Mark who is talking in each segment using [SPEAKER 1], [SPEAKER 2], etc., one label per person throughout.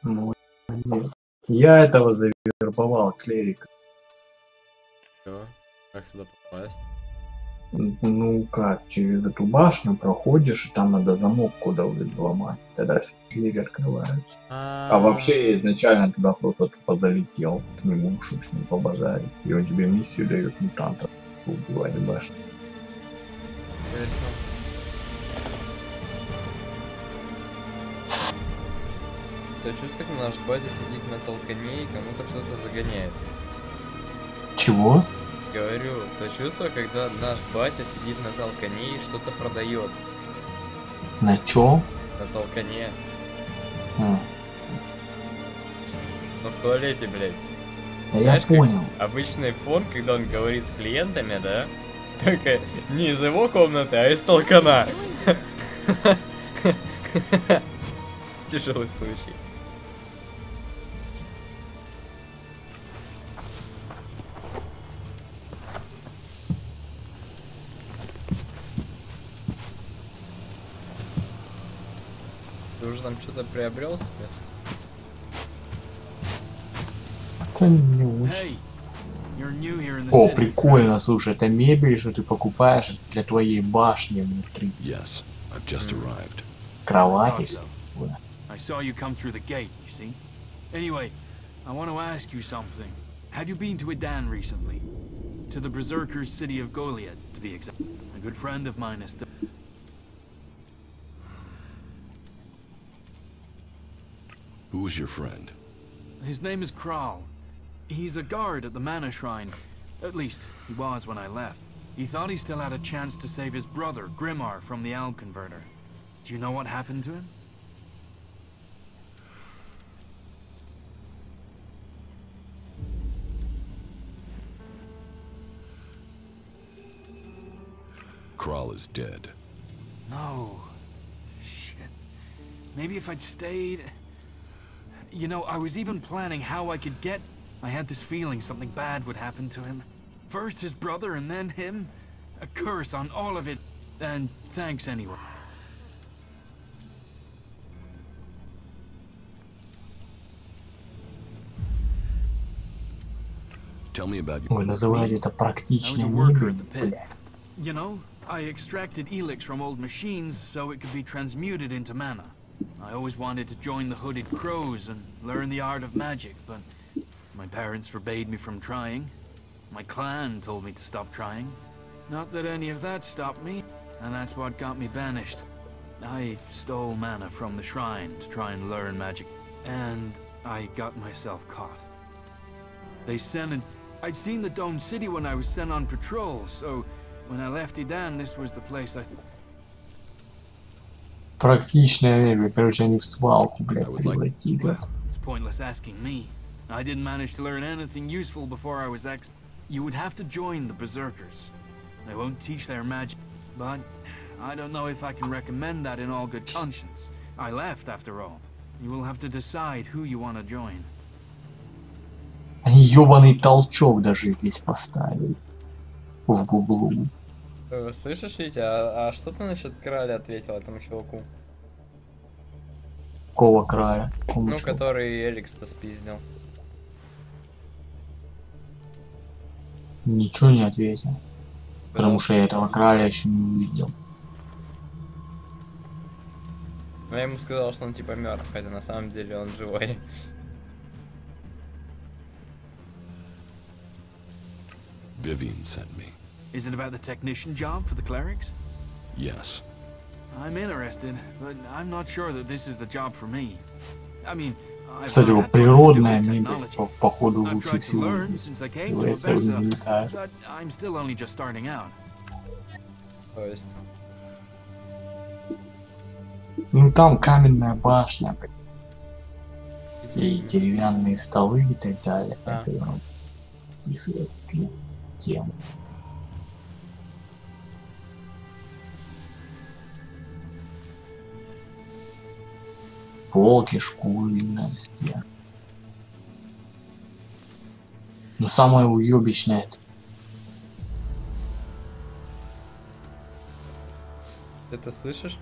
[SPEAKER 1] Молодец. Я этого завербовал, клерика.
[SPEAKER 2] Всё. Как туда попасть?
[SPEAKER 1] Ну как, через эту башню проходишь, и там надо замок кодовый взломать. Тогда все двери открываются. А вообще я изначально туда просто тупо залетел к нему, чтобы с ним побазарить. И он тебе миссию дает мутанта убивать в башню.
[SPEAKER 2] Весело. Я чувствую, как наш батя сидит на толкане и кому-то что-то загоняет.
[SPEAKER 1] Чего?
[SPEAKER 2] Говорю, то чувство, когда наш батя сидит на толкане и что-то продает.
[SPEAKER 1] На чё?
[SPEAKER 2] На толкане.
[SPEAKER 1] А.
[SPEAKER 2] Ну в туалете, блядь.
[SPEAKER 1] Да
[SPEAKER 2] Знаешь,
[SPEAKER 1] я понял.
[SPEAKER 2] Обычный фон, когда он говорит с клиентами, да? Только не из его комнаты, а из толкана. Тяжелый случай. Ты уже там что-то приобрел себе?
[SPEAKER 1] Это не очень. О, прикольно, слушай, это мебель, что ты покупаешь для твоей башни внутри.
[SPEAKER 3] Yes, I've just arrived.
[SPEAKER 1] Кровати.
[SPEAKER 4] I saw you come through the gate, you see? Anyway, I want to ask you something. Have you been to Edan recently? To the Berserker's city of Goliad, to be exact. A good friend of mine is there.
[SPEAKER 3] Who was your friend?
[SPEAKER 4] His name is Kral. He's a guard at the Mana Shrine. At least, he was when I left. He thought he still had a chance to save his brother, Grimar, from the Alb Converter. Do you know what happened to him?
[SPEAKER 3] Kral is dead.
[SPEAKER 4] No. Shit. Maybe if I'd stayed... You know, I was even planning how I could get... I had this feeling something bad would happen to him. First his brother and then him. A curse on all of it. And thanks anyway.
[SPEAKER 3] Tell me about
[SPEAKER 1] Ой,
[SPEAKER 3] your...
[SPEAKER 1] называют это практичной
[SPEAKER 4] I was a worker
[SPEAKER 1] мебелью,
[SPEAKER 4] at the pit.
[SPEAKER 1] бля.
[SPEAKER 4] You know, I extracted ELEX from old machines so it could be transmuted into mana. I always wanted to join the Hooded Crows and learn the art of magic, but my parents forbade me from trying. My clan told me to stop trying. Not that any of that stopped me, and that's what got me banished. I stole mana from the shrine to try and learn magic, and I got myself caught. They sentenced... I'd seen the Dome City when I was sent on patrol, so when I left Edan, this was the place I...
[SPEAKER 1] Практичная мебель, короче, они в свалку, блядь, превратили.
[SPEAKER 4] Well, it's pointless asking me. I didn't manage to learn anything useful before I was ex... You would have to join the Berserkers. They won't teach their magic, but I don't know if I can recommend that in all good conscience. I left, after all. You will have to decide who you want to join.
[SPEAKER 1] Они ёбаный толчок даже здесь поставили. В углу.
[SPEAKER 2] Слышишь, Витя, а что ты насчет краля ответил этому чуваку?
[SPEAKER 1] Какого края?
[SPEAKER 2] Ну, который Элекс-то спиздил.
[SPEAKER 1] Ничего не ответил. Потому что я этого краля еще не увидел.
[SPEAKER 2] Но я ему сказал, что он типа мертв, хотя на самом деле он живой.
[SPEAKER 3] Vivian sent me.
[SPEAKER 4] Is it about the technician job for the clerics?
[SPEAKER 3] Yes.
[SPEAKER 4] I'm interested, but I'm not sure that this is the job for me. I mean,
[SPEAKER 1] Кстати, вот природная мебель походу лучше всего здесь. Является универсальной.
[SPEAKER 4] But I'm still only just starting out.
[SPEAKER 2] То есть...
[SPEAKER 1] Ну там каменная башня. И деревянные столы и так далее. Описывает тему. Полки, шкуры, стены. Но самое уёбищное это.
[SPEAKER 2] Ты это слышишь?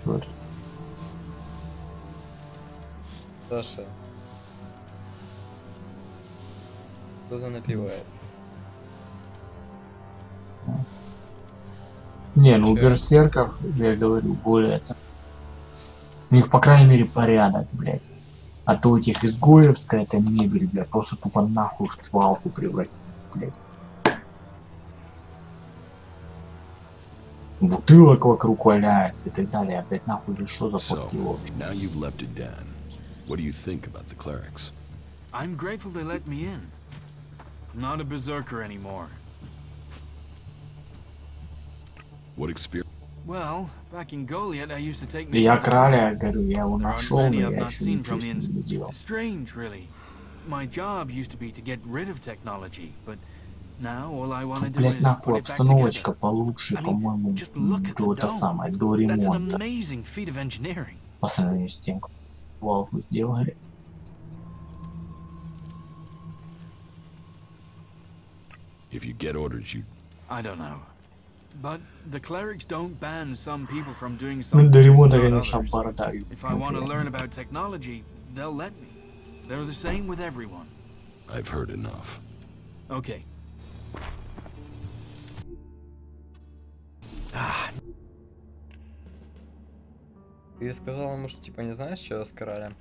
[SPEAKER 1] Вот.
[SPEAKER 2] Саша. Кто-то напевает.
[SPEAKER 1] Не, ну у берсерков, я говорю, более это. У них, по крайней мере, порядок, блядь. А то у этих изгоевская эта мебель, блядь, просто тупо нахуй в свалку превратить, блядь. Бутылок вокруг валяется и так далее. Опять нахуй ли что заплатил?
[SPEAKER 3] Now you've left it down. What do you think about the clerics?
[SPEAKER 4] I'm grateful they let me in. I'm not a berserker anymore.
[SPEAKER 3] What experience?
[SPEAKER 4] Well, back in Goliath, I used to take
[SPEAKER 1] Я
[SPEAKER 4] machines
[SPEAKER 1] краля,
[SPEAKER 4] around.
[SPEAKER 1] говорю, я его
[SPEAKER 4] There aren't
[SPEAKER 1] нашел,
[SPEAKER 4] many
[SPEAKER 1] но
[SPEAKER 4] I've
[SPEAKER 1] я
[SPEAKER 4] not
[SPEAKER 1] еще
[SPEAKER 4] seen
[SPEAKER 1] ничего
[SPEAKER 4] from
[SPEAKER 1] с
[SPEAKER 4] the
[SPEAKER 1] ним не делал.
[SPEAKER 4] Strange, really. My job used to be to get rid of technology, but now all I want to do
[SPEAKER 1] Блять,
[SPEAKER 4] is
[SPEAKER 1] нахуй,
[SPEAKER 4] put it back
[SPEAKER 1] обстановочка
[SPEAKER 4] together.
[SPEAKER 1] получше,
[SPEAKER 4] I mean,
[SPEAKER 1] по-моему,
[SPEAKER 4] just look at the
[SPEAKER 1] до это
[SPEAKER 4] dome.
[SPEAKER 1] самое, до
[SPEAKER 4] That's an
[SPEAKER 1] ремонта.
[SPEAKER 4] amazing feat of engineering.
[SPEAKER 1] По сравнению с тем, как валку сделали.
[SPEAKER 3] If you get orders, you
[SPEAKER 4] I don't know. But the clerics don't ban some people from doing
[SPEAKER 1] Ну,
[SPEAKER 4] something
[SPEAKER 1] до ремонта,
[SPEAKER 4] not
[SPEAKER 1] конечно,
[SPEAKER 4] others.
[SPEAKER 1] бардак.
[SPEAKER 4] If I want to learn about technology, they'll let me. They're the same with everyone.
[SPEAKER 3] I've heard enough.
[SPEAKER 4] Okay.
[SPEAKER 2] Ты сказал ему, что типа не знаешь, что с королем?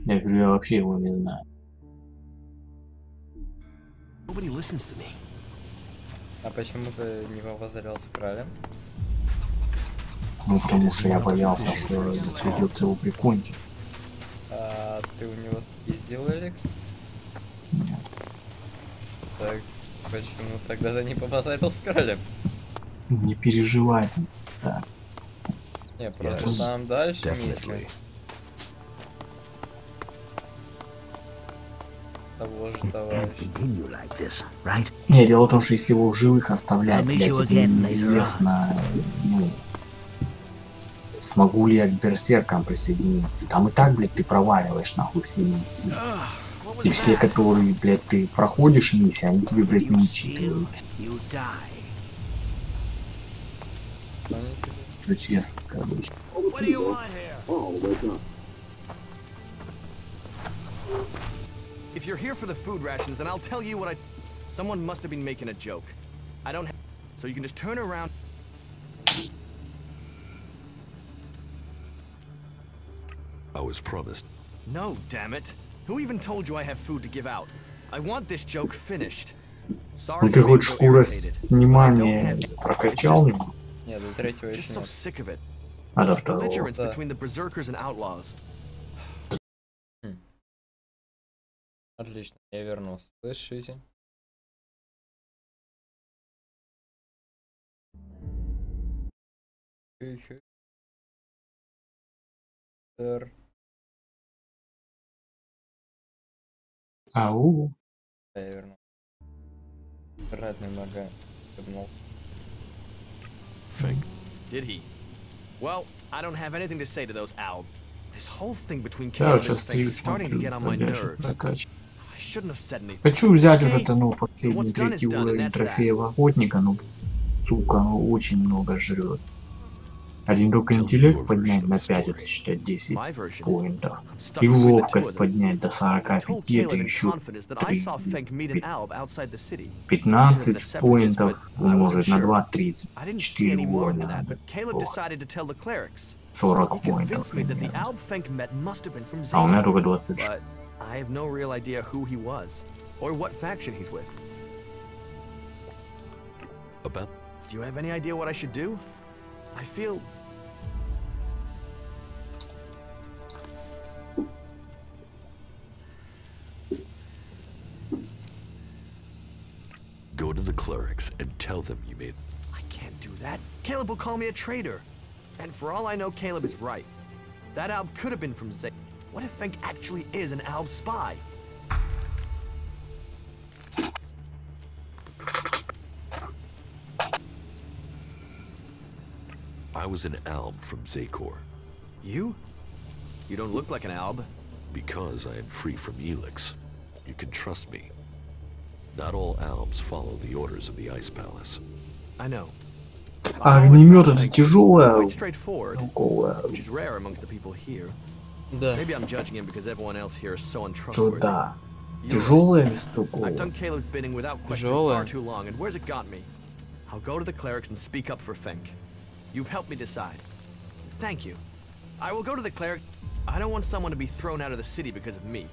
[SPEAKER 1] Я говорю, я вообще его не знаю.
[SPEAKER 4] Nobody listens to me.
[SPEAKER 2] А почему ты не повозорил с королем?
[SPEAKER 1] Ну, потому что я боялся, что придется его прикончить.
[SPEAKER 2] А ты у него спиздил, Элекс?
[SPEAKER 1] Нет.
[SPEAKER 2] Так, почему тогда ты не повозорил с королем?
[SPEAKER 1] Не переживай там. Да.
[SPEAKER 2] Не, просто там дальше миссия. Того же товарища.
[SPEAKER 1] Не, дело в том, что если его в живых оставлять, блядь, это неизвестно, ну, смогу ли я к берсеркам присоединиться. Там и так, блядь, ты проваливаешь нахуй все миссии. И все, которые, блядь, ты проходишь миссии, они тебе, блядь, не учитывают. Все честно, короче.
[SPEAKER 5] If you're here for the food rations, then I'll tell you what I... Someone must have been making a joke. I don't have... So you can just turn around...
[SPEAKER 3] I was promised.
[SPEAKER 5] No, damn it. Who even told you I have food to give out? I want this joke finished. Sorry
[SPEAKER 1] Ну ты
[SPEAKER 5] for being
[SPEAKER 1] хоть
[SPEAKER 5] so
[SPEAKER 1] шкура
[SPEAKER 5] irritated.
[SPEAKER 1] снимания прокачал?
[SPEAKER 2] Нет, до третьего
[SPEAKER 5] Just
[SPEAKER 2] еще
[SPEAKER 5] so
[SPEAKER 2] нет.
[SPEAKER 5] sick of it.
[SPEAKER 1] А до второго.
[SPEAKER 5] Belligerence between the berserkers and outlaws.
[SPEAKER 2] Отлично, я вернулся. Слышите?
[SPEAKER 1] Ау.
[SPEAKER 2] Да, я вернулся. Интернет немного ебнул.
[SPEAKER 5] Did he? Well, I don't have anything to say to those Alb. This whole thing between
[SPEAKER 1] Я
[SPEAKER 5] Caleb and
[SPEAKER 1] сейчас
[SPEAKER 5] Fink is starting to get on my nerves.
[SPEAKER 1] прокачивать.
[SPEAKER 5] I shouldn't have said anything.
[SPEAKER 1] Хочу взять вот
[SPEAKER 5] Okay.
[SPEAKER 1] это, ну, последний третий уровень трофеев охотника, ну, сука, ну, очень много жрет. Один только интеллект поднять на 5, это считать 10 поинтов. И ловкость поднять до 45, это еще 15 поинтов умножить на 2, 30. 4 уровня. 40 поинтов примерно. А у меня только 26.
[SPEAKER 5] I have no real idea who he was or what faction he's with.
[SPEAKER 3] About?
[SPEAKER 5] Do you have any idea what I should do? I feel...
[SPEAKER 3] Go to the clerics and tell them you made...
[SPEAKER 5] I can't do that. Caleb will call me a traitor. And for all I know, Caleb is right. That Alb could have been from Zay. What if Fink actually is an Alb spy?
[SPEAKER 3] I was an alb from Zakor.
[SPEAKER 5] You? You don't look like an Alb.
[SPEAKER 3] Because I am free from ELEX. You can trust me. Not all albs follow the orders of the Ice Palace.
[SPEAKER 5] I know.
[SPEAKER 1] А огнемет это тяжелая,
[SPEAKER 5] Quite straightforward,
[SPEAKER 1] толковая.
[SPEAKER 5] which is rare amongst the people here.
[SPEAKER 2] Да.
[SPEAKER 5] Maybe I'm judging him because everyone else here is so untrustworthy.
[SPEAKER 1] Что-то.
[SPEAKER 5] You're
[SPEAKER 1] Тяжелая
[SPEAKER 5] right.
[SPEAKER 1] бестолковая.
[SPEAKER 5] I've done Caleb's bidding without question far too long, and where's it got me? I'll go to the clerics and speak up for Fink. You've helped me decide. Thank you. I will go to the cleric. I don't want someone to be thrown out of the city because of me.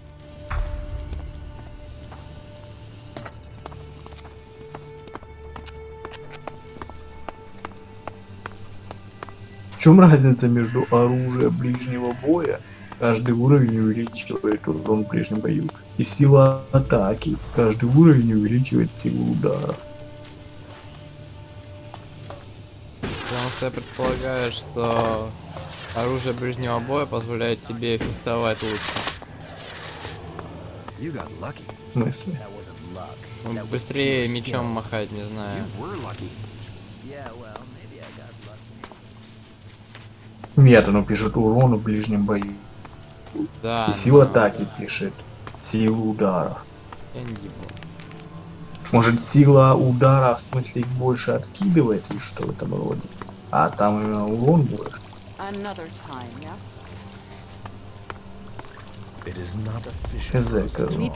[SPEAKER 1] В чем разница между оружием ближнего боя? Каждый уровень увеличивает урон в ближнем бою. И сила атаки. Каждый уровень увеличивает силу ударов.
[SPEAKER 2] Потому что я предполагаю, что оружие ближнего боя позволяет тебе фехтовать лучше.
[SPEAKER 1] В смысле?
[SPEAKER 2] Ну, быстрее мечом махать, не знаю.
[SPEAKER 1] Нет, оно пишет урон в ближнем бою.
[SPEAKER 2] Да.
[SPEAKER 1] И сила атаки пишет силу ударов.
[SPEAKER 2] Я не ебу.
[SPEAKER 1] Может, сила удара в смысле больше откидывает или что в этом роде? А там именно урон больше. Хз, короче.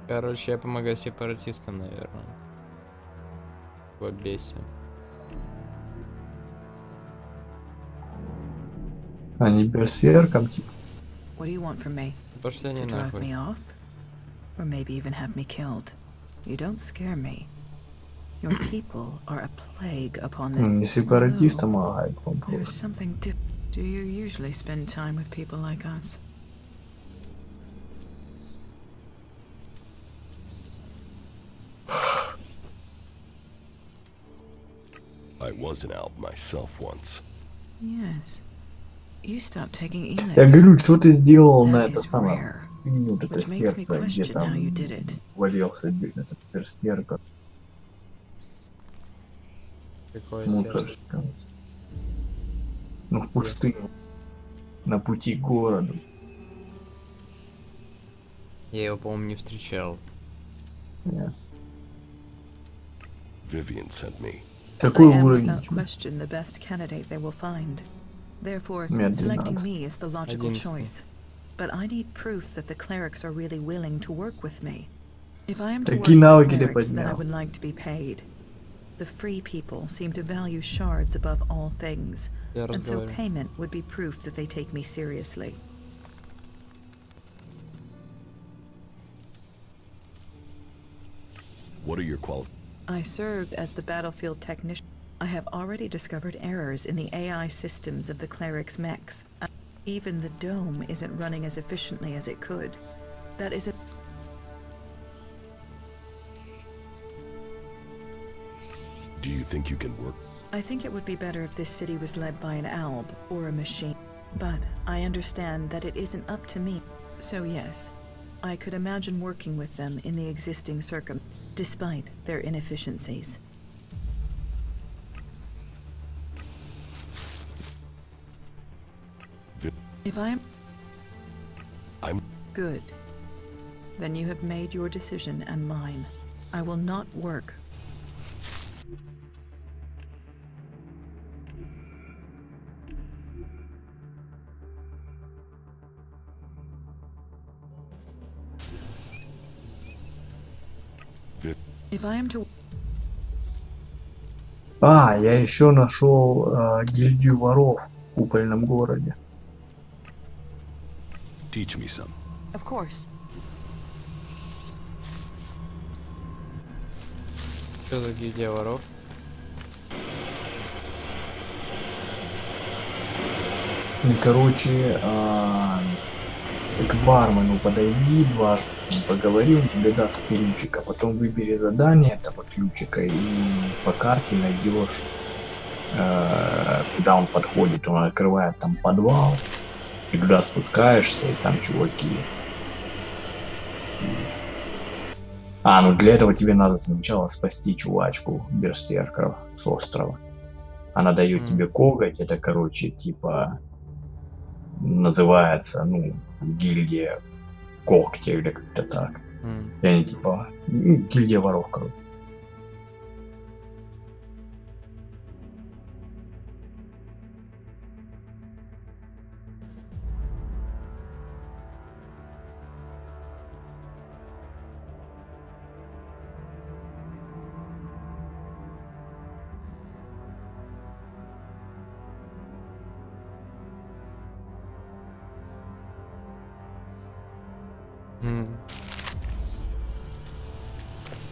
[SPEAKER 2] Короче, я помогаю сепаратистам, наверное. В обесе.
[SPEAKER 1] А не берсерком, типа.
[SPEAKER 2] Пошли они нахуй.
[SPEAKER 6] Or maybe even have me killed. You don't scare me. Your people are a plague upon this.
[SPEAKER 1] Не сепаратистам, а
[SPEAKER 6] There's something different. Do you usually spend time with people like us?
[SPEAKER 3] I was an alp myself once.
[SPEAKER 6] Yes. You stopped taking ELEX.
[SPEAKER 1] Я говорю, что ты сделал на это
[SPEAKER 6] That is
[SPEAKER 1] самое?
[SPEAKER 6] rare.
[SPEAKER 1] Вот это
[SPEAKER 6] Which makes me
[SPEAKER 1] сердце, где
[SPEAKER 6] question how you
[SPEAKER 1] там
[SPEAKER 6] did it.
[SPEAKER 1] валился этот берсерка.
[SPEAKER 2] Какое
[SPEAKER 1] Мусорщик. Ну, в пустыню. На пути к городу.
[SPEAKER 2] Я его, по-моему, не встречал.
[SPEAKER 1] Нет.
[SPEAKER 3] Vivian sent me.
[SPEAKER 1] Какой
[SPEAKER 6] I am
[SPEAKER 1] уровень?
[SPEAKER 6] without question the best candidate they will find. Therefore,
[SPEAKER 1] Нет,
[SPEAKER 6] selecting
[SPEAKER 1] 12.
[SPEAKER 6] me is the logical
[SPEAKER 2] 11.
[SPEAKER 6] choice. But I need proof that the clerics are really willing to work with me. If I am to work
[SPEAKER 1] Какие
[SPEAKER 6] with
[SPEAKER 1] навыки
[SPEAKER 6] the
[SPEAKER 1] ты
[SPEAKER 6] clerics, then I
[SPEAKER 1] поднял?
[SPEAKER 6] would like to be paid. The free people seem to value shards above all things,
[SPEAKER 2] Я
[SPEAKER 6] and so
[SPEAKER 2] разговариваю.
[SPEAKER 6] payment would be proof that they take me seriously.
[SPEAKER 3] What are your qualifications?
[SPEAKER 6] I served as the battlefield technician. I have already discovered errors in the AI systems of the clerics' mechs. Even the dome isn't running as efficiently as it could. That is a...
[SPEAKER 3] Do you think you can work?
[SPEAKER 6] I think it would be better if this city was led by an alb or a machine. But I understand that it isn't up to me. So yes, I could imagine working with them in the existing despite their inefficiencies. If I'm good, then you have made your decision and mine. I will not work. If I am to...
[SPEAKER 1] А, я еще нашел гильдию воров в купольном городе.
[SPEAKER 3] Teach me some.
[SPEAKER 6] Of course.
[SPEAKER 2] Что за гильдия воров?
[SPEAKER 1] И, короче, к бармену подойди, дважды поговори, он тебе даст ключик, а потом выбери задание этого ключика и по карте найдешь, куда он подходит. Он открывает там подвал, и туда спускаешься, и там чуваки. А, ну для этого тебе надо сначала спасти чувачку берсеркеров с острова. Она дает тебе коготь, это, короче, типа называется, ну, гильдия когтя или как-то так. И они типа, гильдия воров, короче.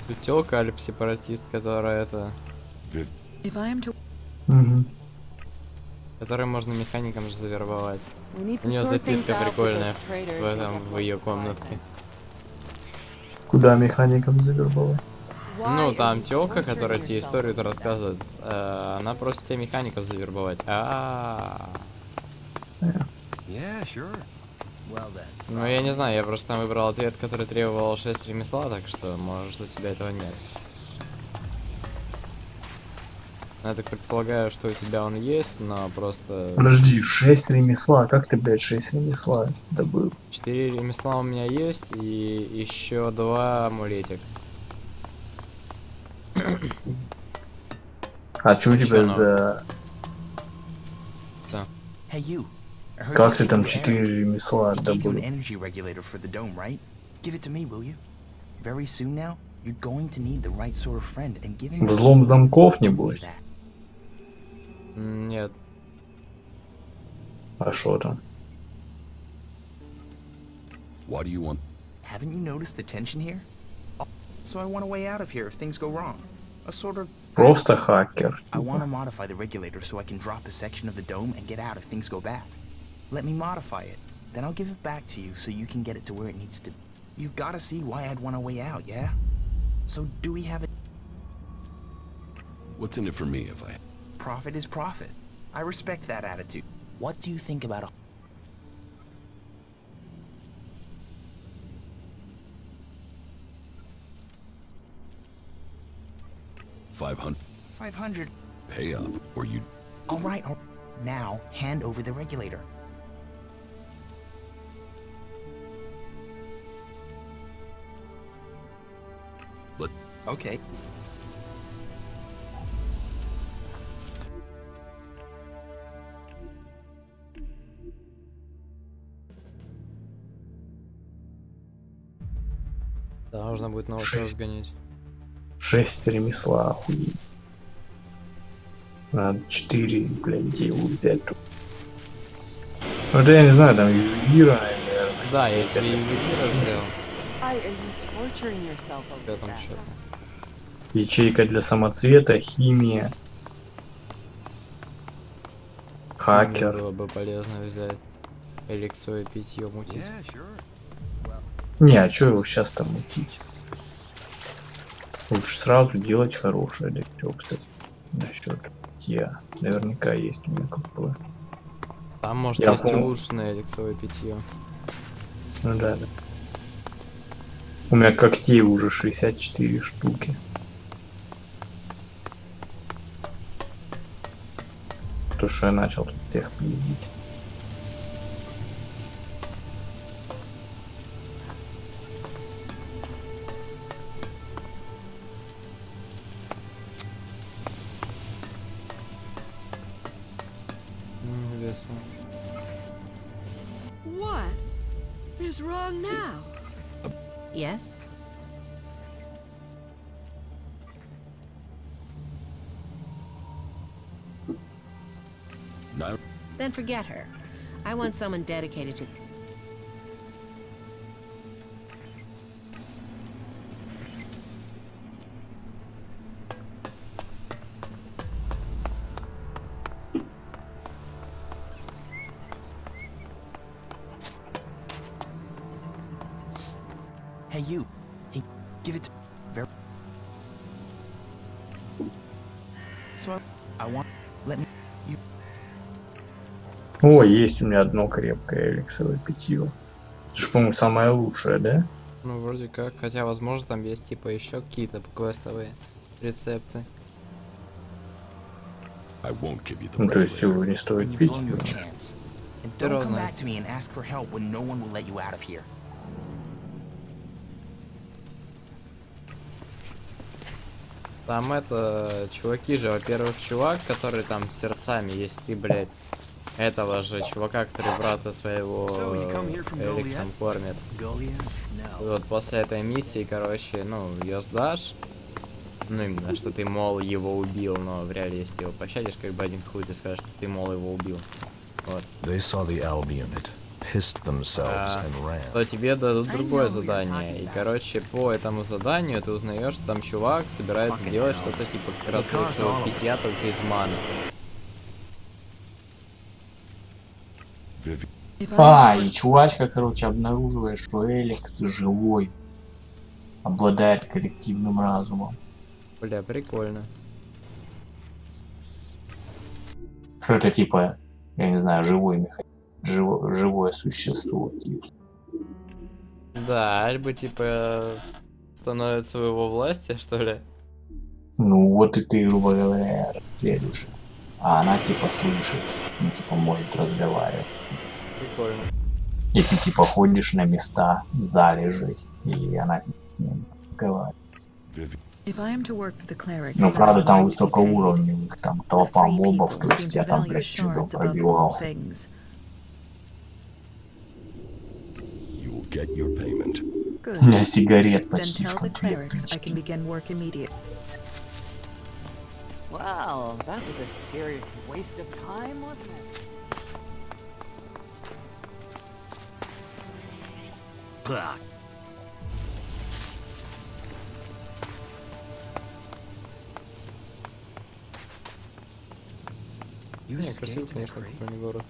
[SPEAKER 2] Тут тёлка альп-сепаратист, которая это... Который можно механиком же завербовать. У нее записка прикольная в ее комнатке.
[SPEAKER 1] Куда механиком завербовать?
[SPEAKER 2] Ну, там тёлка, которая тебе историю-то рассказывает, она просит тебе механиков завербовать. Ну, я не знаю, я просто там выбрал ответ, который требовал 6 ремесла, так что, может, у тебя этого нет. Я так предполагаю, что у тебя он есть, но просто...
[SPEAKER 1] Подожди, 6 ремесла? Как ты, блядь, 6 ремесла добыл?
[SPEAKER 2] 4 ремесла у меня есть, и еще 2 амулетик.
[SPEAKER 1] А что у тебя за...
[SPEAKER 2] Да.
[SPEAKER 1] Как ты там 4 ремесла добыл? Взлом замков, небось?
[SPEAKER 2] Нет.
[SPEAKER 1] А шо там?
[SPEAKER 3] Why do you want?
[SPEAKER 7] Haven't you noticed the tension here? So I want a way out of here if things go wrong. A sort of...
[SPEAKER 1] Просто хакер.
[SPEAKER 7] I want to modify the regulator so I can drop a section of the dome and get out if things go bad. Let me modify it. Then I'll give it back to you so you can get it to where it needs to be. You've got to see why I'd want a way out, yeah? So do we have it?
[SPEAKER 3] What's in it for me if I...
[SPEAKER 7] Profit is profit. I respect that attitude. What do you think about a...
[SPEAKER 3] 500.
[SPEAKER 7] 500.
[SPEAKER 3] Pay up, or you...
[SPEAKER 7] All right. Now, hand over the regulator.
[SPEAKER 3] But...
[SPEAKER 7] Okay.
[SPEAKER 2] Да, нужно будет на остров сгонять.
[SPEAKER 1] 6 ремесла, охуеть. Надо 4, блядь, его взять тут. Ну это я не знаю, там ювелира, наверное.
[SPEAKER 2] Да, я себе ювелира взял.
[SPEAKER 8] Что там еще?
[SPEAKER 1] Ячейка для самоцвета, химия. Хакер.
[SPEAKER 2] Было бы полезно взять элексовое питье мутить.
[SPEAKER 1] Не, а чё его сейчас там мутить? Лучше сразу делать хорошее электро, кстати. Насчет питья. Наверняка есть у меня какое.
[SPEAKER 2] Там может есть улучшенное элексовое питье.
[SPEAKER 1] Ну да, да. У меня когтей уже 64 штуки. То, что я начал тут всех пиздить.
[SPEAKER 8] What is wrong now? Yes?
[SPEAKER 3] No.
[SPEAKER 8] Then forget her. I want someone dedicated to...
[SPEAKER 7] Hey, you. Hey, give it to... So, I want... Let me... You...
[SPEAKER 1] О, есть у меня одно крепкое элексовое питье. Это же, по-моему, самое лучшее, да?
[SPEAKER 2] Ну, вроде как. Хотя, возможно, там есть, типа, еще какие-то квестовые рецепты.
[SPEAKER 1] Ну, то есть его не стоит пить.
[SPEAKER 2] Там это, чуваки же, во-первых, чувак, который там с сердцами есть, ты, блядь, этого же чувака, который брата своего элексом кормит. Вот после этой миссии, короче, ну, ее сдашь. Ну, именно, что ты, мол, его убил, но в реале, если ты его пощадишь, как бы один хуй, ты скажешь, что ты, мол, его убил. Вот. то тебе дадут другое задание. И, короче, по этому заданию ты узнаешь, что там чувак собирается делать что-то типа как раз своего питья, только из маны.
[SPEAKER 1] И чувачка, короче, обнаруживает, что Элекс живой, обладает коллективным разумом.
[SPEAKER 2] Бля, прикольно.
[SPEAKER 1] Что это типа, я не знаю, живой механизм, живое существо. Типа.
[SPEAKER 2] Да, Альба типа становится в его власти, что ли?
[SPEAKER 1] Ну вот и ты, грубо говоря, расследуешь. А она типа слышит, ну типа может разговаривать.
[SPEAKER 2] Прикольно.
[SPEAKER 1] И ты типа ходишь на места залежей, и она типа с ним разговаривает. Ну правда там высокоуровневых, там толпа мобов, то есть я там, блядь, чудом пробивался. У меня сигарет почти что 2000.
[SPEAKER 9] Well, that was a serious waste of time, wasn't it?
[SPEAKER 2] Красиво, конечно, какой город.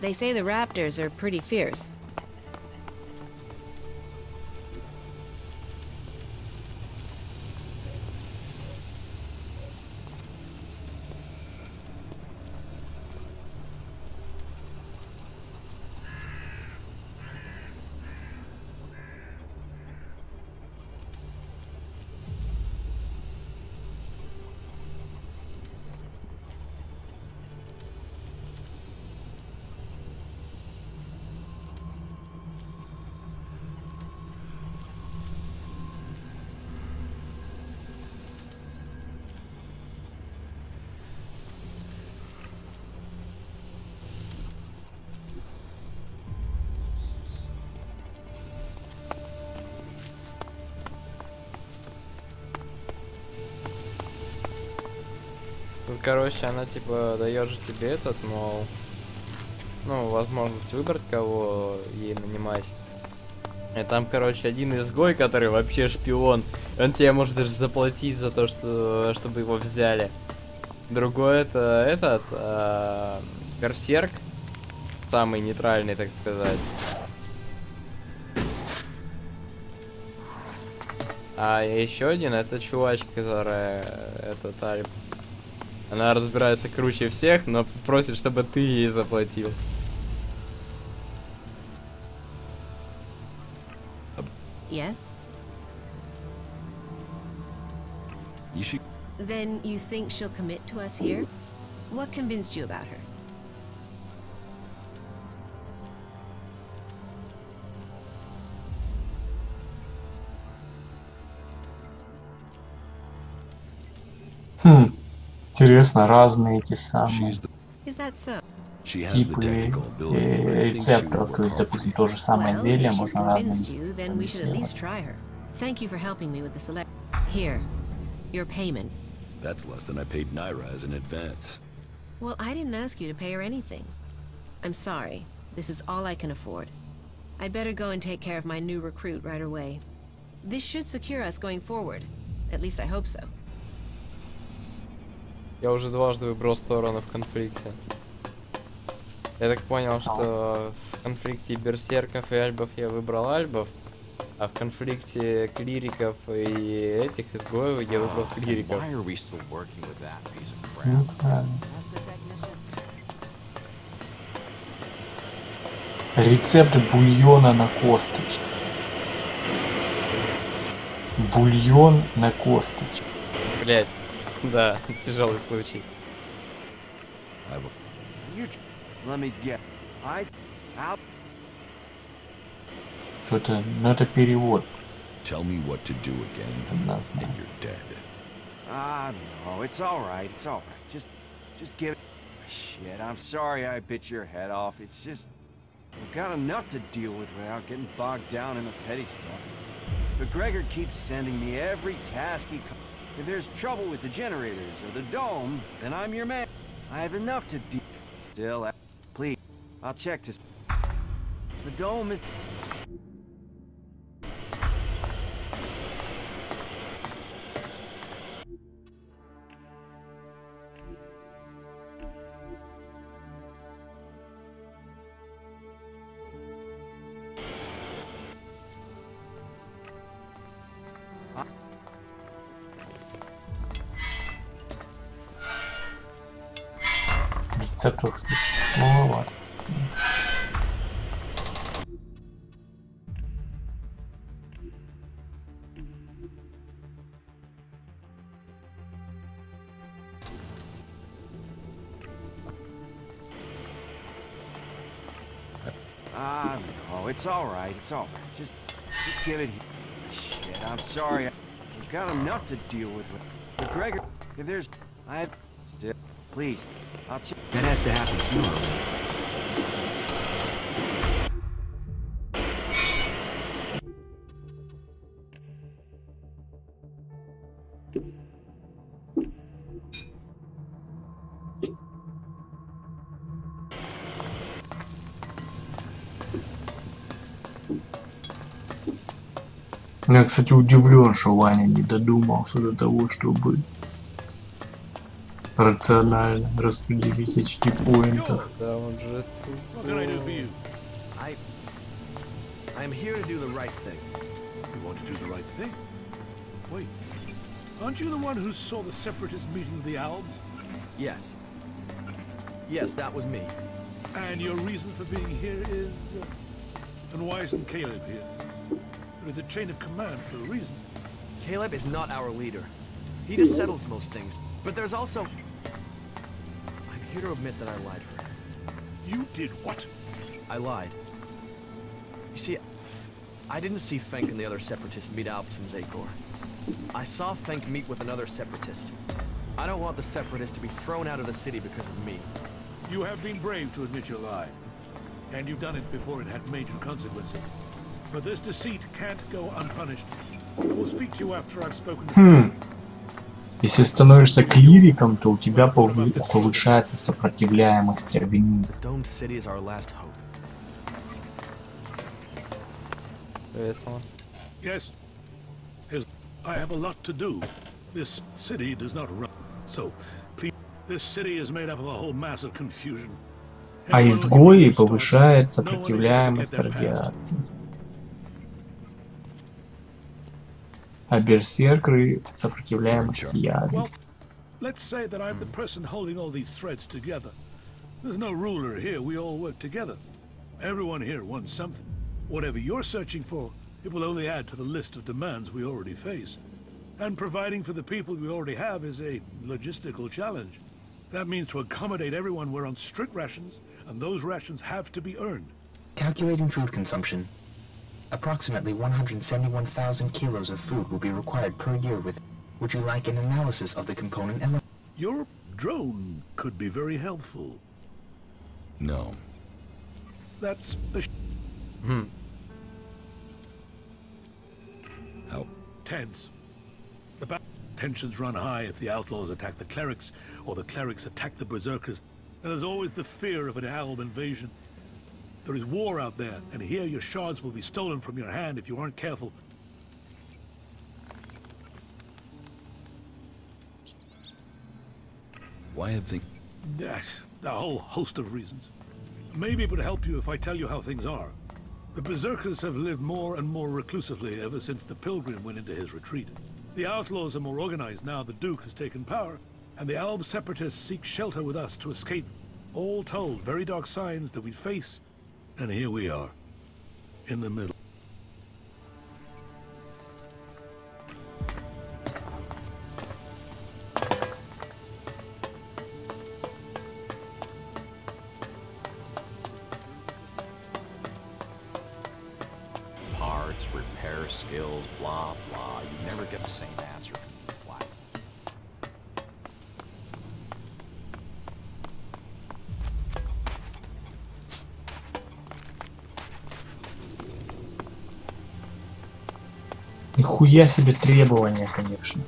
[SPEAKER 8] They say the raptors are pretty fierce.
[SPEAKER 2] Короче, она типа дает же тебе этот, мол, ну, возможность выбрать, кого ей нанимать. И там, короче, один изгой, который вообще шпион, он тебе может даже заплатить за то, что, чтобы его взяли. Другой это этот, берсерк, самый нейтральный, так сказать. А еще один это чувачка, которая этот Альп. Она разбирается круче всех, но просит, чтобы ты ей заплатил.
[SPEAKER 8] Yes? Then you think she'll commit to us here? What convinced you about her?
[SPEAKER 1] Интересно, разные эти самые
[SPEAKER 8] So?
[SPEAKER 1] типы рецепторов, то есть, допустим, то же самое зелье можно разными сделать.
[SPEAKER 8] Thank you for helping me with the select. Here, your payment.
[SPEAKER 3] That's less than I paid Naira as an advance.
[SPEAKER 8] Well, I didn't ask you to pay her anything. I'm sorry. This is all I can afford. I'd better go and take care of my new recruit right away. This should secure us going forward. At least I hope so.
[SPEAKER 2] Я уже дважды выбрал сторону в конфликте. Я так понял, что в конфликте берсерков и альбов я выбрал альбов, а в конфликте клириков и этих изгоев я выбрал клириков.
[SPEAKER 1] Рецепт бульона на косточке. Бульон на косточке.
[SPEAKER 2] Блять, да, тяжелый случай.
[SPEAKER 1] Что-то, ну это перевод.
[SPEAKER 3] Tell me what to do again, and you're dead.
[SPEAKER 10] No, it's all right. It's all right. Just give it. Shit, I'm sorry I bit your head off. It's just I've got enough to deal with without getting bogged down in the petty stuff. But Gregor keeps sending me every task he. if there's trouble with the generators or the dome, then I'm your man. I have enough to deal. Still, please, I'll check to. The dome is.
[SPEAKER 1] Рецептов, кстати, маловато.
[SPEAKER 10] No, it's all right. It's all right. Just give it. Shit, I'm sorry. I've got enough to deal with. But Gregor, if there's, still, please, I'll check.
[SPEAKER 7] That has to happen sooner.
[SPEAKER 1] Я, кстати, удивлен, что Ваня не додумался до того, чтобы рационально распределить очки поинтов.
[SPEAKER 2] Да, он же
[SPEAKER 5] I'm here to do the right thing.
[SPEAKER 11] You want to do the right thing? Wait, aren't you the one who saw the separatist meeting of the Albs?
[SPEAKER 5] Yes. Yes, that was me.
[SPEAKER 11] And your reason for being here is... and why isn't Caleb here? There is a chain of command for a reason.
[SPEAKER 5] Caleb is not our leader. He just settles most things. But there's also... I'm here to admit that I lied for him.
[SPEAKER 11] You did what?
[SPEAKER 5] I lied. You see, I didn't see Fenk and the other separatists meet Alps from Zakor. I saw Fenk meet with another separatist. I don't want the separatists to be thrown out of the city because of me.
[SPEAKER 11] You have been brave to admit your lie. And you've done it before it had major consequences. But this deceit can't go unpunished. I will speak to you after I've spoken to you.
[SPEAKER 1] Если становишься клириком, то у тебя повышается сопротивляемость терминов.
[SPEAKER 11] Yes. I have a lot to do. This city does not run. So, please, this city is made up of a whole mass of confusion.
[SPEAKER 1] А изгои повышает сопротивляемость радиации. А берсеркеры сопротивляемость яду.
[SPEAKER 11] Well, let's say that I'm the person holding all these threads together. There's no ruler here, we all work together. Everyone here wants something. Whatever you're searching for, it will only add to the list of demands we already face. And providing for the people we already have is a logistical challenge. That means to accommodate everyone we're on strict rations, and those rations have to be earned.
[SPEAKER 7] Calculating food consumption. Approximately 171,000 kilos of food will be required per year with... Would you like an analysis of the component element?
[SPEAKER 11] Your drone could be very helpful.
[SPEAKER 3] No.
[SPEAKER 11] That's the
[SPEAKER 3] How?
[SPEAKER 11] Tense. The tensions run high if the outlaws attack the clerics, or the clerics attack the berserkers. And there's always the fear of an Alb invasion. There is war out there, and here your shards will be stolen from your hand if you aren't careful.
[SPEAKER 3] Why have they...
[SPEAKER 11] Yes, a whole host of reasons. Maybe it would help you if I tell you how things are. The berserkers have lived more and more reclusively ever since the pilgrim went into his retreat. The outlaws are more organized now the Duke has taken power, and the Alb separatists seek shelter with us to escape. All told, very dark signs that we face. And here we are, in the middle.
[SPEAKER 12] Parts, repair skills, blah, blah. You never get the same answer from the flat.
[SPEAKER 1] Нихуя себе требования, конечно.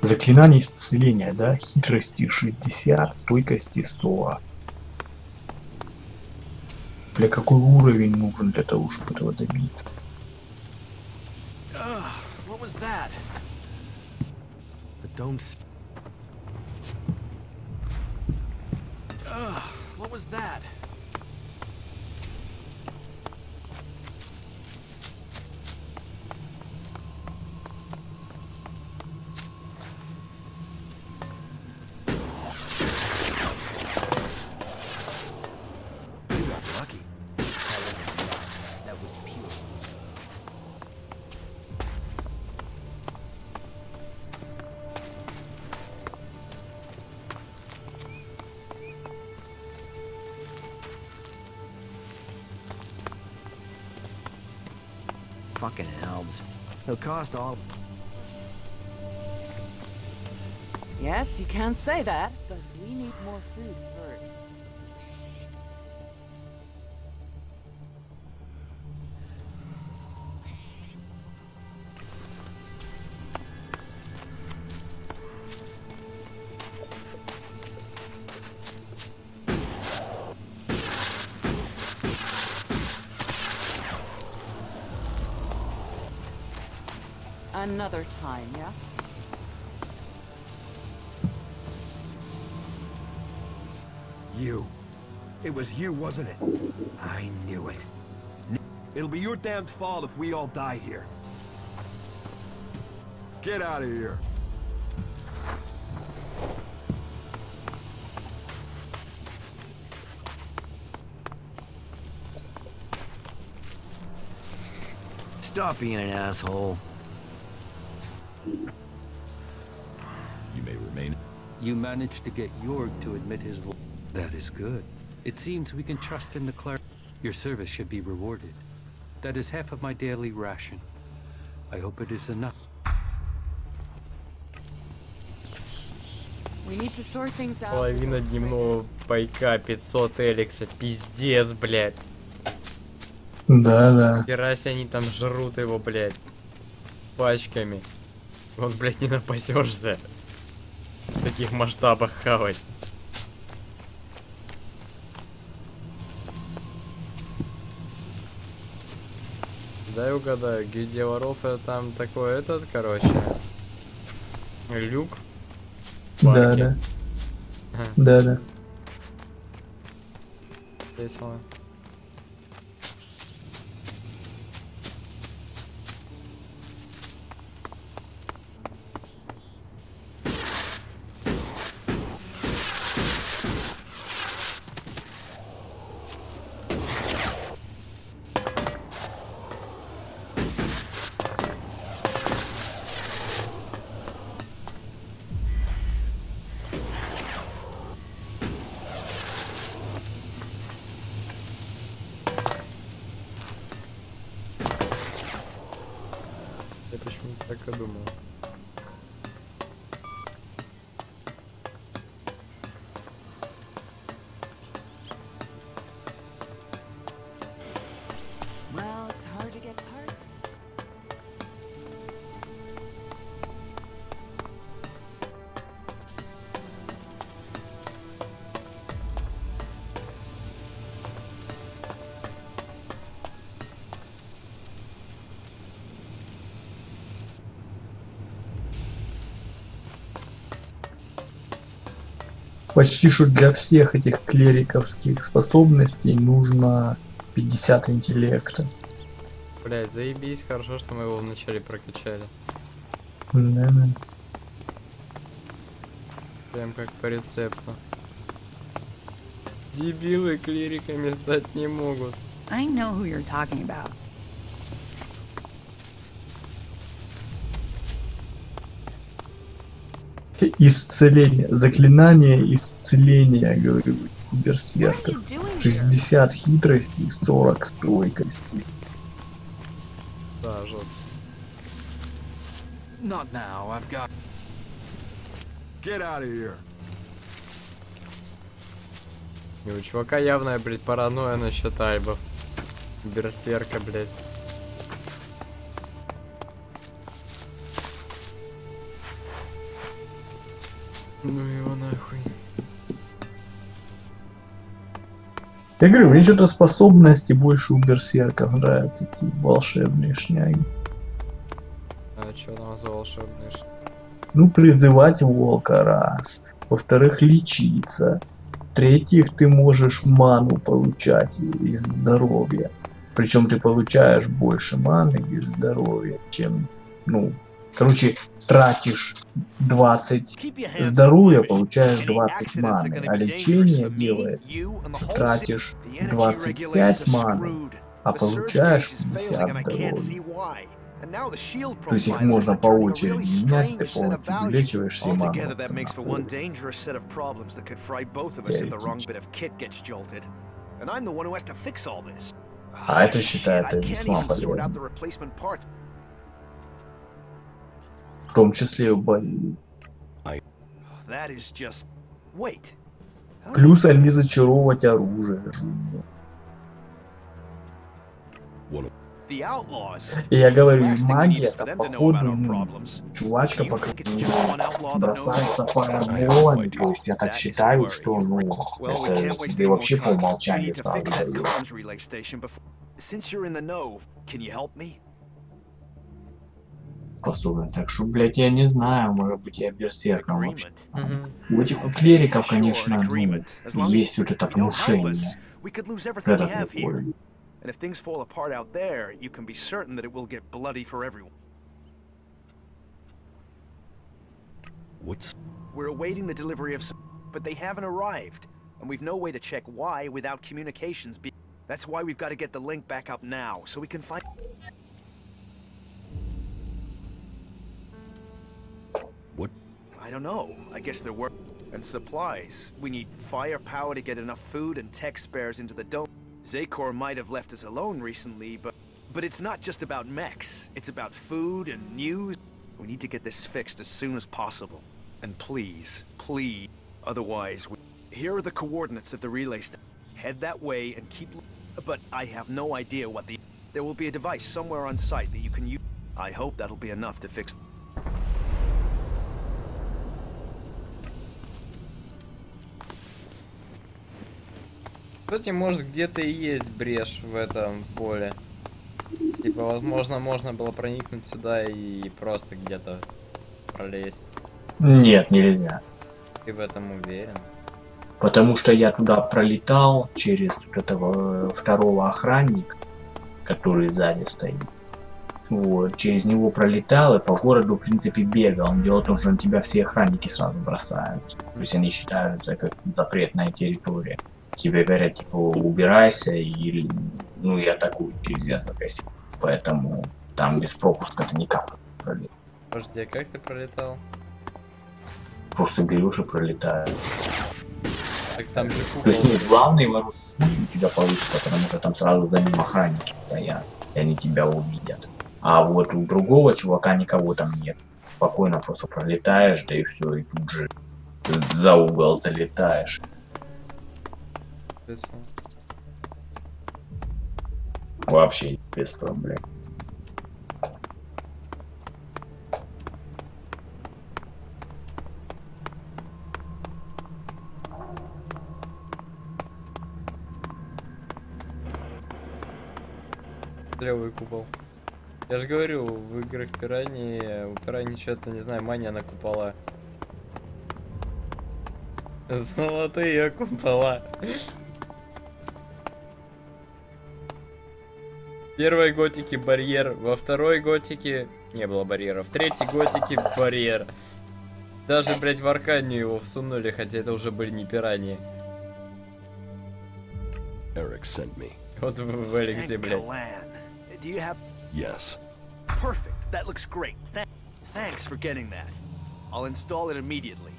[SPEAKER 1] Заклинание исцеления, да? Хитрости 60, стойкости 40. Бля, какой уровень нужен для того, чтобы этого добиться?
[SPEAKER 5] What was that? The dome's... What was that?
[SPEAKER 10] You got lucky.
[SPEAKER 9] That wasn't luck. That was pure.
[SPEAKER 5] Fucking elves. They'll cost all...
[SPEAKER 9] Yes, you can say that, but we need more food first. Another time, yeah?
[SPEAKER 10] You. It was you, wasn't it? I knew it. It'll be your damned fault if we all die here. Get out of here.
[SPEAKER 5] Stop being an asshole.
[SPEAKER 3] You may remain.
[SPEAKER 13] You managed to get Jorg to admit his... That is good. It seems we can trust in the cleric. Your service should be rewarded. That is half of my daily ration. I hope it is enough.
[SPEAKER 9] We need to sort things out.
[SPEAKER 2] Половина дневного пайка, 500 элекса. Пиздец, блядь.
[SPEAKER 1] Да.
[SPEAKER 2] Херась, они там жрут его, блядь. Пачками. Вот, блядь, не напасешься. В таких масштабах хавать. Дай угадаю, гильдия воров это там такой этот, короче. Люк.
[SPEAKER 1] Да. Да.
[SPEAKER 2] Весело. Я почему-то так и думал.
[SPEAKER 9] Well, it's hard to get part.
[SPEAKER 1] Почти что для всех этих клериковских способностей нужно 50 интеллекта.
[SPEAKER 2] Блять, заебись, хорошо, что мы его вначале прокачали.
[SPEAKER 1] Да.
[SPEAKER 2] Прям как по рецепту. Дебилы клириками стать не могут.
[SPEAKER 14] I know who you're talking about.
[SPEAKER 1] Исцеление. Заклинание исцеления, говорю, берсерков. 60 хитрости, 40 стойкости.
[SPEAKER 2] Да, жестко.
[SPEAKER 4] Not now, I've got...
[SPEAKER 10] Get out of here.
[SPEAKER 2] И у чувака явная, блядь, паранойя насчет альбов. Берсерка, блядь. Ну его нахуй.
[SPEAKER 1] Я говорю, мне что-то способности больше у берсерков нравятся, эти волшебные шняги.
[SPEAKER 2] А что там за волшебные шняги?
[SPEAKER 1] Ну, призывать волка раз. Во-вторых, лечиться. В-третьих, ты можешь ману получать из здоровья. Причем ты получаешь больше маны из здоровья, чем, ну, короче, тратишь 20 здоровья, получаешь 20 маны, а лечение делает, что тратишь 25 маны, а получаешь 50 здоровья. То есть их можно по очереди менять, ты полностью вылечиваешься и ману. А это считается весьма полезным. В том числе в бою. Плюс они зачаровывать оружие. И я говорю, магия, походу, чувачка бросается фаерболами, то есть я так считаю, что, ну, это тебе вообще по умолчанию сразу дают. Способен, так что, блять, я не знаю, может быть, я берсерком вообще. У этих клериков, конечно, ну, есть вот это внушение. Это такое.
[SPEAKER 5] And if things fall apart out there, you can be certain that it will get bloody for everyone. We're awaiting the delivery of some, but they haven't arrived, and we've no way to check why without communications. That's why we've got to get the link back up now, so we can find.
[SPEAKER 3] What?
[SPEAKER 5] I don't know. I guess there were and supplies. We need firepower to get enough food and tech spares into the dome. Zakor might have left us alone recently, but it's not just about mechs. It's about food and news. We need to get this fixed as soon as possible. And please, please, otherwise, here are the coordinates of the relay station. Head that way and keep. But I have no idea what the. There will be a device somewhere on site that you can use. I hope that'll be enough to fix.
[SPEAKER 2] Кстати, может где-то и есть брешь в этом поле. Типа, возможно, можно было проникнуть сюда и просто где-то пролезть.
[SPEAKER 1] Нет, нельзя.
[SPEAKER 2] Ты в этом уверен?
[SPEAKER 1] Потому что я туда пролетал через вот этого второго охранника, который сзади стоит. Вот, через него пролетал и по городу, в принципе, бегал. Дело в том, что на тебя все охранники сразу бросаются. То есть они считаются как запретная территория. Тебе говорят, типа, убирайся и, ну, и атакуй через несколько секунд. Поэтому там без пропуска-то никак не пролетал.
[SPEAKER 2] Подожди, а как ты пролетал?
[SPEAKER 1] Просто берешь и пролетаешь.
[SPEAKER 2] Так там же кукол.
[SPEAKER 1] То есть, ну, главный ворот у тебя получится, потому что там сразу за ним охранники стоят, и они тебя увидят. А вот у другого чувака никого там нет. Спокойно просто пролетаешь, да и все, и тут же за угол залетаешь. Вообще без проблем.
[SPEAKER 2] Левый купол. Я же говорю, в играх Пираньи, у Пираньи что-то, не знаю, мания на купола. Золотые купола. В первой готике барьер, во второй готике не было барьера, в третьей готике барьер. Даже, блять, в Арканию его всунули, хотя это уже были не Пираньи. Вот в Элексе, блядь.
[SPEAKER 3] Yes.
[SPEAKER 5] Perfect. That looks great. Thanks for getting that. I'll install it immediately.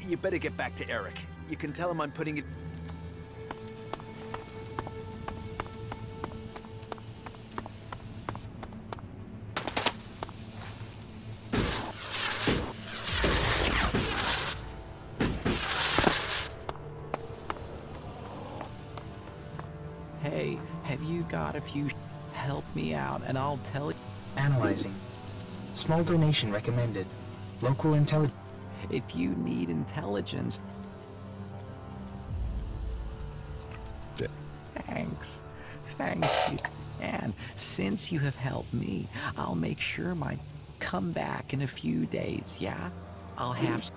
[SPEAKER 5] You better get back to Eric. You can tell him I'm putting it.
[SPEAKER 7] Hey, have you got a few? Help me out, and I'll tell you. Analyzing. Small donation recommended. Local intelligence. If you need intelligence... Thanks. Thank you. And since you have helped me, I'll make sure my... Come back in a few days, yeah? I'll have...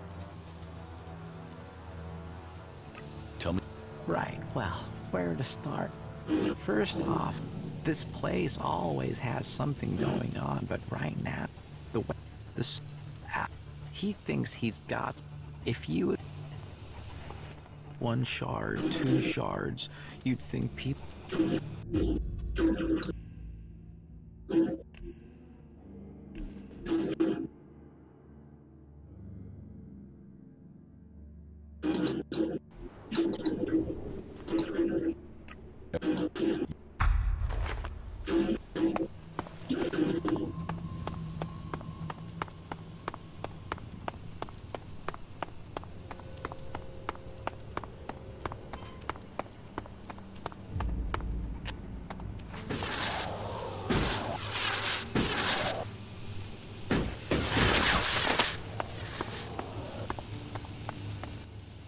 [SPEAKER 3] Tell me...
[SPEAKER 7] Right, well, where to start? First off, this place always has something going on, but right now, the way... he thinks he's got... If you... 1 shard, 2 shards, you'd think people...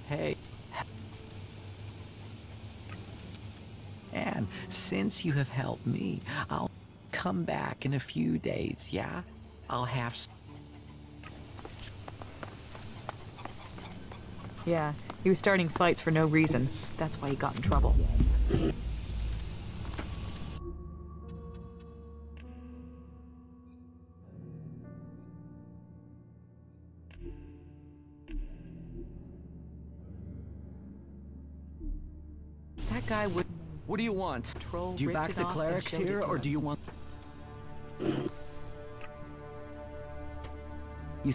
[SPEAKER 7] Hey. And since you have helped me, I'll come back in a few days, yeah? I'll have...
[SPEAKER 14] Yeah, he was starting fights for no reason. That's why he got in trouble. That guy would...
[SPEAKER 5] What do you want?
[SPEAKER 14] Troll,
[SPEAKER 5] Do you back the clerics here, or do you want... You...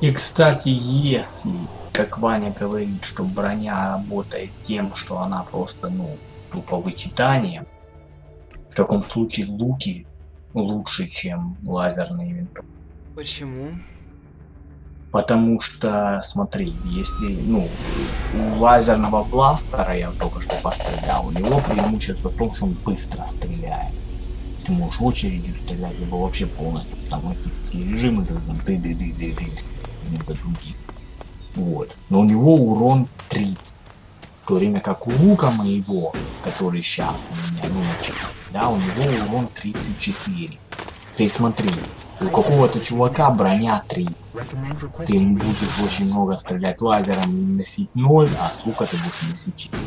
[SPEAKER 1] И, кстати, если, как Ваня говорит, что броня работает тем, что она просто, ну, тупо вычитание, в таком случае луки лучше, чем лазерные винтовки.
[SPEAKER 2] Почему?
[SPEAKER 1] Потому что, смотри, если, ну, у лазерного бластера, я только что пострелял, у него преимущество в том, что он быстро стреляет. Ты можешь очередью стрелять, либо вообще полностью автоматические режимы, там, ты за другим. Вот. Но у него урон 30. В то время как у лука моего, который сейчас у меня, ну, да, у него урон 34. Ты смотри, у какого-то чувака броня 30. Ты будешь очень много стрелять лазером, носить 0, а с лука ты будешь носить 4.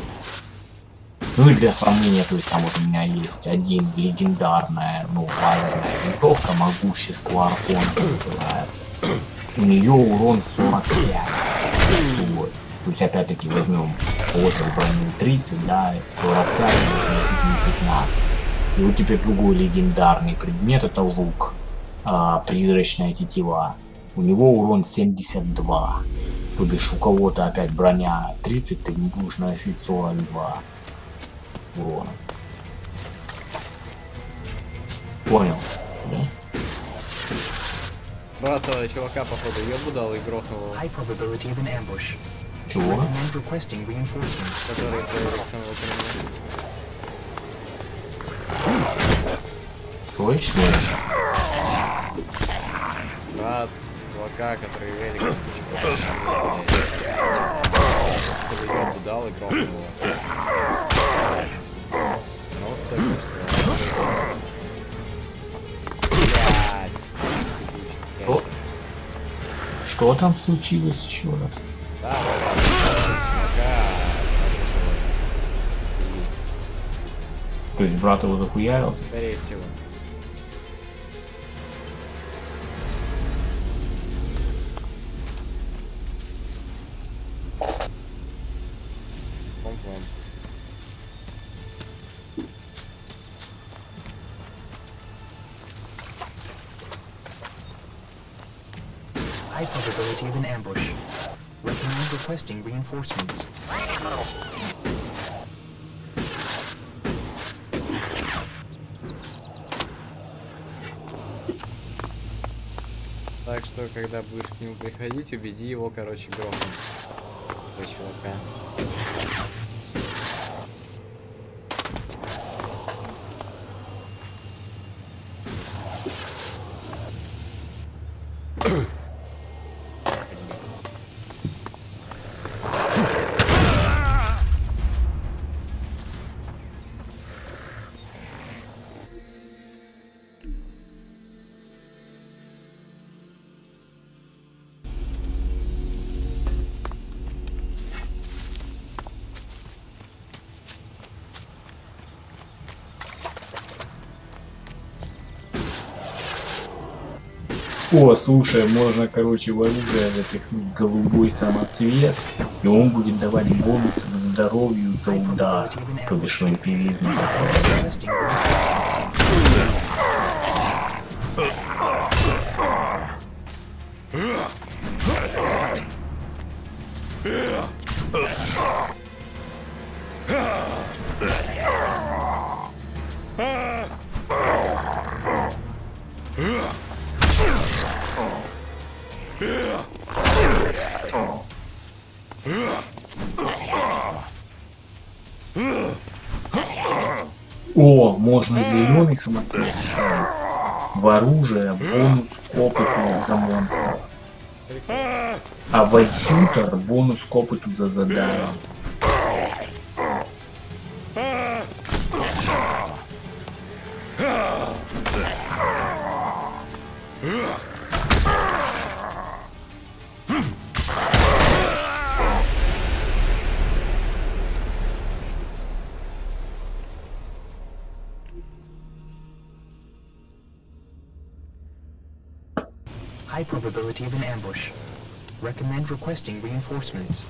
[SPEAKER 1] Ну и для сравнения, то есть там вот у меня есть один легендарная, ну, лазерная винтовка, могущество Архонта называется. У нее урон 45. Вот. То есть опять-таки возьмем вот броню 30, да, 45, можно носить не 15. И вот теперь другой легендарный предмет, это лук. Призрачная тетива. У него урон 72. То бишь у кого-то опять броня 30, ты не будешь носить 42 урона. Понял, да?
[SPEAKER 2] Брата чувака, походу, ёбу дал и грохнул его.
[SPEAKER 1] Чего?
[SPEAKER 2] Который по элексам выполняет.
[SPEAKER 1] Точно?
[SPEAKER 2] Брат чувака, который элексам ёбу дал и грохнул его. Ну, стой,
[SPEAKER 1] Что там случилось еще раз? То есть брат его захуярил?
[SPEAKER 2] Скорее всего. Пом-пом.
[SPEAKER 7] High probability of an ambush. Recommend requesting reinforcements.
[SPEAKER 2] Так что, когда будешь к нему приходить, убеди его, короче, грохнуть. Этого чувака.
[SPEAKER 1] О, слушай, можно, короче, в оружие запихнуть голубой самоцвет, и он будет давать бонус к здоровью за удар, то бишь вампиризм. О, можно зеленый самоцвет ставить. В оружие бонус к опыту за монстров. А в альтютер бонус к опыту за задание.
[SPEAKER 7] High probability of an ambush. Recommend requesting reinforcements.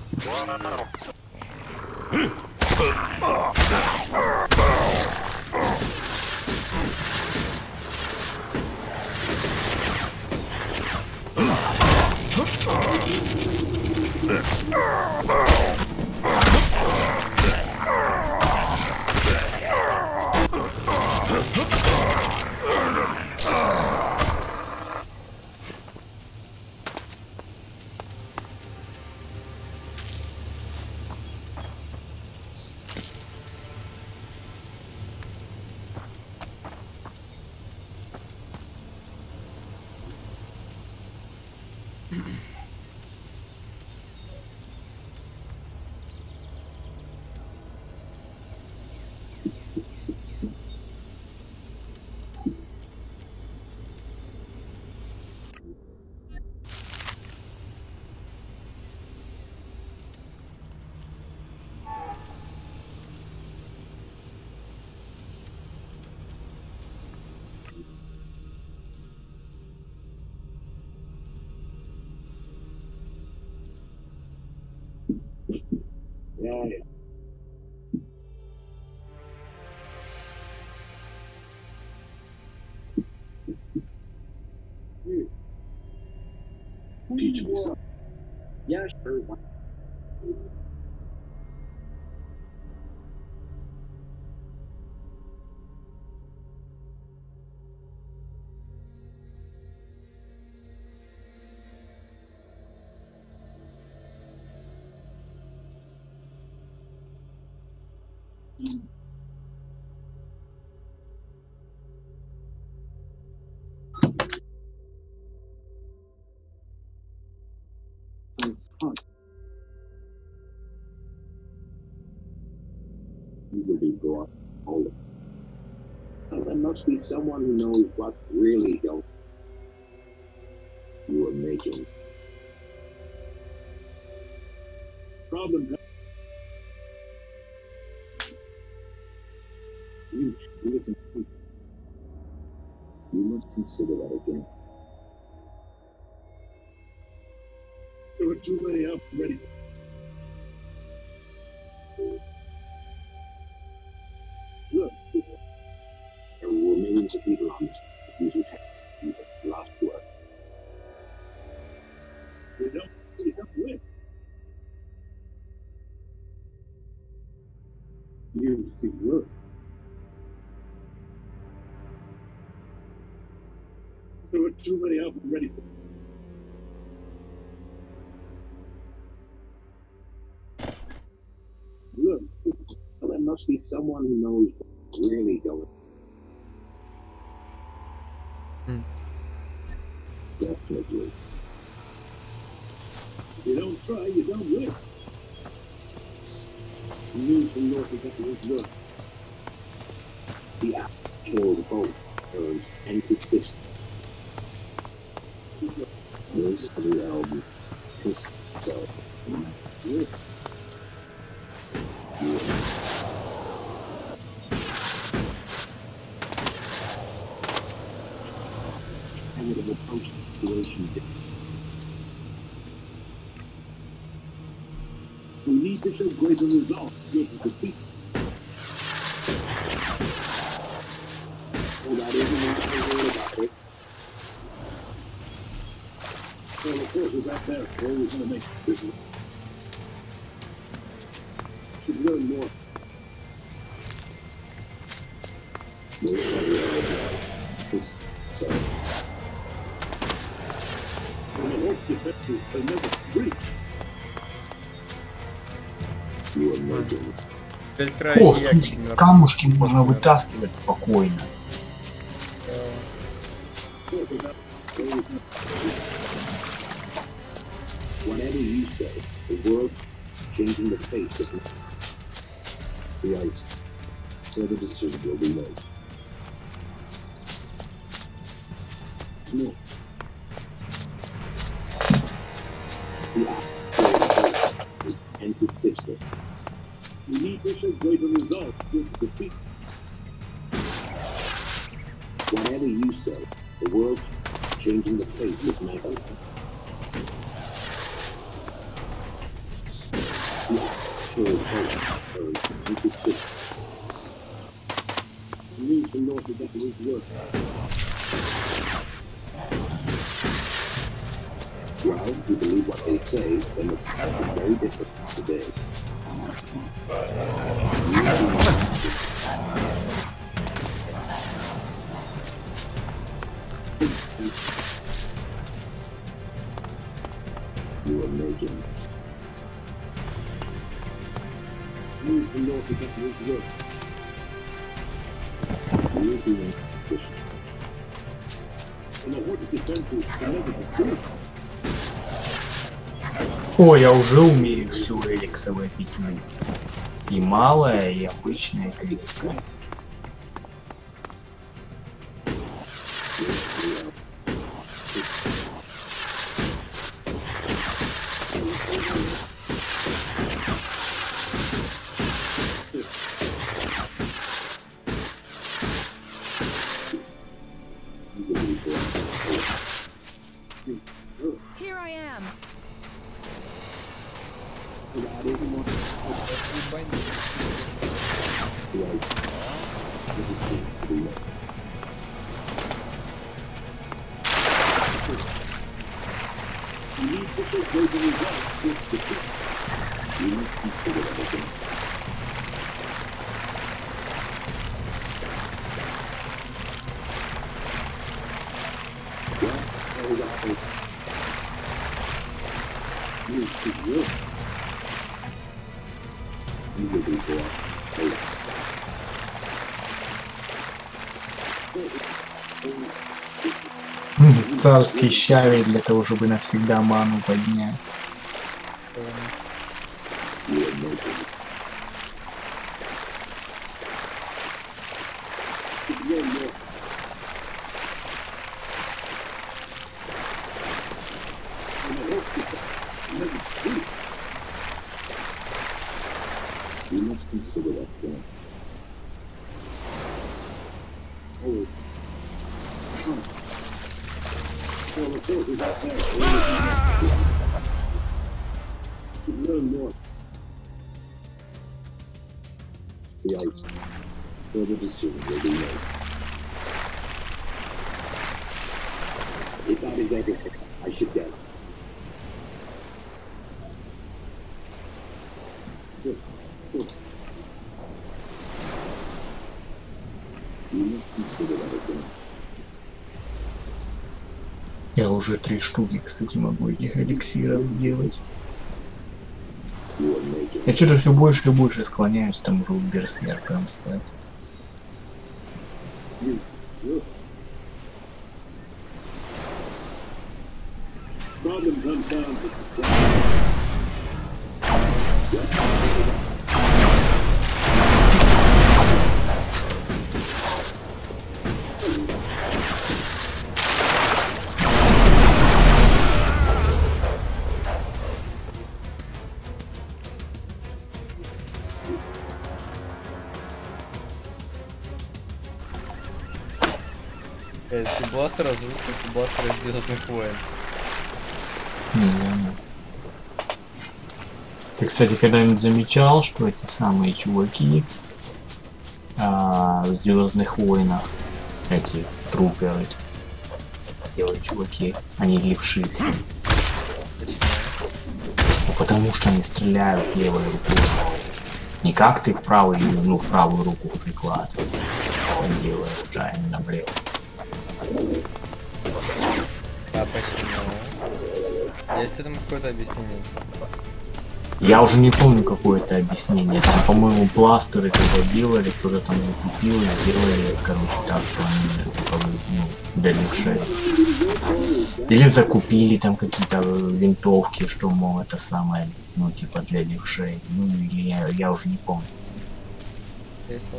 [SPEAKER 15] Teach me something. Yeah, sure. You will be gone all the time. There must be someone who knows what's really going on. You are making problem. You listen, please. You must consider that again. There were too many up ready. Look, there were millions of people on this. These were lost to us. We don't win. You think look. There were too many up ready for. must be someone who knows what's really going on. Definitely. If you don't try, you don't win. News from North of that work. The app kills both turns and persist. This other album is so. Yeah. I would have approached the situation differently. We need to show greater resolve with the people. Oh, that isn't what I worried about it. So of course, it's out there. We're always going to make this one. Should learn more. So. When the horse gets back to another breach.
[SPEAKER 1] О, слушай, камушки можно вытаскивать спокойно.
[SPEAKER 15] Whatever you say, the world changing the face of the ice. Further decision will be made. No. The act is inconsistent. We need to show greater results with the defeat. Whatever you say, the world changing the face of my life. The actual host is inconsistent. News from North of that work. Well, if you believe what they say, then the fact is very different today. You are making news from North of that work. You will be in position. And I want to defend you to never be true.
[SPEAKER 1] О, я уже умею всю элексовую петлю. И малая, и обычная, и крепкая. Царский щавель для того, чтобы навсегда ману поднять. Я уже 3 штуки, кстати, могу этих эликсиров сделать. Я что-то все больше и больше склоняюсь к тому же берсерком стать.
[SPEAKER 2] Ты бластера звук, как бластера из Звездных войн.
[SPEAKER 1] Не. Ты, кстати, когда-нибудь замечал, что эти самые чуваки в Звездных войнах, эти труперы, белые чуваки, они левши все. Ну, потому что они стреляют левой рукой. Не как ты в правую, в правую руку приклад. Он делает уже именно влево.
[SPEAKER 2] А почему? Есть этому какое-то объяснение?
[SPEAKER 1] Я уже не помню какое-то объяснение. Там, по-моему, бластеры когда делали, кто-то там закупил и сделали, короче, так, что они для левшей. Или закупили там какие-то винтовки, что, мол, это самое, типа для левшей. Ну, или я уже не помню.
[SPEAKER 2] Есть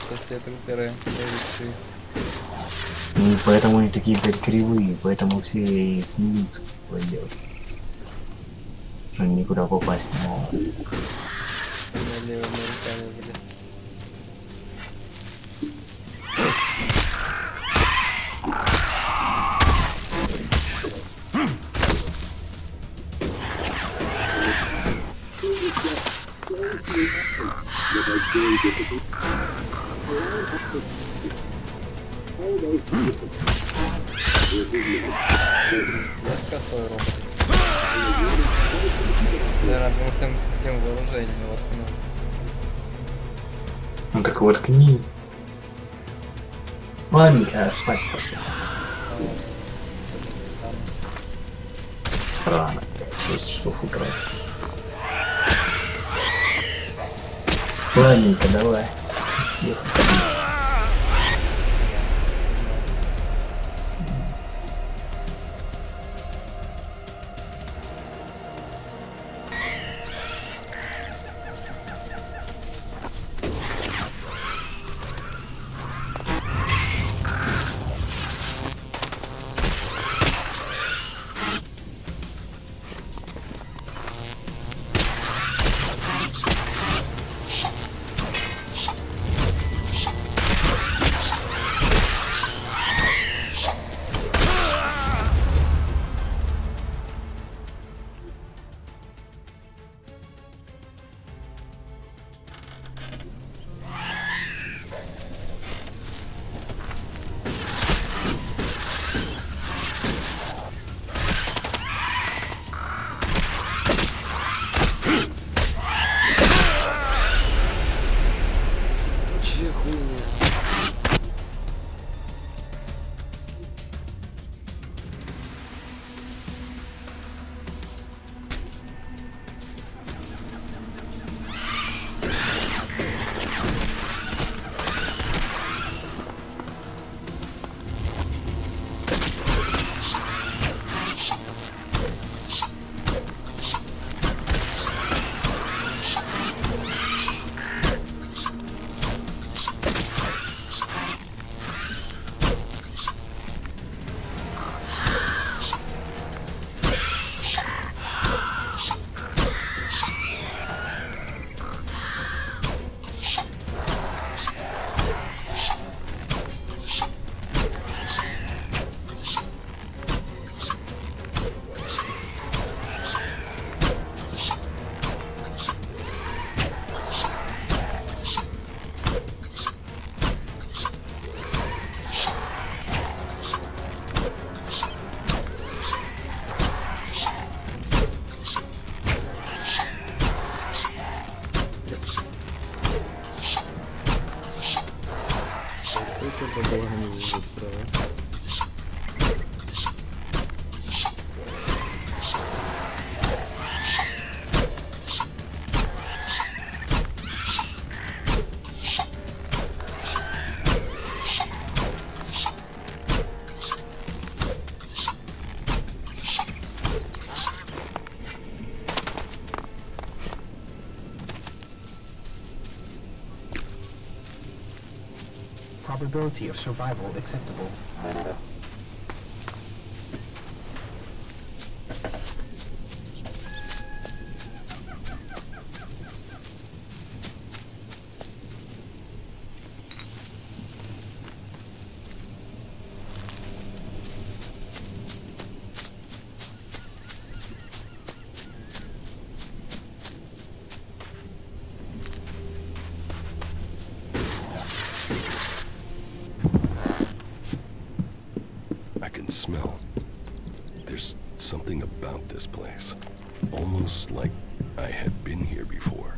[SPEAKER 2] что все труперы левши.
[SPEAKER 1] И поэтому они такие, блядь, кривые, поэтому все и смеются, что делать. Что они никуда попасть не могут.
[SPEAKER 2] Левыми руками, блядь. Здесь косой робот. Наверное, потому что ему систему вооружения не воткнул.
[SPEAKER 1] Ну так воткни. Ладненько, я спать пошел. Рано, 6 часов утра. Ладненько, давай.
[SPEAKER 7] probability of survival acceptable?
[SPEAKER 3] Smell. There's something about this place. Almost like I had been here before.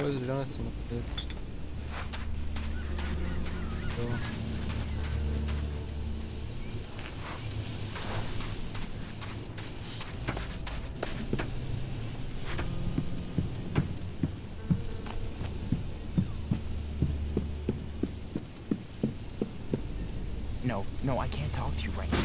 [SPEAKER 2] Ой, зеленый смотрит.
[SPEAKER 7] No, I can't talk to you right now.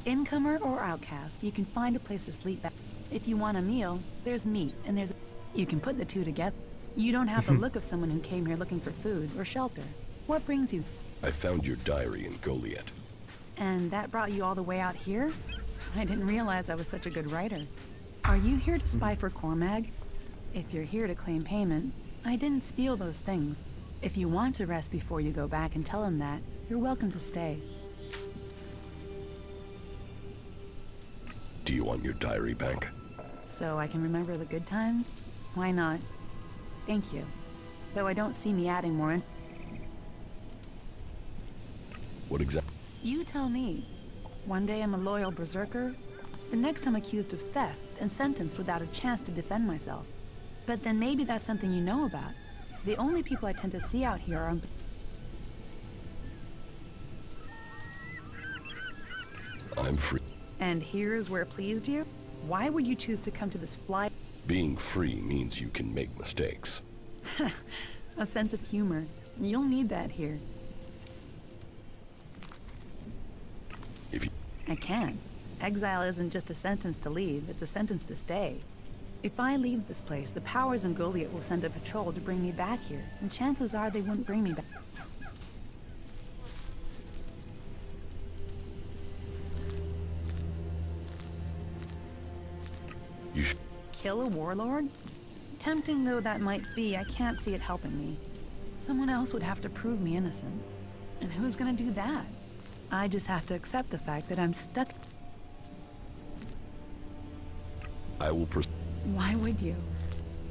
[SPEAKER 14] Incomer or outcast, you can find a place to sleep at. If you want a meal, there's meat, and there's... You can put the two together. You don't have the look of someone who came here looking for food or shelter. What brings you?
[SPEAKER 3] I found your diary in Goliath.
[SPEAKER 14] And that brought you all the way out here? I didn't realize I was such a good writer. Are you here to spy for Cormag? If you're here to claim payment, I didn't steal those things. If you want to rest before you go back and tell him that, you're welcome to stay.
[SPEAKER 3] Do you want your diary back?
[SPEAKER 14] So I can remember the good times? Why not? Thank you. Though I don't see me adding more in.
[SPEAKER 3] What exactly?
[SPEAKER 14] You tell me. One day I'm a loyal berserker, the next I'm accused of theft and sentenced without a chance to defend myself. But then maybe that's something you know about. The only people I tend to see out here are...
[SPEAKER 3] I'm free.
[SPEAKER 14] And here's where it pleased you? Why would you choose to come to this fly?
[SPEAKER 3] Being free means you can make mistakes.
[SPEAKER 14] A sense of humor. You'll need that here.
[SPEAKER 3] If you...
[SPEAKER 14] I can. Exile isn't just a sentence to leave, it's a sentence to stay. If I leave this place, the powers in Goliath will send a patrol to bring me back here, and chances are they wouldn't bring me back.
[SPEAKER 3] You
[SPEAKER 14] Kill a warlord? Tempting though that might be, I can't see it helping me. Someone else would have to prove me innocent. And who's gonna do that? I just have to accept the fact that I'm stuck.
[SPEAKER 3] I will
[SPEAKER 14] Why would you?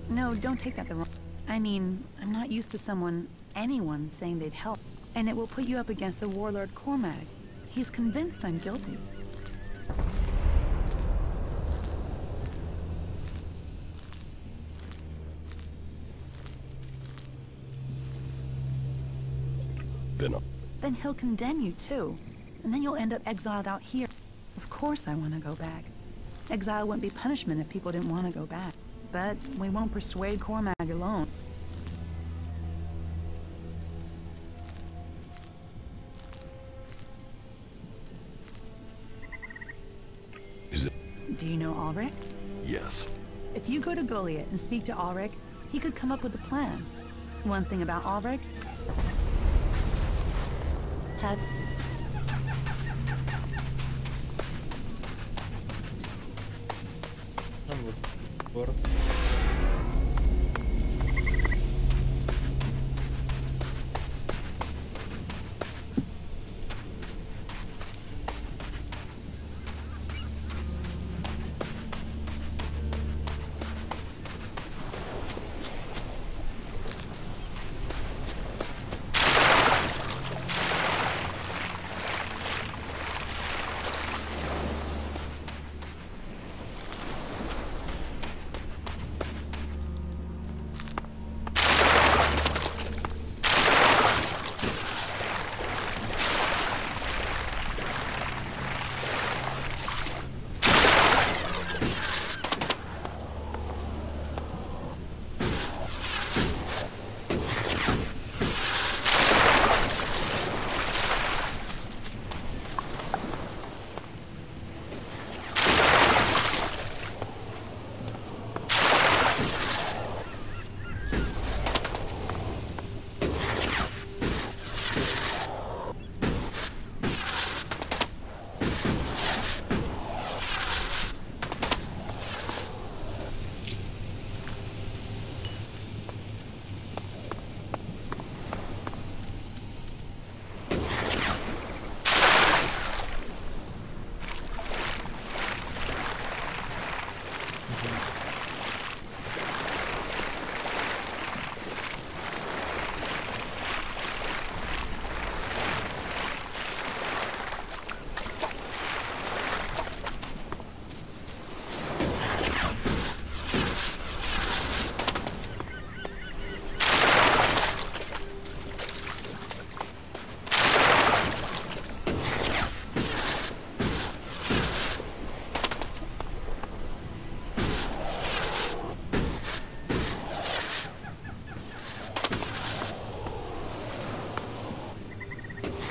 [SPEAKER 14] No, don't take that the wrong... I mean, I'm not used to anyone saying they'd help. And it will put you up against the warlord Cormag. He's convinced I'm guilty. Then he'll condemn you too. And then you'll end up exiled out here. Of course I want to go back. Exile wouldn't be punishment if people didn't want to go back. But we won't persuade Cormag alone. Do you know Ulrich?
[SPEAKER 3] Yes.
[SPEAKER 14] If you go to Goliath and speak to Ulrich, he could come up with a plan. One thing about Ulrich...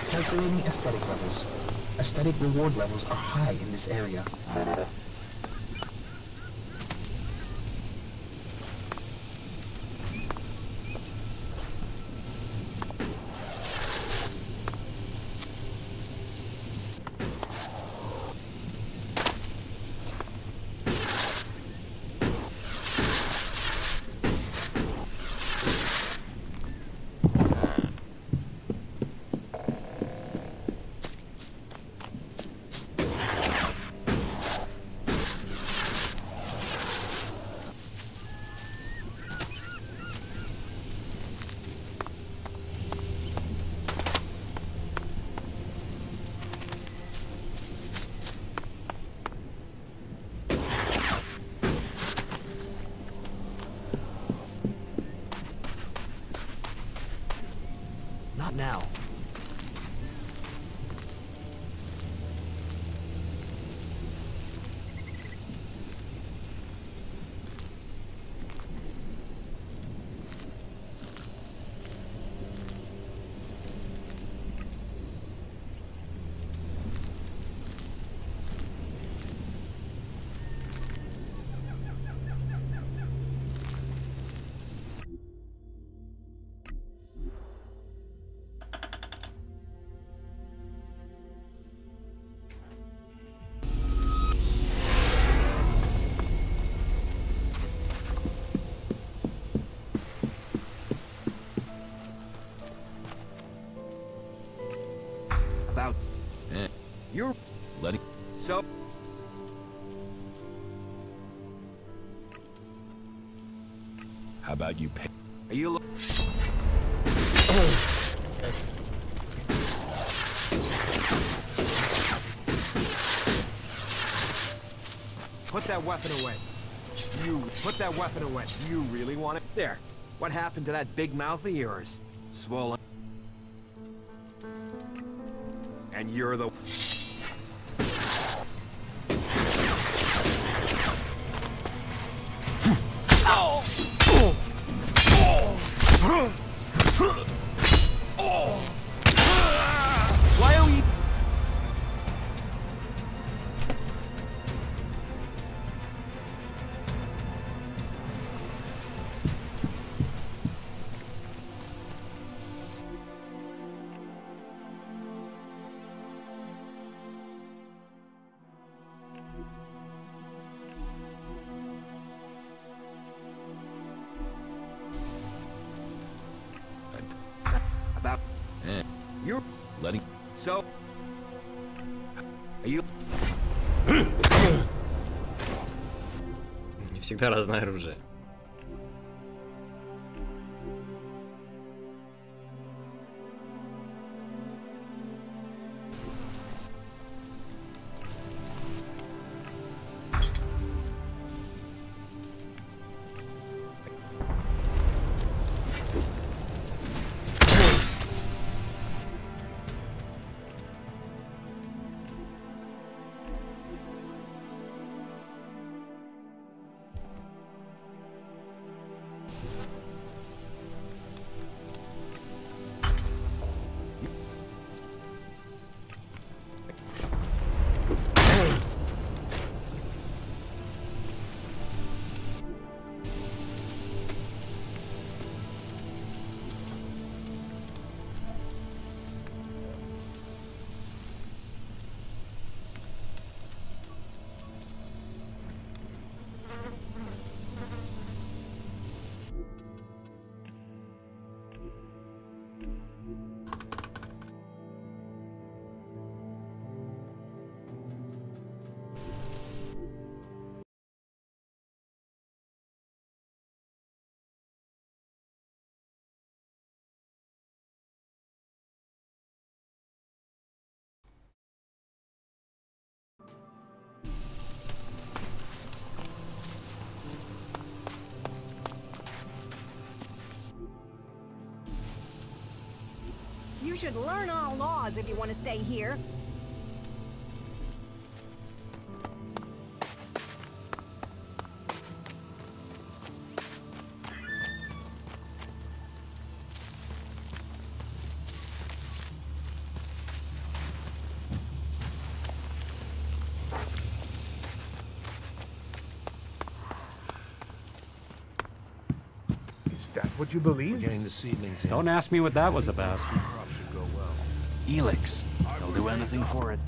[SPEAKER 7] Calculating aesthetic levels. Aesthetic reward levels are high in this area.
[SPEAKER 5] Not now.
[SPEAKER 12] You're letting...
[SPEAKER 10] So...
[SPEAKER 3] How about you pay...
[SPEAKER 10] Are you Put that weapon away. You put that weapon away. You really want it?
[SPEAKER 5] There. What happened to that big mouth of yours?
[SPEAKER 10] Swollen. And you're the...
[SPEAKER 5] Why are we...
[SPEAKER 10] About... You're...
[SPEAKER 3] Letting...
[SPEAKER 10] So... Are you...
[SPEAKER 2] Не всегда разное оружие.
[SPEAKER 16] You should learn all laws if you want to stay here.
[SPEAKER 17] What you believe?
[SPEAKER 12] We're getting the seedlings in.
[SPEAKER 18] Don't ask me what that was about.
[SPEAKER 12] Crops should go well.
[SPEAKER 4] ELEX. They'll do anything for it.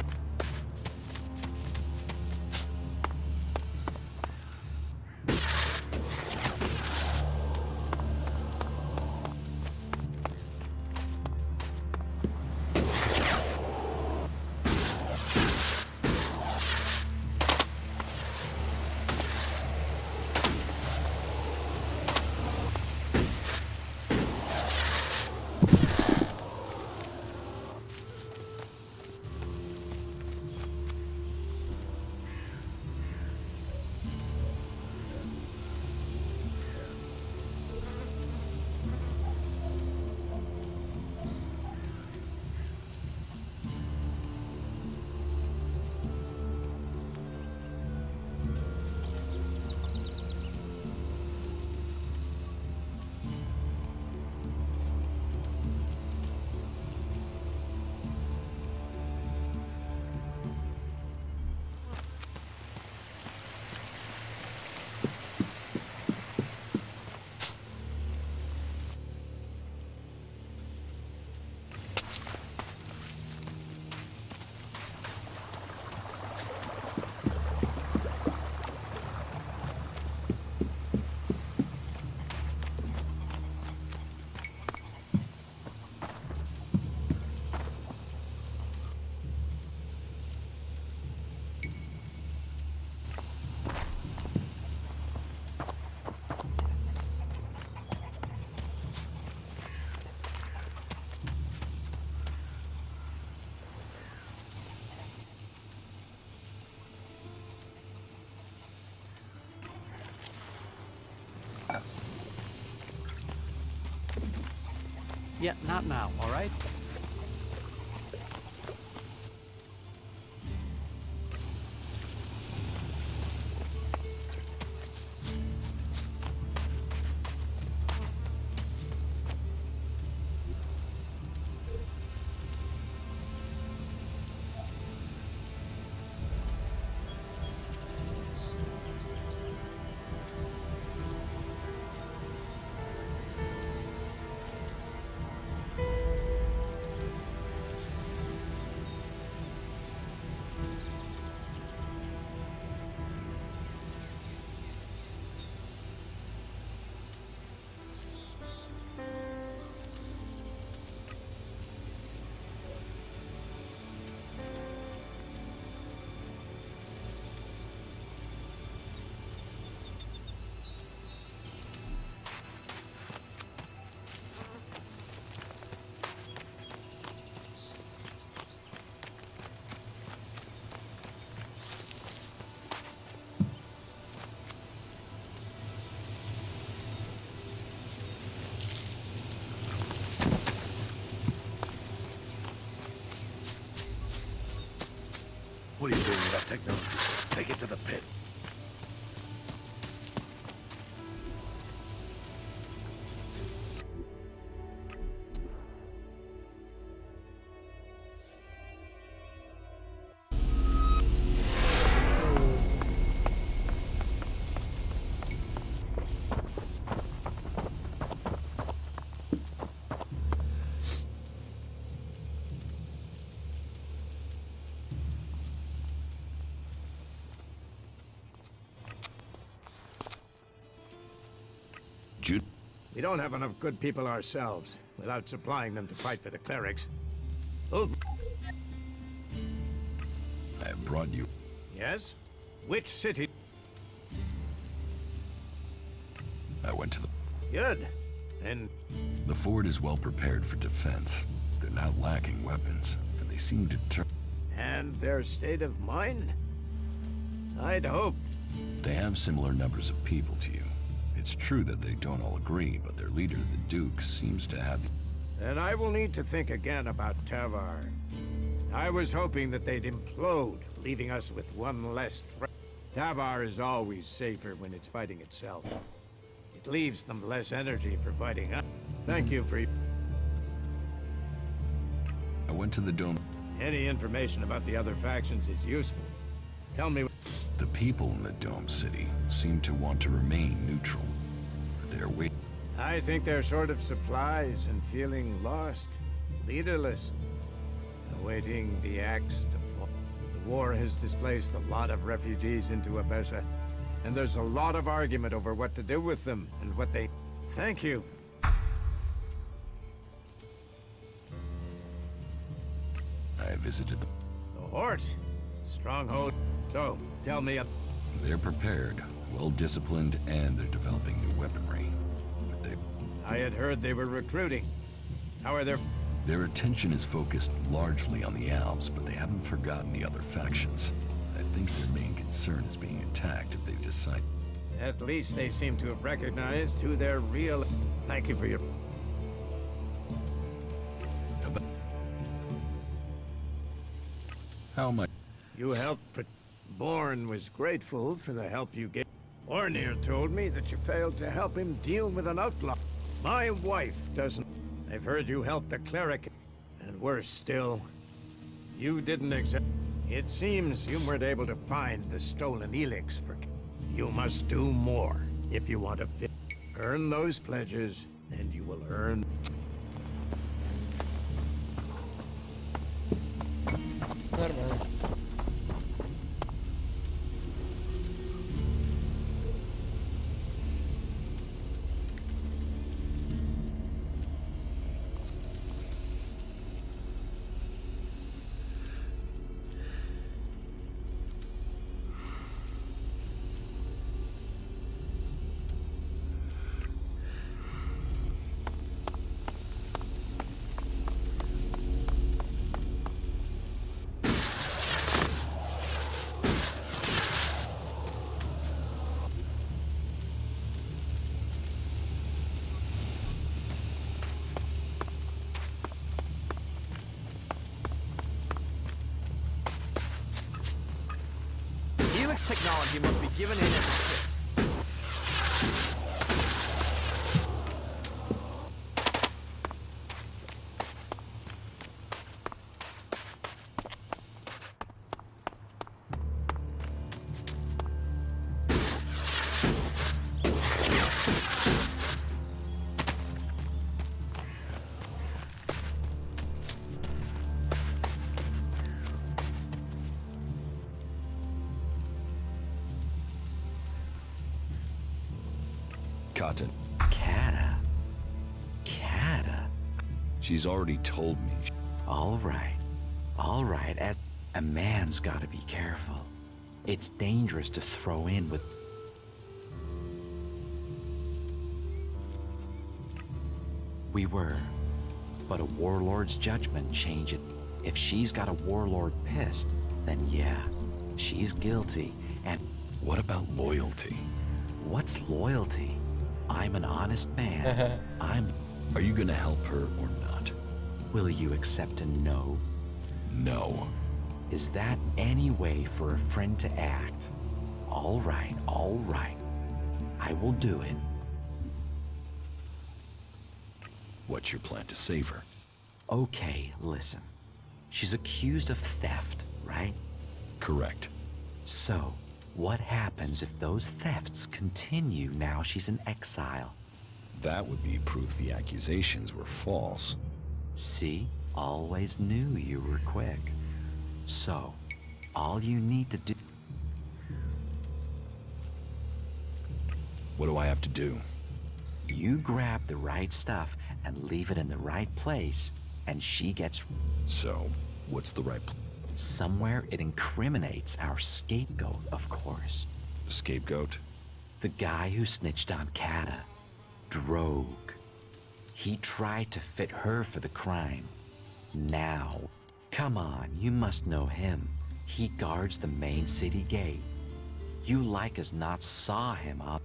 [SPEAKER 17] Yeah, not now, all right?
[SPEAKER 11] What are you doing with that technology? Take it to the pit.
[SPEAKER 18] We don't have enough good people ourselves, without supplying them to fight for the clerics. Oh.
[SPEAKER 3] I have brought you.
[SPEAKER 18] Yes? Which city?
[SPEAKER 3] I went to the...
[SPEAKER 18] Good. And...
[SPEAKER 3] The fort is well prepared for defense. They're not lacking weapons, and they seem determined.
[SPEAKER 18] And their state of mind? I'd hope.
[SPEAKER 3] They have similar numbers of people to you. It's true that they don't all agree, but their leader, the Duke, seems to have...
[SPEAKER 18] Then I will need to think again about Tavar. I was hoping that they'd implode, leaving us with one less threat. Tavar is always safer when it's fighting itself. It leaves them less energy for fighting us. Thank you for...
[SPEAKER 3] I went to the dome.
[SPEAKER 18] Any information about the other factions is useful. Tell me...
[SPEAKER 3] The people in the Dome City seem to want to remain neutral. They're waiting.
[SPEAKER 18] I think they're short of supplies and feeling lost, leaderless, awaiting the axe to fall. The war has displaced a lot of refugees into Abessa, and there's a lot of argument over what to do with them and what they... Thank you.
[SPEAKER 3] I visited
[SPEAKER 18] The horse. Stronghold. So, tell me...
[SPEAKER 3] They're prepared, well-disciplined, and they're developing new weaponry. But they...
[SPEAKER 18] I had heard they were recruiting. How are their...
[SPEAKER 3] Their attention is focused largely on the Alps, but they haven't forgotten the other factions. I think their main concern is being attacked if they've decided...
[SPEAKER 18] At least they seem to have recognized who their real... Thank you for your...
[SPEAKER 3] How am I...
[SPEAKER 18] You helped... Born was grateful for the help you gave. Ornir told me that you failed to help him deal with an outlaw. My wife doesn't... I've heard you helped the cleric. And worse still, you didn't accept... It seems you weren't able to find the stolen ELEX for... You must do more if you want to fit. Earn those pledges, and you will earn...
[SPEAKER 2] Нормально.
[SPEAKER 5] advanced technology must be given in at the pit.
[SPEAKER 3] Cotton.
[SPEAKER 17] Kata.
[SPEAKER 3] She's already told me.
[SPEAKER 17] All right. As a man's gotta be careful. It's dangerous to throw in with... We were. But a warlord's judgment changed it. If she's got a warlord pissed, then yeah, she's guilty. And
[SPEAKER 3] what about loyalty?
[SPEAKER 17] What's loyalty? I'm an honest man.
[SPEAKER 3] Are you gonna help her or not?
[SPEAKER 17] Will you accept a no?
[SPEAKER 3] No.
[SPEAKER 17] Is that any way for a friend to act? All right. I will do it.
[SPEAKER 3] What's your plan to save her?
[SPEAKER 17] Okay, listen. She's accused of theft, right?
[SPEAKER 3] Correct.
[SPEAKER 17] So, what happens if those thefts continue now she's in exile?
[SPEAKER 3] That would be proof the accusations were false.
[SPEAKER 17] See? Always knew you were quick. So, all you need to do...
[SPEAKER 3] What do I have to do?
[SPEAKER 17] You grab the right stuff and leave it in the right place, and she gets...
[SPEAKER 3] So, what's the right place?
[SPEAKER 17] Somewhere it incriminates our scapegoat, of course.
[SPEAKER 3] The scapegoat?
[SPEAKER 17] The guy who snitched on Kata. Drogue. He tried to fit her for the crime. Now, come on, you must know him. He guards the main city gate. You like as not saw him up.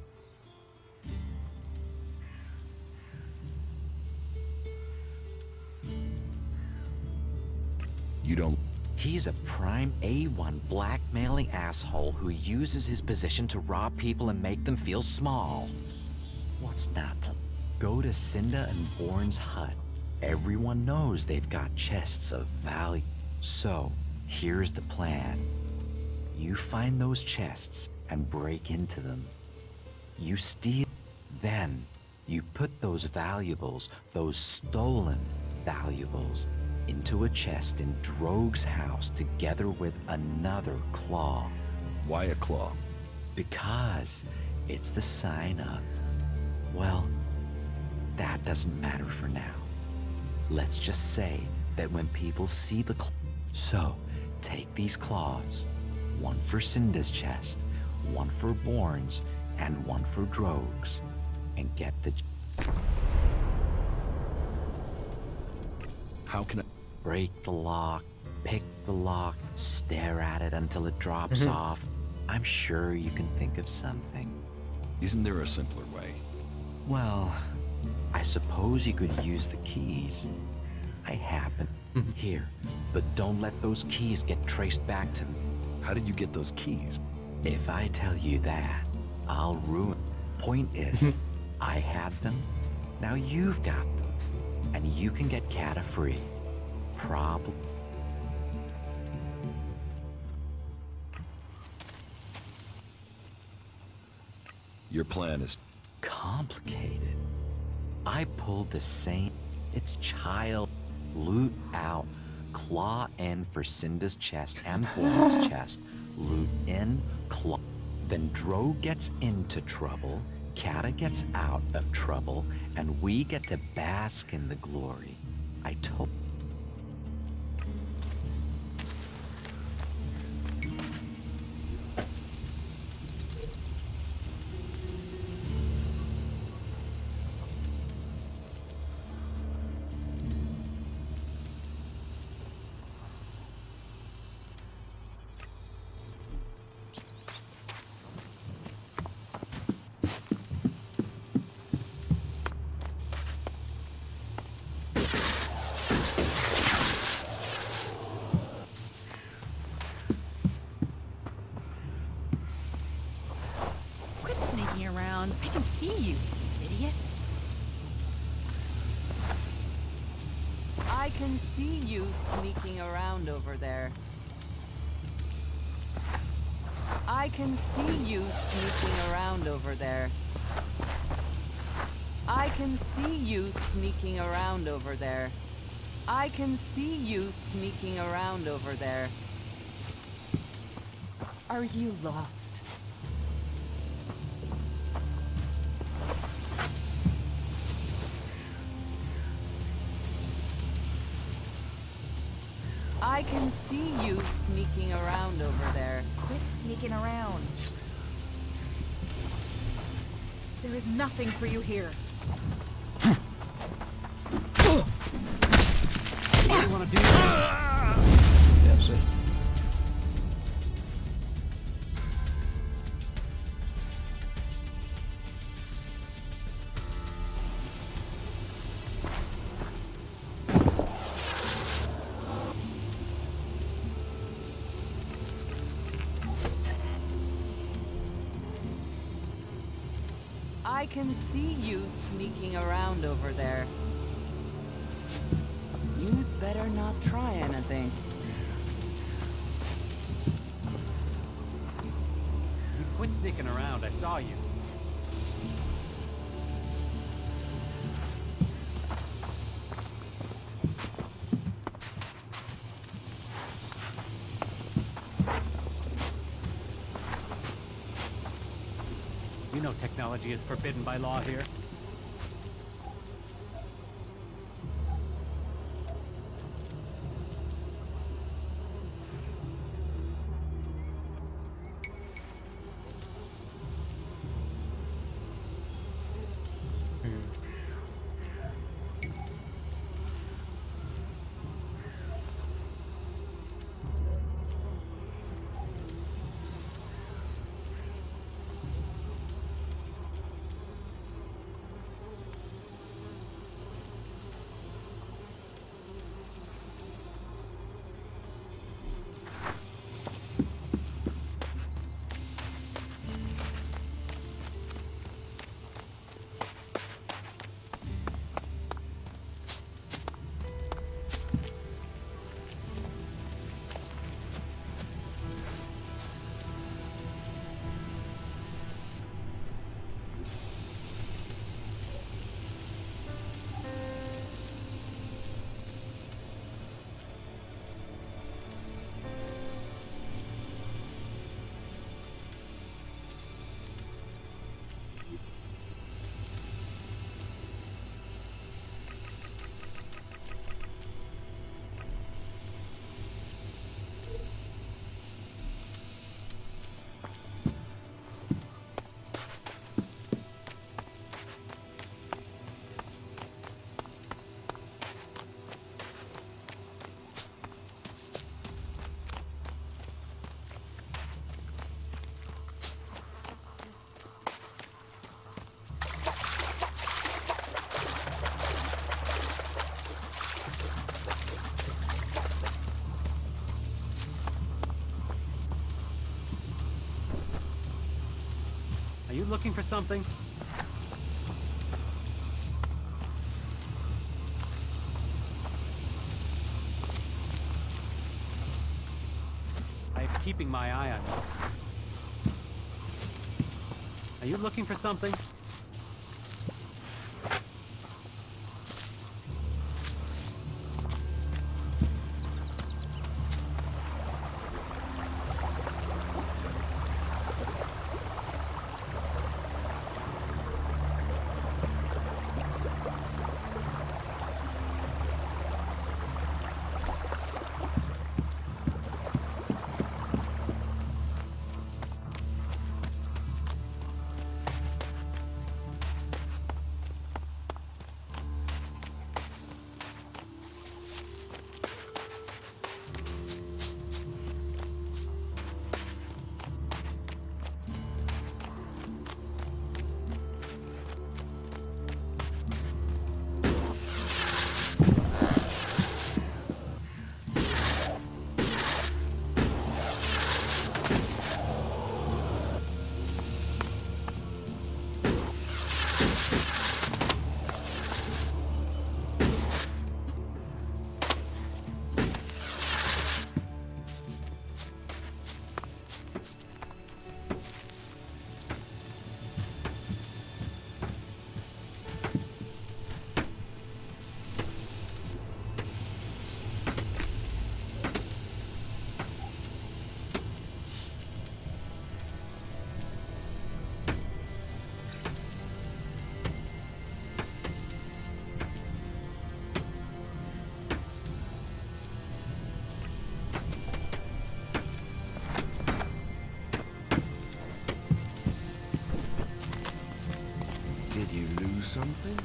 [SPEAKER 3] You don't...
[SPEAKER 17] He's a prime A1 blackmailing asshole who uses his position to rob people and make them feel small. What's not to... Go to Cinda and Bourne's hut. Everyone knows they've got chests of value. So, here's the plan. You find those chests and break into them. You steal... Then, you put those valuables, those stolen valuables, into a chest in Drogue's house together with another claw.
[SPEAKER 3] Why a claw?
[SPEAKER 17] Because it's the sign of... Well, that doesn't matter for now. Let's just say that when people see the claw... So, take these claws. One for Cinda's chest, one for Bourne's, and one for Drogue's. And get the...
[SPEAKER 3] How can I...
[SPEAKER 17] Break the lock, pick the lock, stare at it until it drops off. I'm sure you can think of something.
[SPEAKER 3] Isn't there a simpler way?
[SPEAKER 17] Well, I suppose you could use the keys. I happen. Here, but don't let those keys get traced back to me.
[SPEAKER 3] How did you get those keys?
[SPEAKER 17] If I tell you that, I'll ruin. Point is, I had them, now you've got them. And you can get Kata free. Problem.
[SPEAKER 3] Your plan is...
[SPEAKER 17] Complicated. I pulled the same... It's child. Loot out. Claw in for Cinda's chest and Bourne's chest. Loot in, claw. Then Drogue gets into trouble, Kata gets out of trouble, and we get to bask in the glory. I told...
[SPEAKER 9] see you, idiot. I can see you sneaking around over there. I can see you sneaking around over there. I can see you sneaking around over there. I can see you sneaking around over there. Are you lost? I can see you sneaking around over there.
[SPEAKER 16] Quit sneaking around. There is nothing for you here.
[SPEAKER 10] What do you want to do?
[SPEAKER 2] Yeah, жесть.
[SPEAKER 9] I can see you sneaking around over there. You'd better not try anything.
[SPEAKER 10] You quit sneaking around. I saw you. You know technology is forbidden by law here. Are you looking for something? I'm keeping my eye on you. Are you looking for something? something?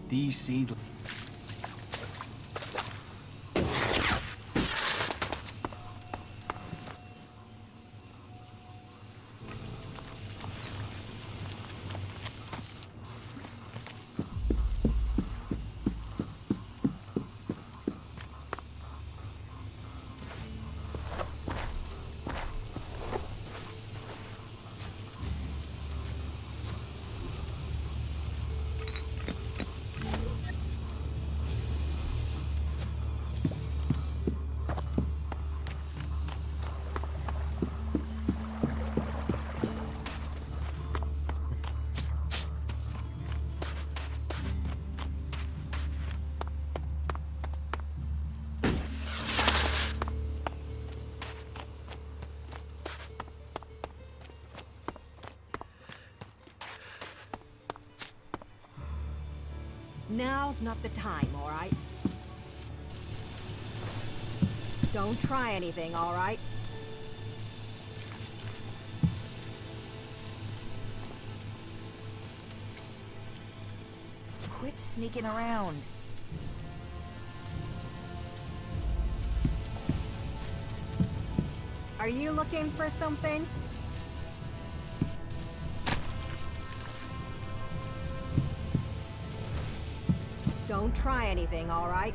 [SPEAKER 4] These seedlings.
[SPEAKER 16] Now's not the time, all right? Don't try anything, all right?
[SPEAKER 19] Quit sneaking around.
[SPEAKER 16] Are you looking for something? Don't try anything, all right?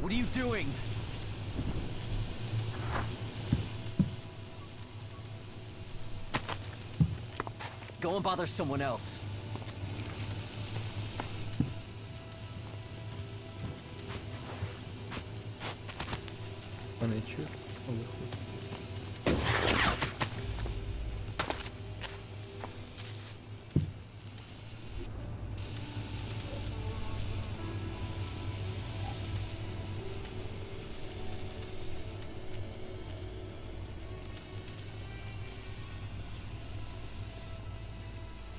[SPEAKER 5] What are you doing? Go and bother someone else.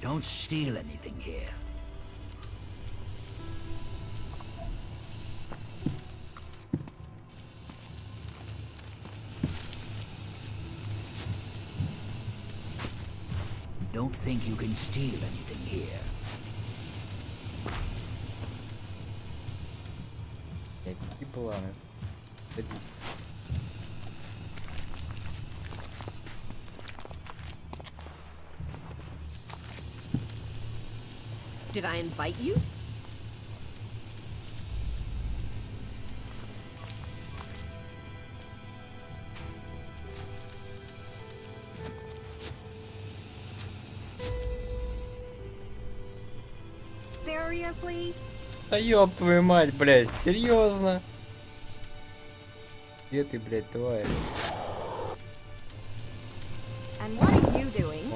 [SPEAKER 20] Don't steal anything here. Don't think you can steal anything here.
[SPEAKER 2] Какие планы? Садись.
[SPEAKER 8] Did I invite you?
[SPEAKER 16] Seriously?
[SPEAKER 2] Да ёб твою мать, блядь, серьезно? Где ты, блядь, тварь?
[SPEAKER 16] And what are you doing?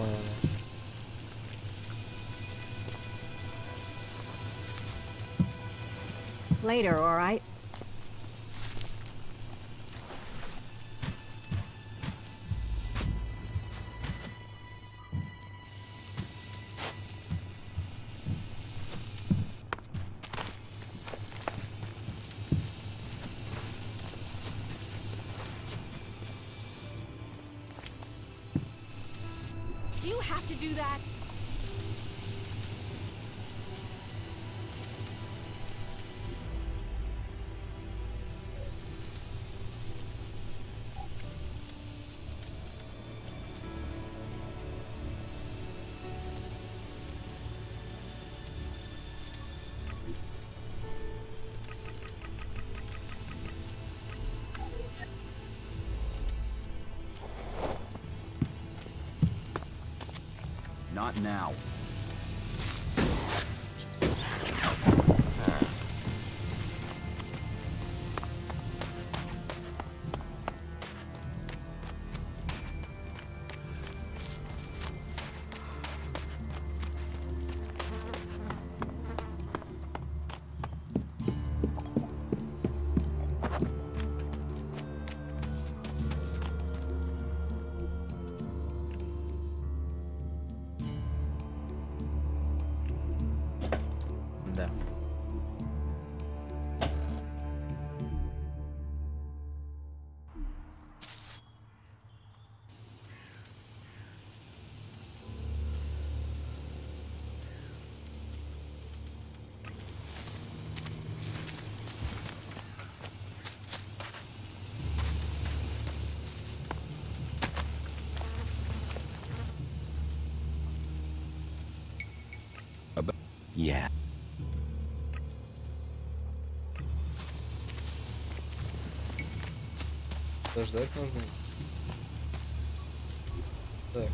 [SPEAKER 16] Later, all right?
[SPEAKER 8] Do you have to do that?
[SPEAKER 10] Not now.
[SPEAKER 2] Да.
[SPEAKER 17] Yeah.
[SPEAKER 2] Ждать нужно. Так.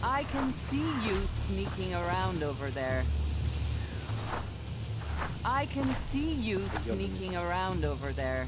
[SPEAKER 9] I can see you sneaking around over there. I can see you sneaking around over there.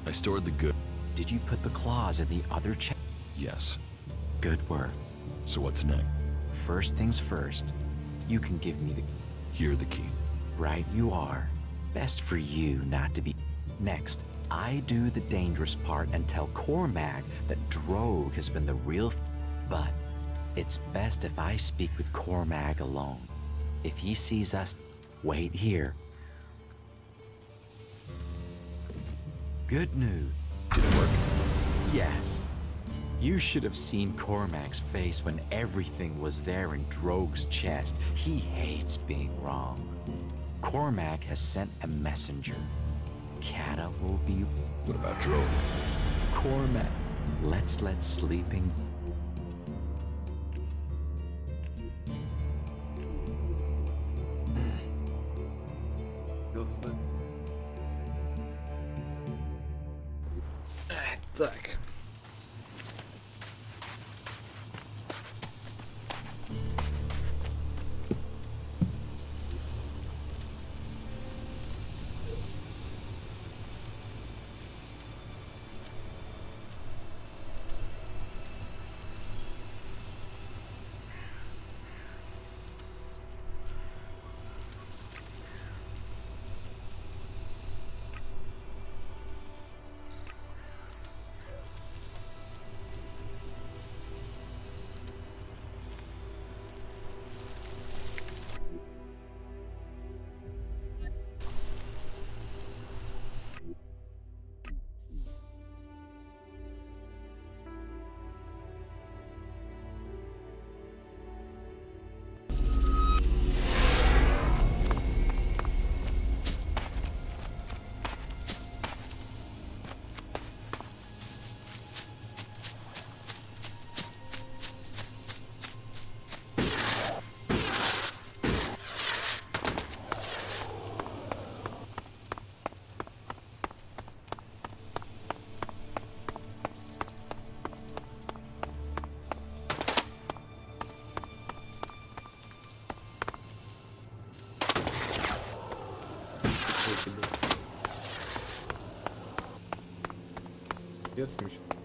[SPEAKER 3] I stored the good.
[SPEAKER 17] Did you put the claws in the other chest?
[SPEAKER 3] Yes.
[SPEAKER 17] Good work.
[SPEAKER 3] So what's next?
[SPEAKER 17] First things first. You can give me the...
[SPEAKER 3] Here the key.
[SPEAKER 17] Right you are. Best for you not to be... Next, I do the dangerous part and tell Cormag that Drogue has been the real... But it's best if I speak with Cormag alone. If he sees us... Wait here. Good news.
[SPEAKER 3] Did it work?
[SPEAKER 17] Yes. You should have seen Cormac's face when everything was there in Drogue's chest. He hates being wrong. Cormac has sent a messenger. Kata will be...
[SPEAKER 3] What about Drogue?
[SPEAKER 17] Cormac, let's let sleeping...
[SPEAKER 2] Так. Смешно.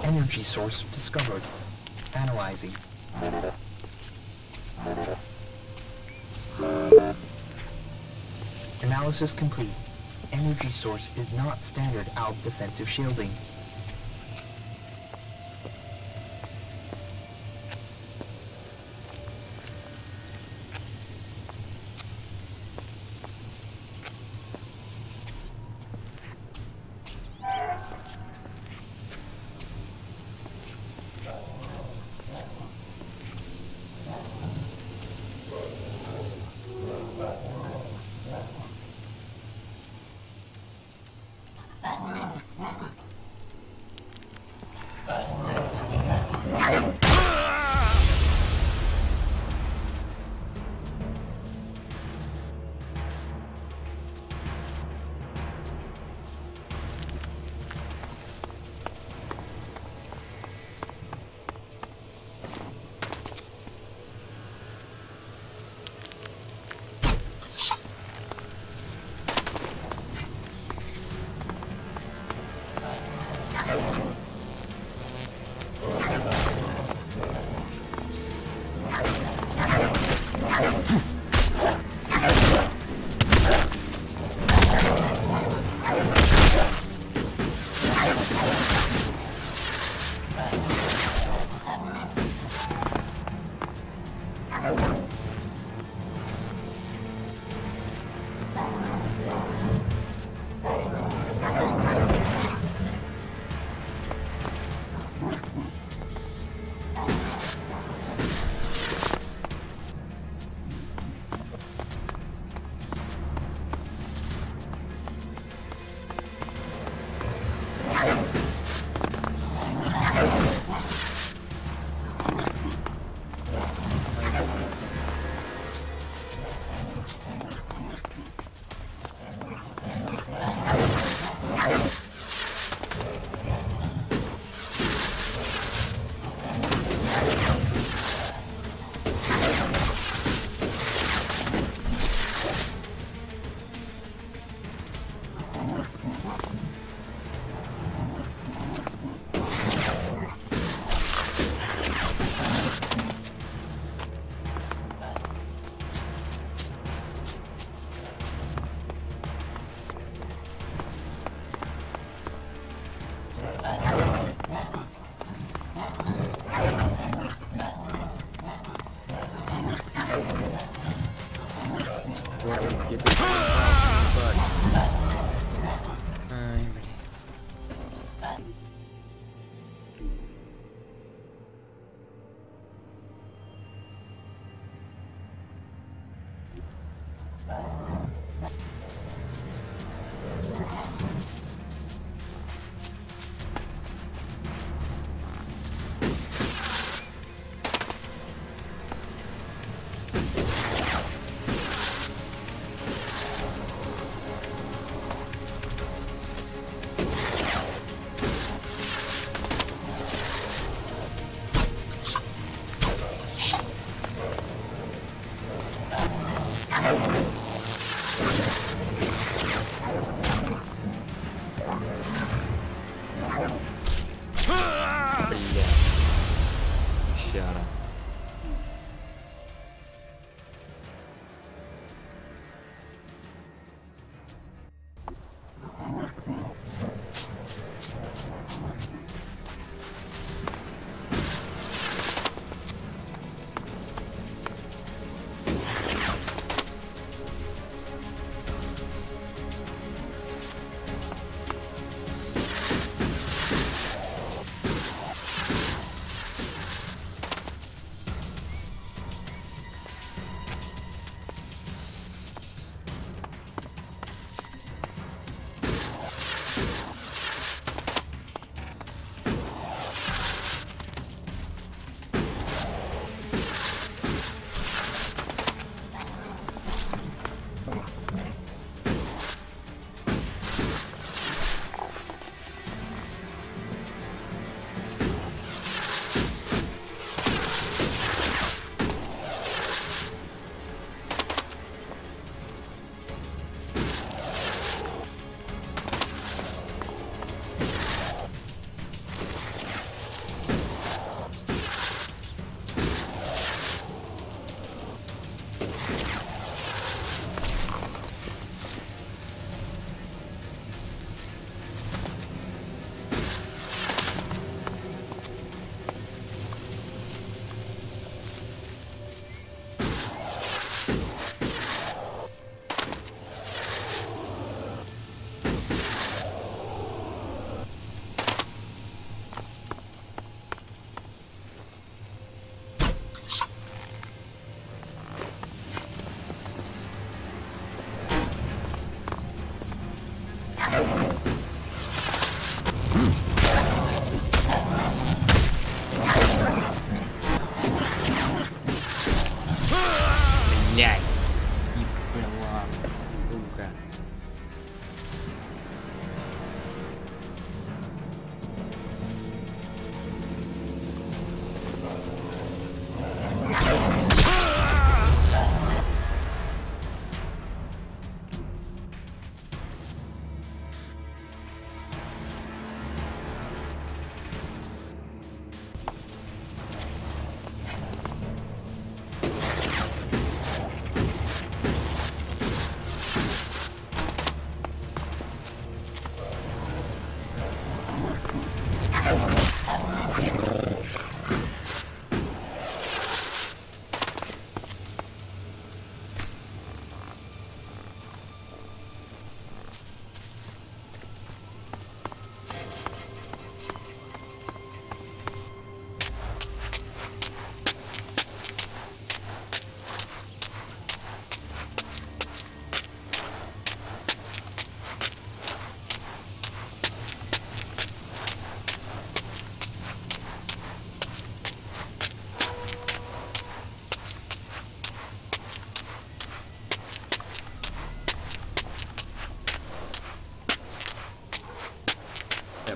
[SPEAKER 7] Energy source discovered. Analyzing. Analysis complete. Energy source is not standard ALB defensive shielding.
[SPEAKER 2] Блять. Ебала, сука.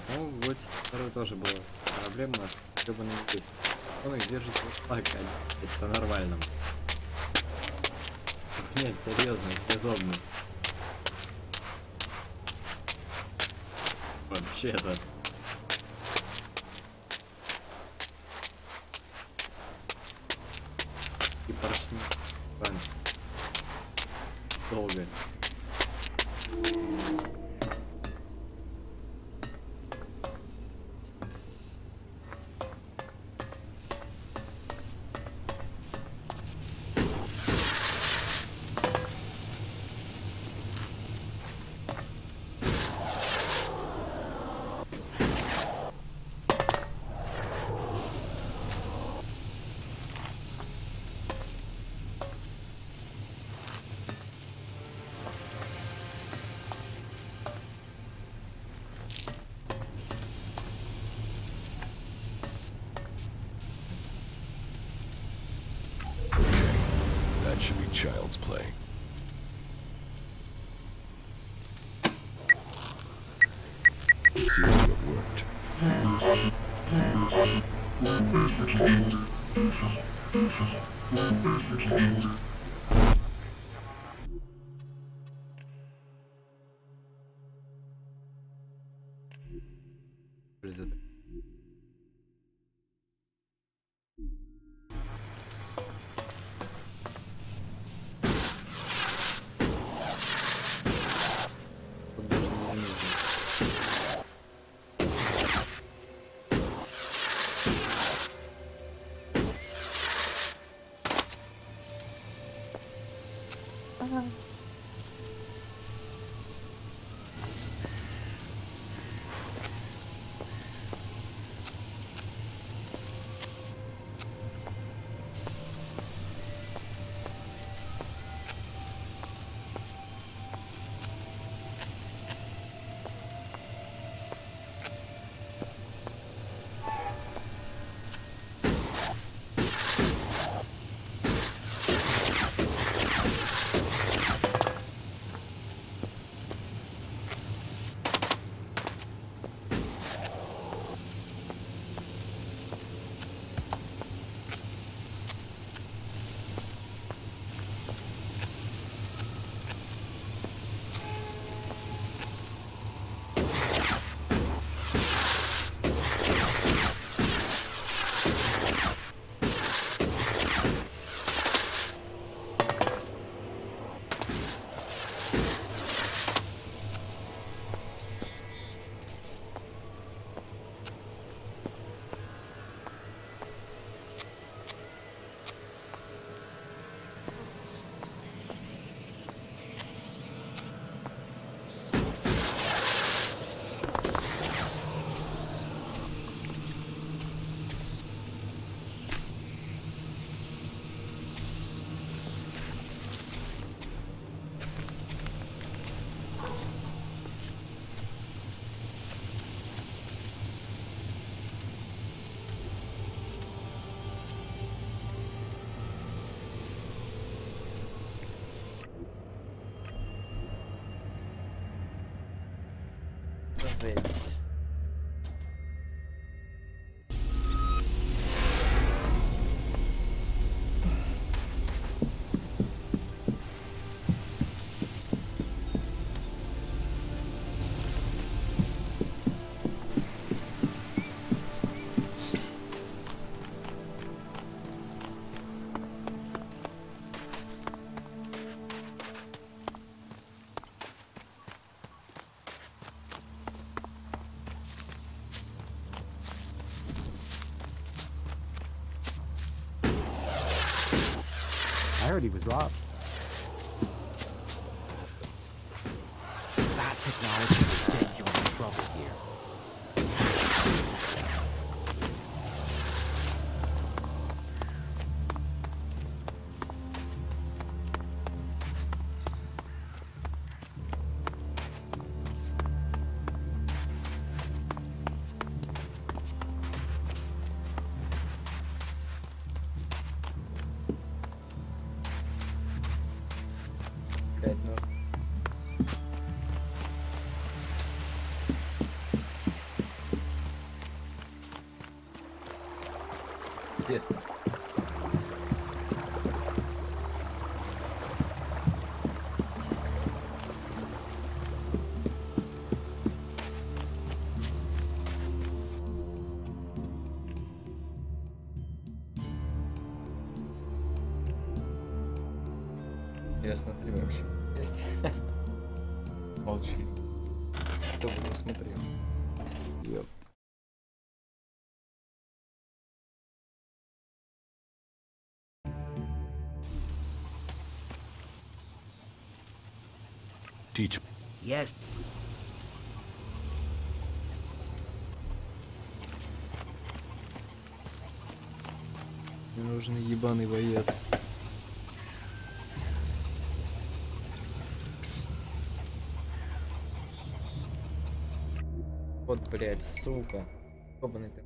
[SPEAKER 2] По-моему, вот второй тоже была проблема с гребаным действием. Он их держит вот так, это по-нормальному. Нет, серьезно, неудобно. Вообще-то. И поршни. Ладно. Долго.
[SPEAKER 3] That should be child's play. It seems to have worked.
[SPEAKER 2] Заебись.
[SPEAKER 19] I heard he was robbed.
[SPEAKER 17] That technology will get you in trouble here.
[SPEAKER 2] Yes. Интересно, три вообще есть. Молчи. Кто бы не смотрел. Ёп.
[SPEAKER 3] Teach.
[SPEAKER 20] Yes.
[SPEAKER 2] Мне нужен ебаный боец. Вот, блядь, сука. Ёбаный ты.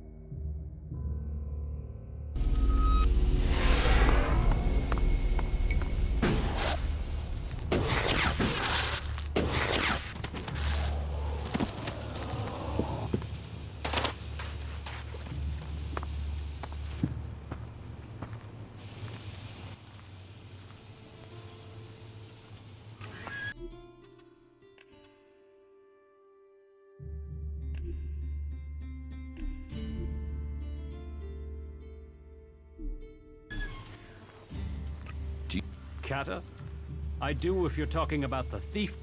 [SPEAKER 21] Cata? I do if you're talking about the thief.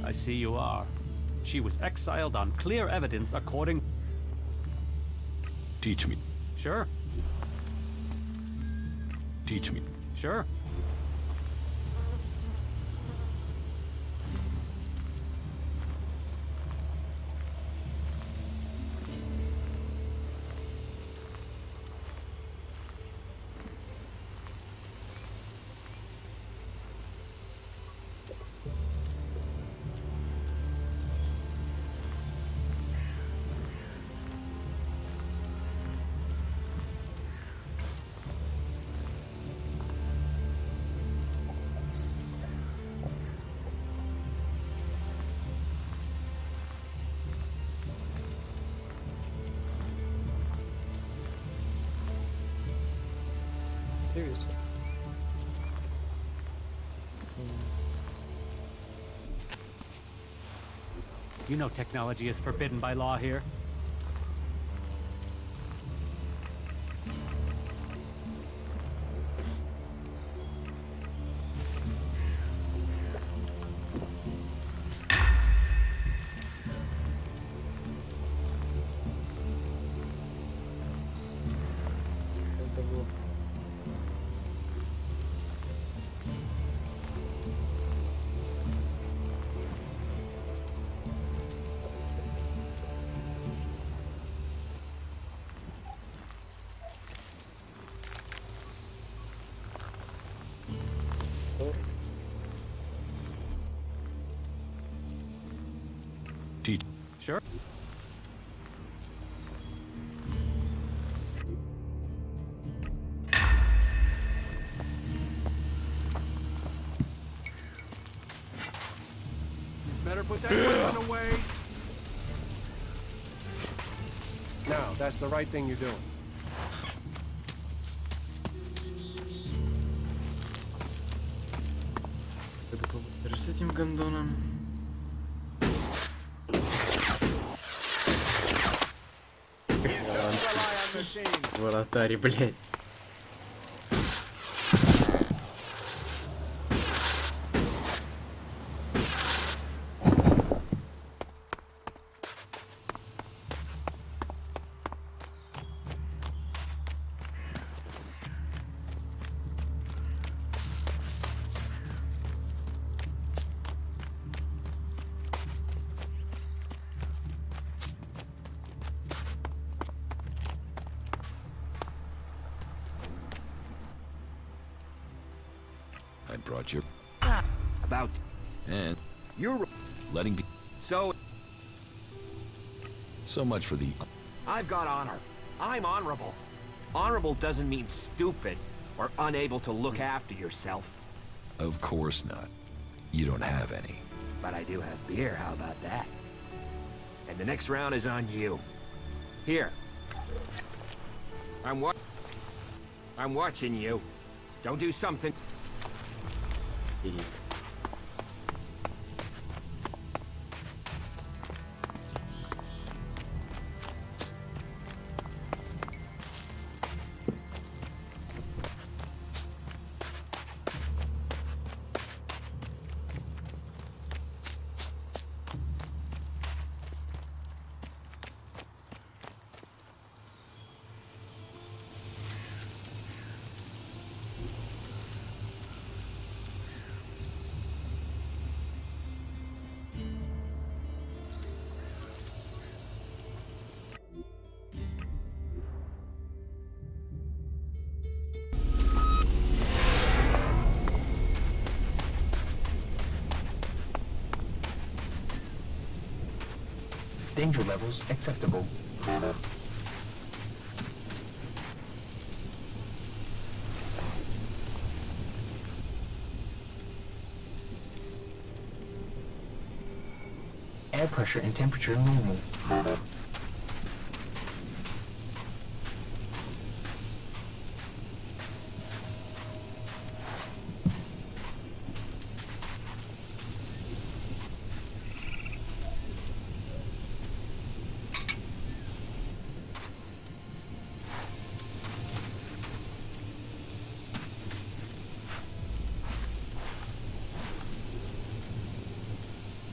[SPEAKER 21] I see you are. She was exiled on clear evidence according...
[SPEAKER 3] Teach me.
[SPEAKER 21] Sure.
[SPEAKER 3] Teach me.
[SPEAKER 21] Sure.
[SPEAKER 2] Seriously.
[SPEAKER 21] You know technology is forbidden by law here. Sure.
[SPEAKER 22] Better put that weapon away. Now, that's the right thing you're doing.
[SPEAKER 2] С этим гондоном. Вратарь, блядь.
[SPEAKER 3] I brought your...
[SPEAKER 10] About...
[SPEAKER 3] And...
[SPEAKER 10] You're...
[SPEAKER 3] Letting be...
[SPEAKER 10] So
[SPEAKER 3] much for the...
[SPEAKER 10] I've got honor. I'm honorable. Honorable doesn't mean stupid or unable to look after yourself.
[SPEAKER 3] Of course not. You don't have any.
[SPEAKER 10] But I do have beer, how about that? And the next round is on you. Here. I'm watching you. Don't do something...
[SPEAKER 7] Danger levels acceptable. Air pressure and temperature normal.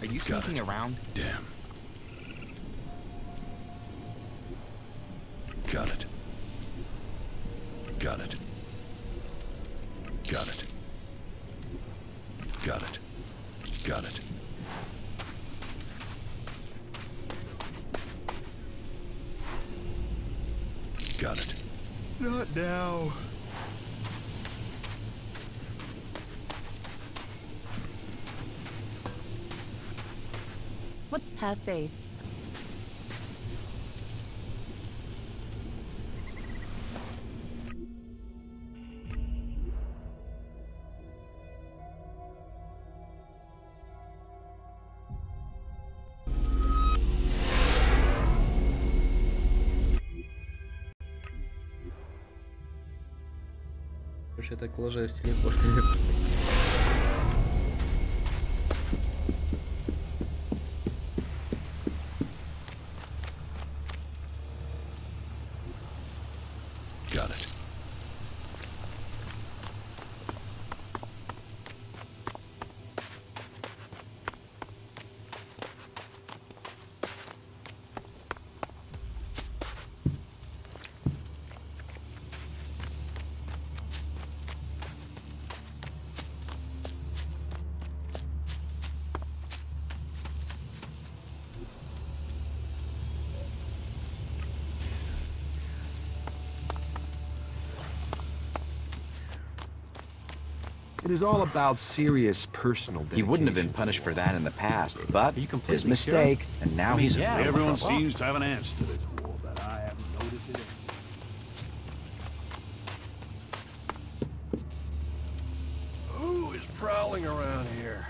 [SPEAKER 7] Are you sneaking around?
[SPEAKER 3] Damn. Got it. Got it. Got it. Got it. Got it. Got it.
[SPEAKER 7] Not now.
[SPEAKER 14] What? Have faith.
[SPEAKER 2] Я так ложаюсь в телепорт, мне просто...
[SPEAKER 3] Got it.
[SPEAKER 12] It is all about serious personal dedication.
[SPEAKER 17] He wouldn't have been punished for that in the past, but his mistake, and now he's in real
[SPEAKER 11] Everyone
[SPEAKER 17] trouble.
[SPEAKER 11] seems to have an answer to this war, but I haven't noticed it. Who is prowling around here?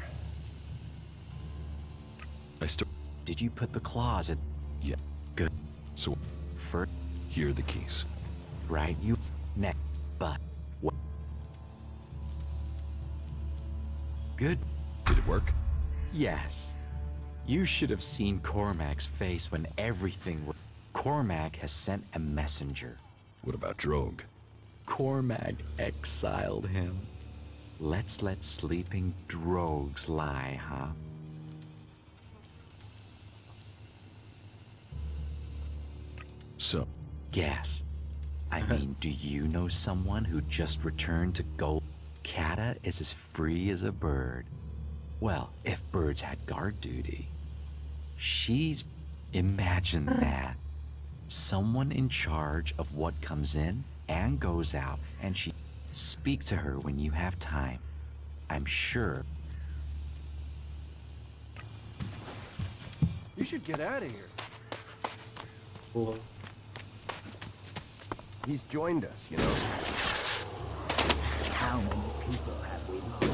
[SPEAKER 17] Did you put the claws in?
[SPEAKER 3] Yeah.
[SPEAKER 17] Good.
[SPEAKER 3] So,
[SPEAKER 17] first,
[SPEAKER 3] here are the keys.
[SPEAKER 17] Right, you neck, but what? Good.
[SPEAKER 3] Did it work?
[SPEAKER 17] Yes. You should have seen Cormac's face when everything was... Cormac has sent a messenger.
[SPEAKER 3] What about Drogue?
[SPEAKER 17] Cormac exiled him. Let's let sleeping Drogues lie, huh?
[SPEAKER 3] So?
[SPEAKER 17] Guess. I mean, do you know someone who just returned to Gold? Kata is as free as a bird. Well, if birds had guard duty. She's... Imagine that. Someone in charge of what comes in and goes out, and she... Speak to her when you have time. I'm sure.
[SPEAKER 22] You should get out of here.
[SPEAKER 2] Cool.
[SPEAKER 22] He's joined us, you know.
[SPEAKER 20] How many people have we lost?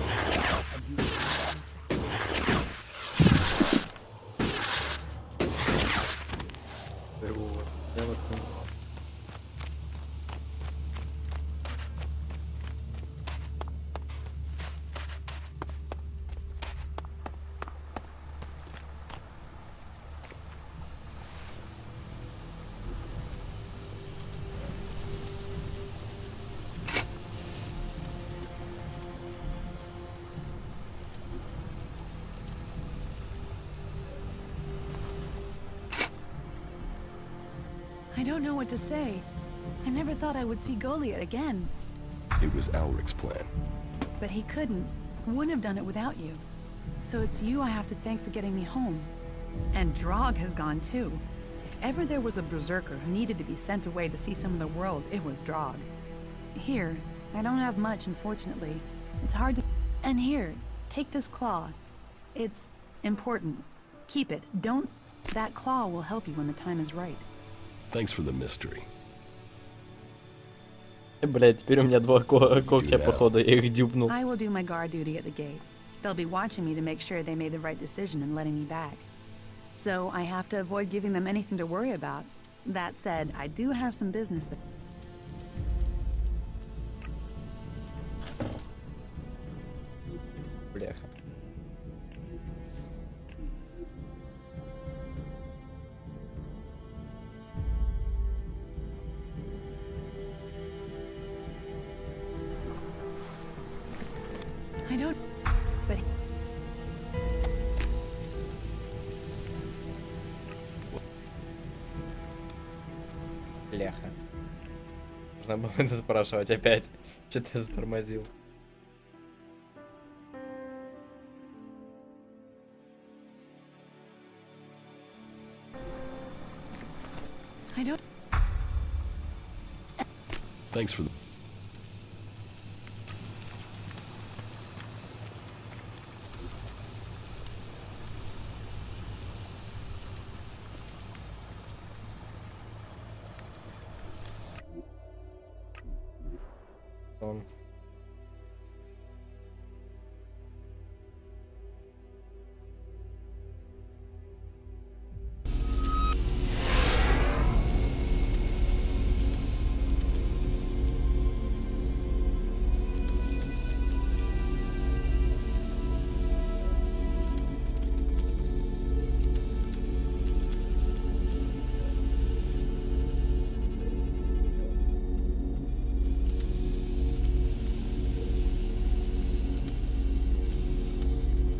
[SPEAKER 14] I don't know what to say. I never thought I would see Goliath again.
[SPEAKER 3] It was Alric's plan.
[SPEAKER 14] But he couldn't. Wouldn't have done it without you. So it's you I have to thank for getting me home. And Drog has gone too. If ever there was a berserker who needed to be sent away to see some of the world, it was Drog. Here, I don't have much, unfortunately. It's hard to... And here, take this claw. It's important. Keep it. Don't... That claw will help you when the time is right.
[SPEAKER 3] Thanks for the mystery.
[SPEAKER 2] Блять, теперь у меня два когтя, походу, я их дюбнул.
[SPEAKER 14] I will do my guard duty at the gate. They'll be watching me to make sure they made the right decision in letting me back. So I have to avoid giving them anything to worry about. That said, I do have some business that...
[SPEAKER 2] Бляха.
[SPEAKER 14] I don't... But...
[SPEAKER 2] нужно было это спрашивать опять. Что ты затормозил?
[SPEAKER 14] I don't...
[SPEAKER 3] Thanks for the...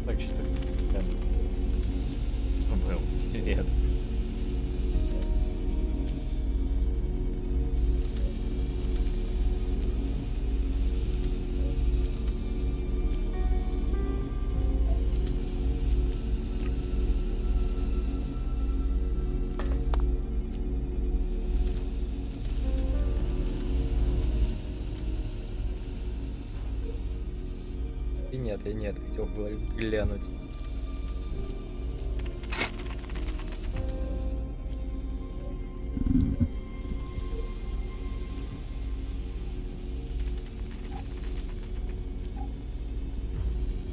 [SPEAKER 2] Так что... Был пиздец. И нет, хотел бы глянуть.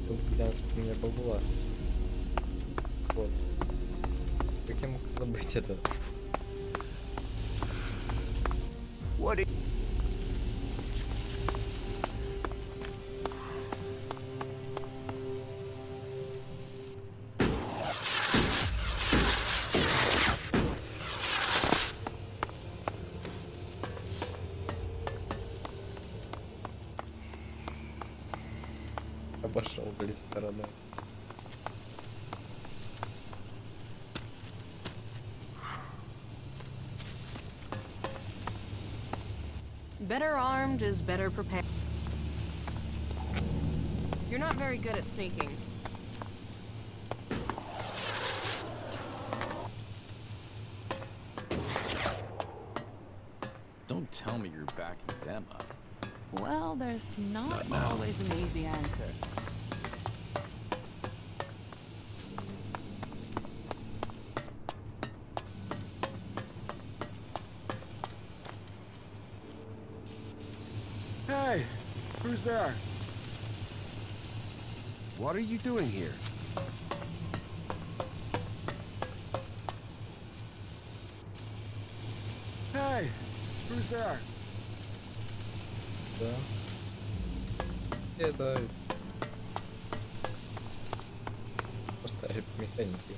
[SPEAKER 2] Тут глянуть у меня бабла. Вот. Как я мог забыть это?
[SPEAKER 18] What?
[SPEAKER 2] Обошел, блин, стороной.
[SPEAKER 8] Better armed is better prepared. You're not very good at sneaking.
[SPEAKER 12] Don't tell me you're backing them up.
[SPEAKER 9] Well, there's not always an easy answer.
[SPEAKER 22] Hey, who's there? What are you doing here? Hey, who's there?
[SPEAKER 2] Да. Это просто механики.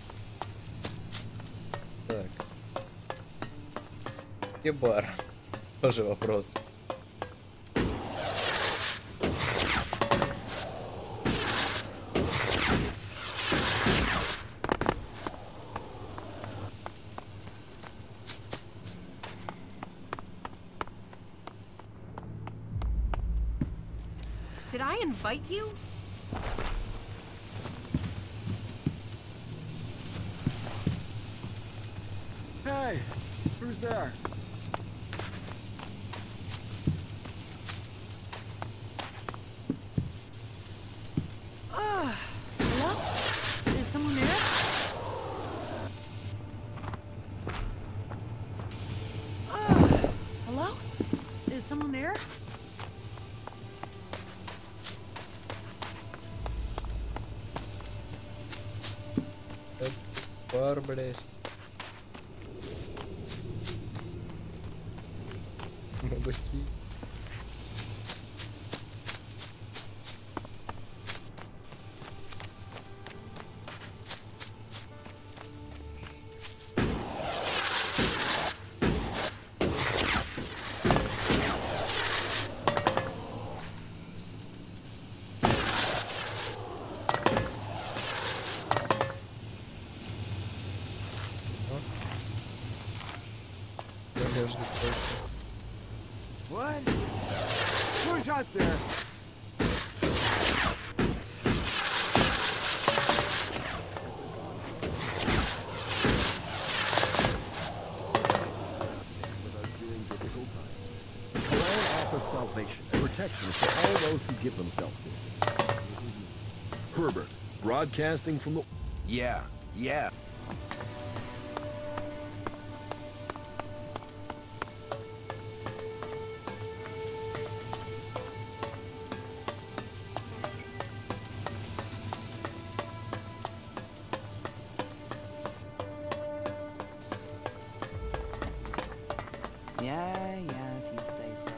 [SPEAKER 2] Так. Где бар? Тоже вопрос.
[SPEAKER 16] Did I invite you?
[SPEAKER 22] Hey, who's there?
[SPEAKER 14] Hello? Is someone there? Hello? Is someone there?
[SPEAKER 2] Бар, блядь. Мудаки.
[SPEAKER 22] What? back there.
[SPEAKER 6] Salvation and protection for all those who give themselves to it. Herbert, broadcasting from the...
[SPEAKER 22] Yeah.
[SPEAKER 13] Yeah, if you say so.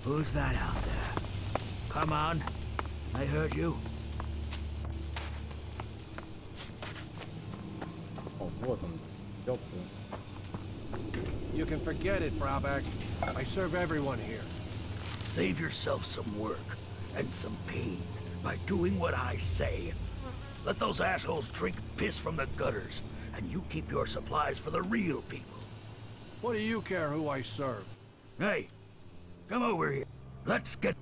[SPEAKER 22] Who's that out there? Come on. I heard you.
[SPEAKER 2] О, вот он. Ёпта.
[SPEAKER 22] You can forget it, Brabak. I serve everyone here.
[SPEAKER 23] Save yourself some work and some pain by doing what I say. Let those assholes drink piss from the gutters, and you keep your supplies for the real people.
[SPEAKER 22] What do you care who I serve?
[SPEAKER 23] Hey, come over here. Let's get...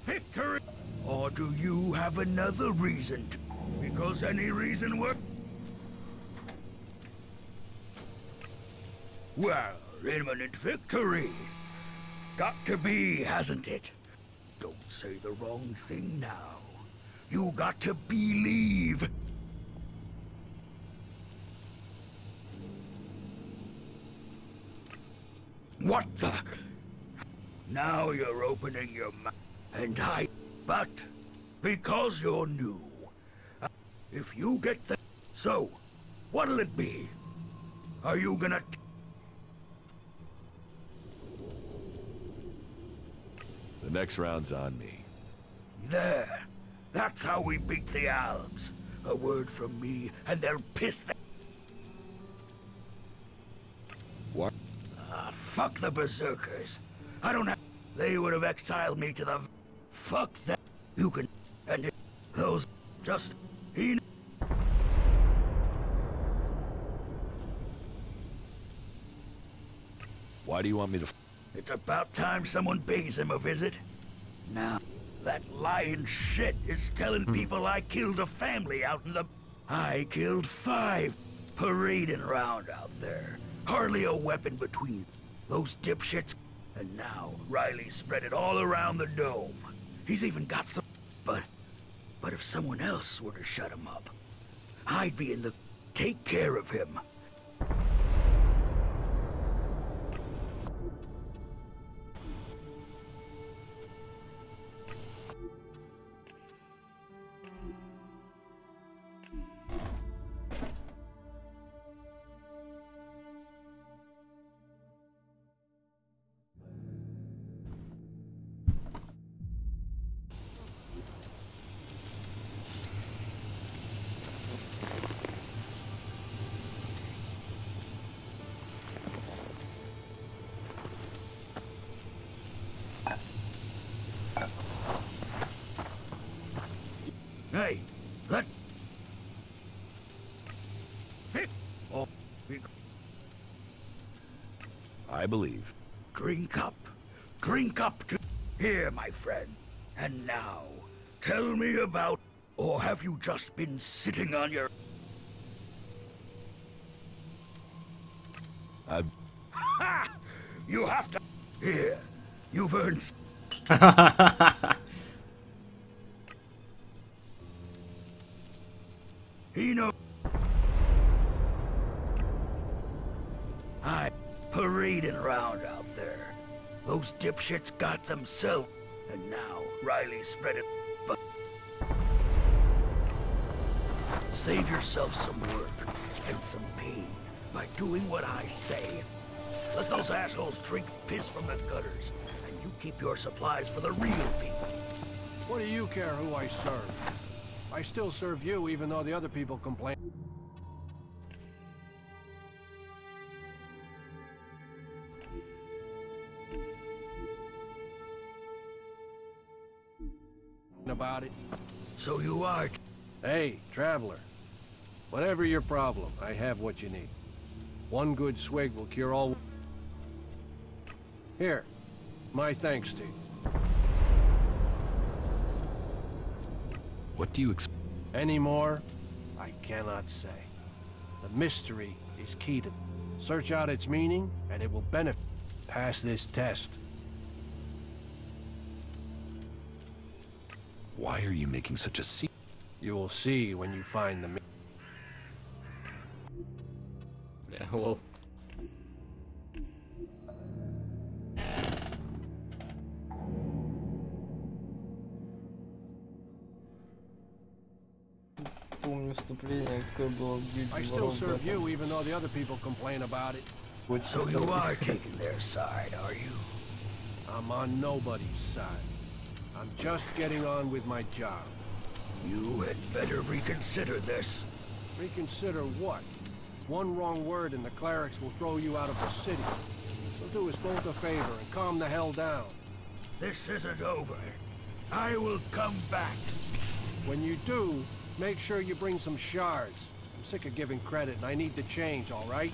[SPEAKER 23] Victory! Or do you have another reason to... Because any reason works? Well, imminent victory. Got to be, hasn't it? Don't say the wrong thing now. You got to believe. What the? Now you're opening your mouth. And but because you're new, if you get the... So, what'll it be? Are you gonna...
[SPEAKER 3] The next round's on me.
[SPEAKER 23] There. That's how we beat the Alps. A word from me, and they'll piss the...
[SPEAKER 3] What?
[SPEAKER 23] Fuck the Berserkers. I don't have... They would have exiled me to the... Fuck that. You can... And it, those... Just... He...
[SPEAKER 3] Why do you want me to...
[SPEAKER 23] It's about time someone pays him a visit. Now, that lying shit is telling people I killed a family out in the... I killed 5 parading around out there. Hardly a weapon between those dipshits. And now, Riley spread it all around the dome. He's even got some... But if someone else were to shut him up, I'd be in the... Take care of him. Hey, let... Fit... Oh,
[SPEAKER 3] I believe.
[SPEAKER 23] Drink up. Drink up to... Here, my friend. And now, tell me about... Or have you just been sitting on your... Ha! You have to... Here. You've earned... He knows... I'm parading around out there. Those dipshits got themselves. And now Riley spread it. But... Save yourself some work and some pain by doing what I say. Let those assholes drink piss from the gutters, and you keep your supplies for the real people.
[SPEAKER 22] What do you care who I serve? I still serve you even though the other people complain. about it.
[SPEAKER 23] So you are.
[SPEAKER 22] Hey, traveler. Whatever your problem, I have what you need. One good swig will cure all. Here, my thanks to you.
[SPEAKER 3] What do you expect?
[SPEAKER 22] Any more? I cannot say. The mystery is key to. Search out its meaning, and it will benefit. Pass this test.
[SPEAKER 3] Why are you making such a scene?
[SPEAKER 22] You will see when you find the.
[SPEAKER 2] Бля, лол. Помню вступление, какое было в
[SPEAKER 22] I still serve you, even though the other people complain about it.
[SPEAKER 23] So you are taking their side, are you?
[SPEAKER 22] I'm on nobody's side. I'm just getting on with my job.
[SPEAKER 23] You had better reconsider this.
[SPEAKER 22] Reconsider what? One wrong word and the clerics will throw you out of the city. So do us both a favor and calm the hell down.
[SPEAKER 23] This isn't over. I will come back.
[SPEAKER 22] When you do, make sure you bring some shards. I'm sick of giving credit and I need the change, all right?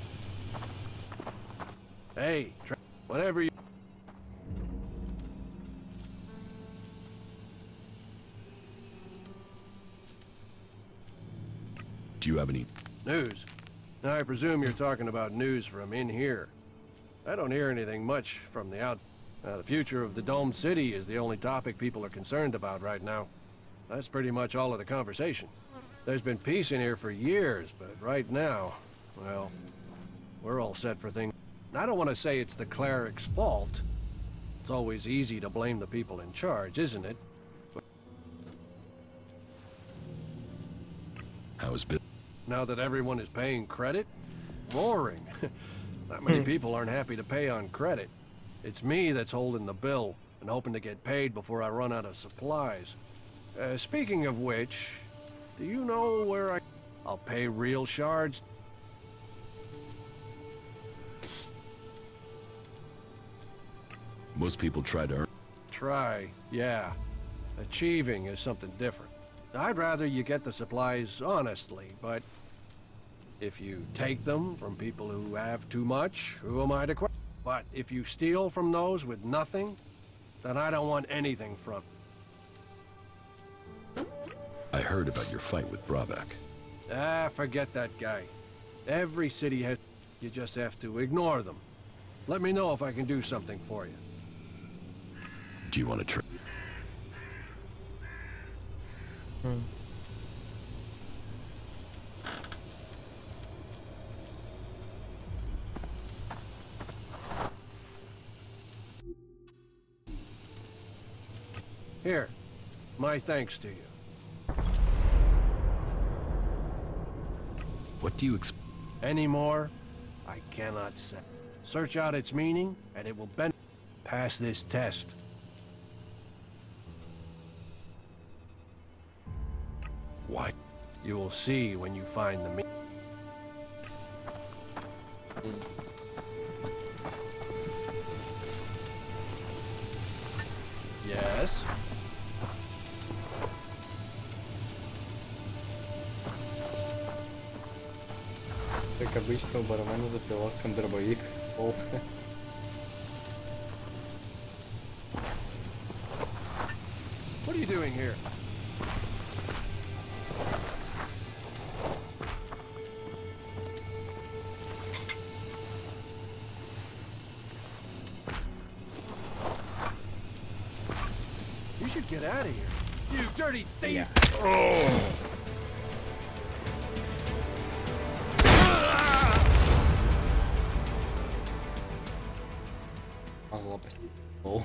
[SPEAKER 22] Hey, whatever you...
[SPEAKER 3] Do you have any
[SPEAKER 22] news? Now, I presume you're talking about news from in here. I don't hear anything much from the out... the future of the domed city is the only topic people are concerned about right now. That's pretty much all of the conversation. There's been peace in here for years, but right now, well, we're all set for things. I don't want to say it's the cleric's fault. It's always easy to blame the people in charge, isn't it?
[SPEAKER 3] How's business?
[SPEAKER 22] Now that everyone is paying credit? Roaring. Not many people aren't happy to pay on credit. It's me that's holding the bill and hoping to get paid before I run out of supplies. Speaking of which, do you know where I'll pay real shards?
[SPEAKER 3] Most people try to earn.
[SPEAKER 22] Try, yeah. Achieving is something different. I'd rather you get the supplies honestly, but if you take them from people who have too much, who am I to question? But if you steal from those with nothing, then I don't want anything from.
[SPEAKER 3] I heard about your fight with Brabak.
[SPEAKER 22] Ah, forget that guy. Every city has... You just have to ignore them. Let me know if I can do something for you.
[SPEAKER 3] Do you want to try?
[SPEAKER 22] Here, my thanks to you.
[SPEAKER 3] What do you expect?
[SPEAKER 22] Any more? I cannot say. Search out its meaning, and it will pass this test.
[SPEAKER 3] Why?
[SPEAKER 22] You will see when you find the meaning. Yes?
[SPEAKER 2] Как обычно, у бармена за прилавком дробовик. Пол.
[SPEAKER 22] What are you doing here? You should get out of here. You dirty thief! Yeah. Oh.
[SPEAKER 2] Лопасти. Лол.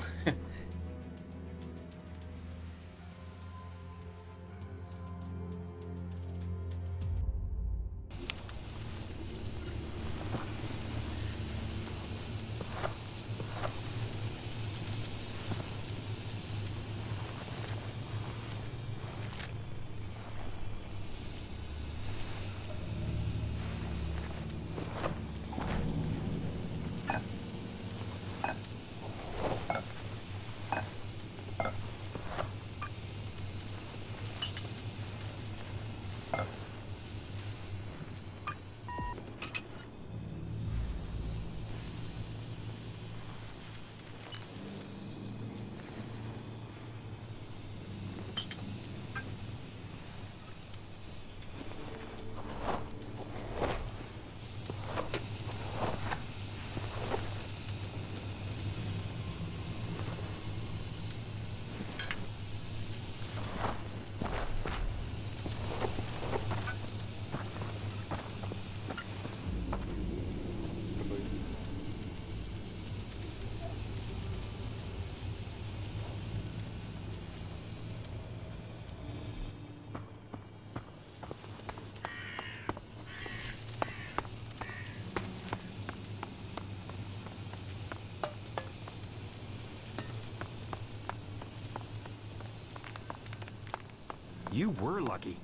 [SPEAKER 10] You were lucky.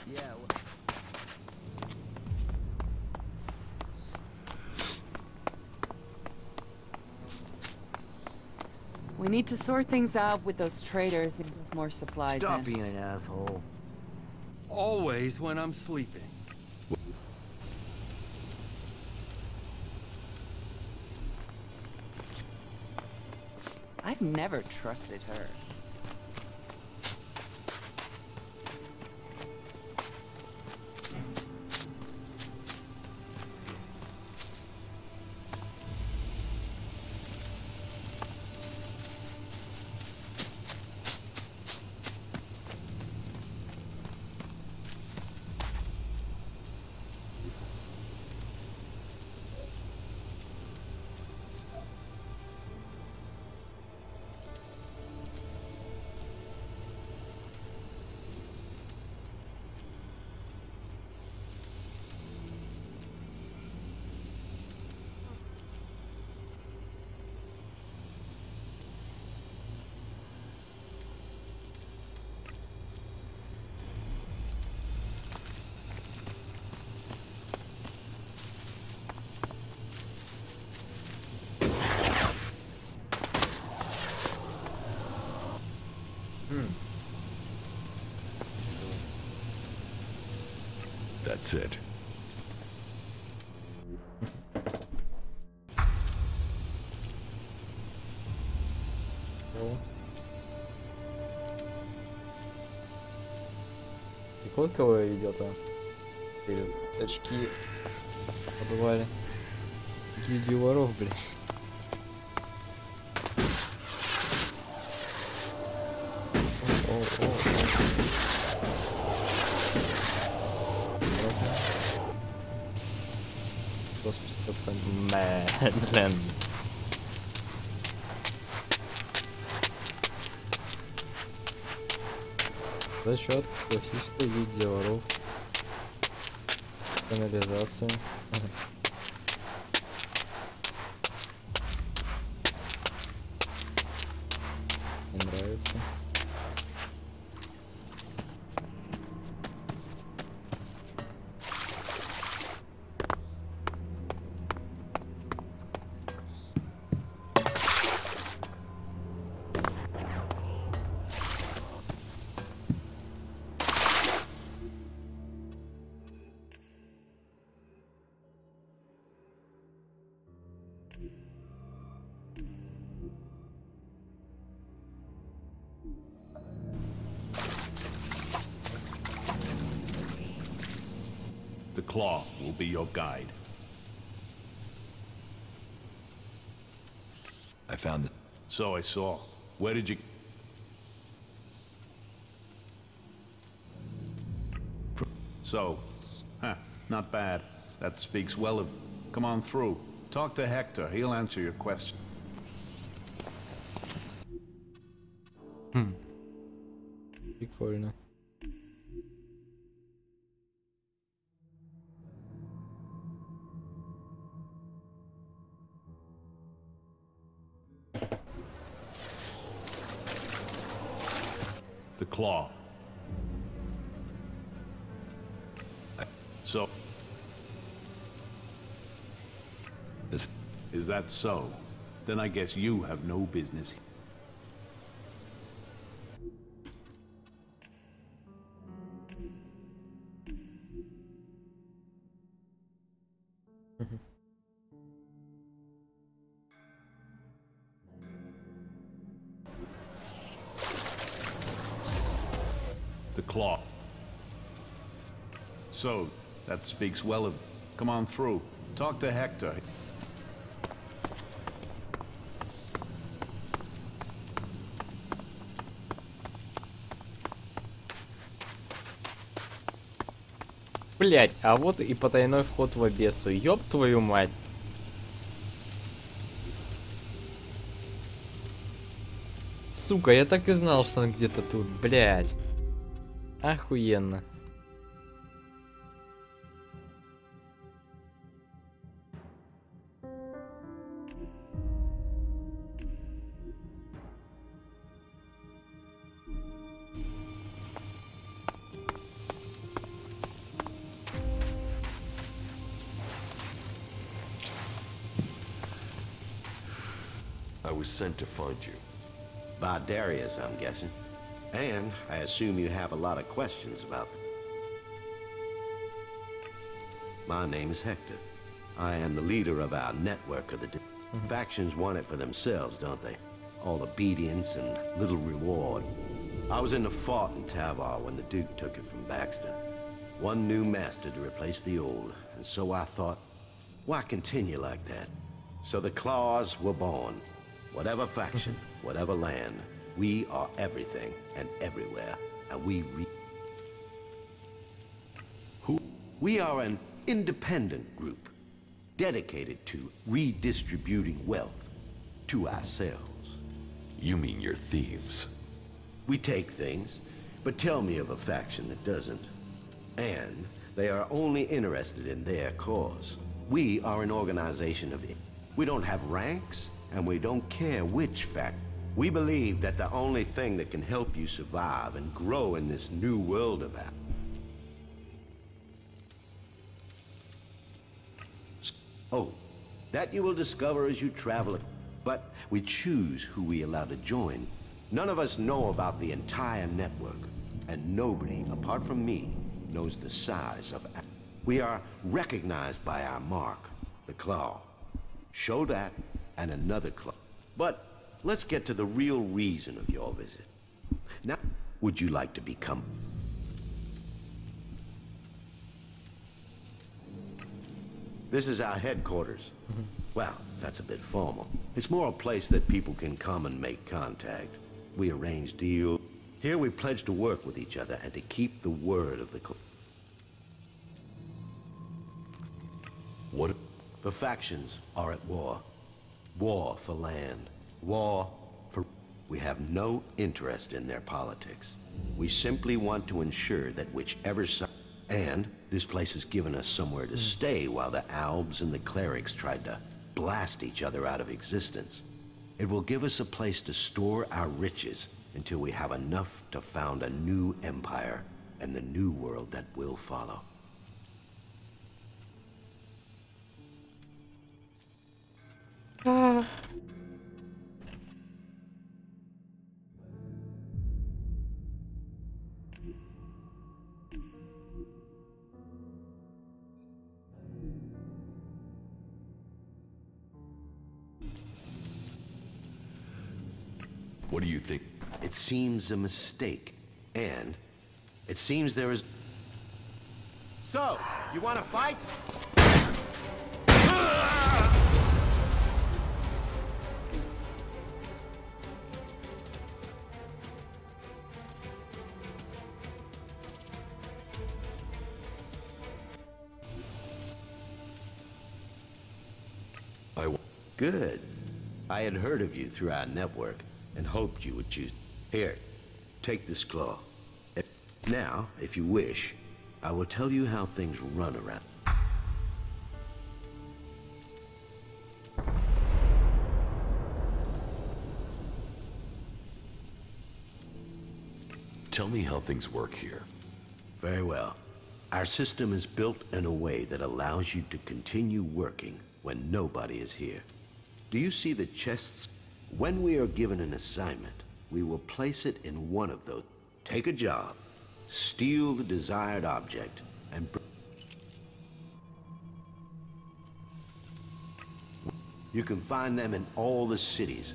[SPEAKER 5] Yeah.
[SPEAKER 9] We need to sort things out with those traders and get more supplies
[SPEAKER 10] Stop
[SPEAKER 9] in.
[SPEAKER 10] being an asshole. Always when I'm sleeping.
[SPEAKER 9] I've never trusted her.
[SPEAKER 3] That's it.
[SPEAKER 2] И кот кого ведет, а? Через очки подвали. Гильдию воров, блядь. Спускаться медленно. За счет классической гильдии воров. Канализация. Мне нравится.
[SPEAKER 6] The claw will be your guide.
[SPEAKER 3] I found it.
[SPEAKER 6] So I saw. Where did you... So, not bad. That speaks well of... Come on through. Talk to Hector. He'll answer your question.
[SPEAKER 2] Прикольно.
[SPEAKER 6] The claw. So... Is that so? Then I guess you have no business. The claw. So, that speaks well of... Come on through. Talk to Hector.
[SPEAKER 2] Блять, а вот и потайной вход в Обесу. Ёб твою мать. Сука, я так и знал, что он где-то тут, блять. Охуенно.
[SPEAKER 1] I was sent to find you.
[SPEAKER 4] By Darius, I'm guessing. And I assume you have a lot of questions about them. My name is Hector. I am the leader of our network of the factions want it for themselves, don't they? All obedience and little reward. I was in the fort in Tavar when the Duke took it from Baxter. One new master to replace the old, and so I thought, why continue like that? So the Claws were born. Whatever faction, whatever land, we are everything and everywhere, and we are an independent group, dedicated to redistributing wealth to ourselves.
[SPEAKER 1] You mean you're thieves?
[SPEAKER 4] We take things, but tell me of a faction that doesn't. And they are only interested in their cause. We are an organization of... We don't have ranks, and we don't care which fact. We believe that the only thing that can help you survive and grow in this new world of ours. Oh, that you will discover as you travel. But we choose who we allow to join. None of us know about the entire network, and nobody, apart from me, knows the size of... We are recognized by our mark, the claw. Show that, and another claw. But let's get to the real reason of your visit. Now, would you like to become... This is our headquarters. Well, that's a bit formal. It's more a place that people can come and make contact. We arrange deals. Here we pledge to work with each other and to keep the word of the club.
[SPEAKER 1] What?
[SPEAKER 4] The factions are at war. War for land. War for... We have no interest in their politics. We simply want to ensure that whichever side... And this place has given us somewhere to stay while the Albs and the clerics tried to blast each other out of existence. It will give us a place to store our riches until we have enough to found a new empire and the new world that will follow.
[SPEAKER 1] What do you think?
[SPEAKER 4] It seems a mistake, and it seems there is... So, you want to fight? Good. I had heard of you through our network and hoped you would choose. Here, take this claw. Now, if you wish, I will tell you how things run around.
[SPEAKER 1] Tell me how things work here.
[SPEAKER 4] Very well. Our system is built in a way that allows you to continue working when nobody is here. Do you see the chests? When we are given an assignment, we will place it in one of those. Take a job, steal the desired object, and you can find them in all the cities.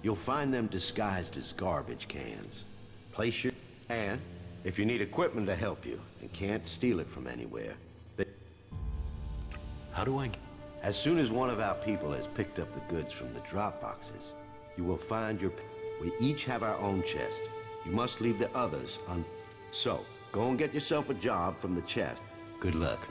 [SPEAKER 4] You'll find them disguised as garbage cans. Place your... And if you need equipment to help you and can't steal it from anywhere,
[SPEAKER 1] how do I...
[SPEAKER 4] As soon as one of our people has picked up the goods from the drop boxes, you will find your... We each have our own chest. You must leave the others on... So, go and get yourself a job from the chest. Good luck.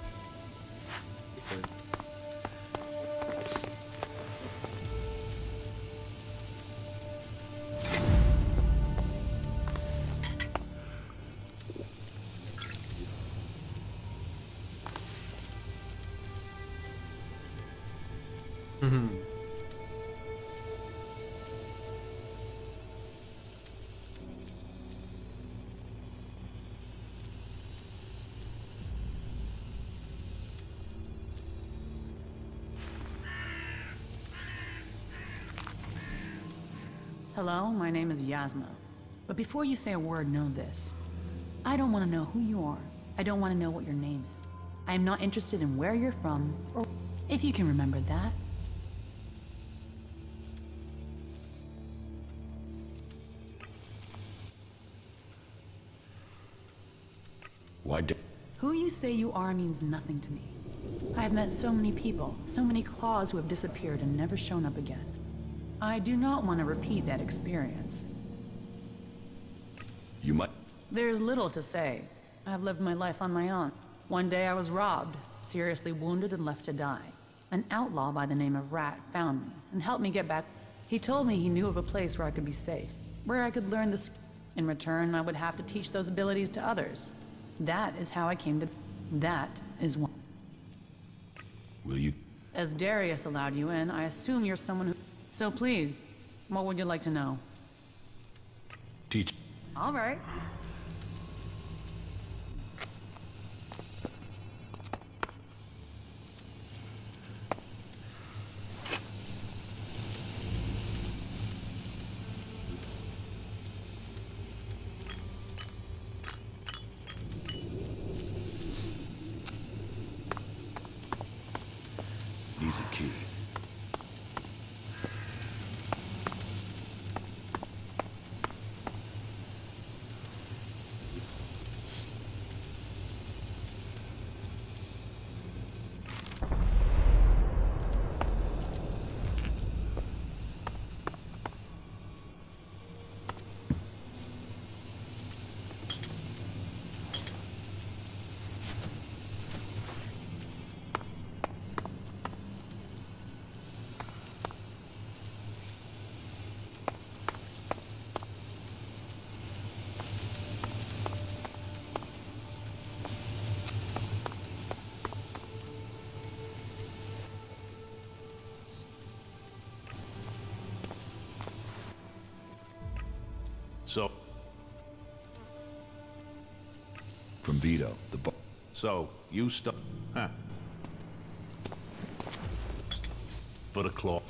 [SPEAKER 14] Hello, my name is Yasma. But before you say a word, know this. I don't want to know who you are. I don't want to know what your name is. I am not interested in where you're from, or if you can remember that.
[SPEAKER 3] Why did...
[SPEAKER 14] Who you say you are means nothing to me. I have met so many people, so many claws who have disappeared and never shown up again. I do not want to repeat that experience.
[SPEAKER 3] You might...
[SPEAKER 14] There's little to say. I've lived my life on my own. One day I was robbed, seriously wounded and left to die. An outlaw by the name of Rat found me and helped me get back. He told me he knew of a place where I could be safe, where I could learn the In return, I would have to teach those abilities to others. That is how I came to... That is one.
[SPEAKER 3] Will you...
[SPEAKER 14] As Darius allowed you in, I assume you're someone who... So please, what would you like to know?
[SPEAKER 3] Teach...
[SPEAKER 14] All right.
[SPEAKER 3] Needs a key.
[SPEAKER 6] So...
[SPEAKER 3] From Vito, the
[SPEAKER 6] So, you stuck... Huh. For the claw.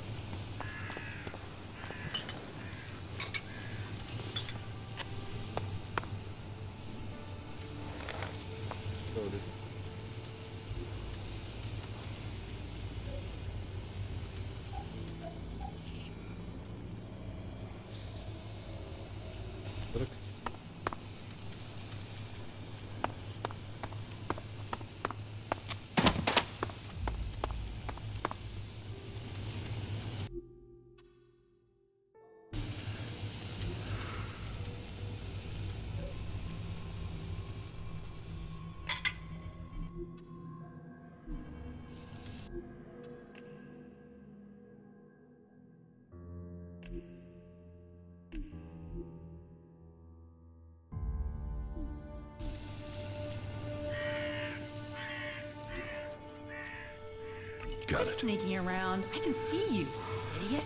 [SPEAKER 3] Got it.
[SPEAKER 14] Sneaking around. I can see you, idiot.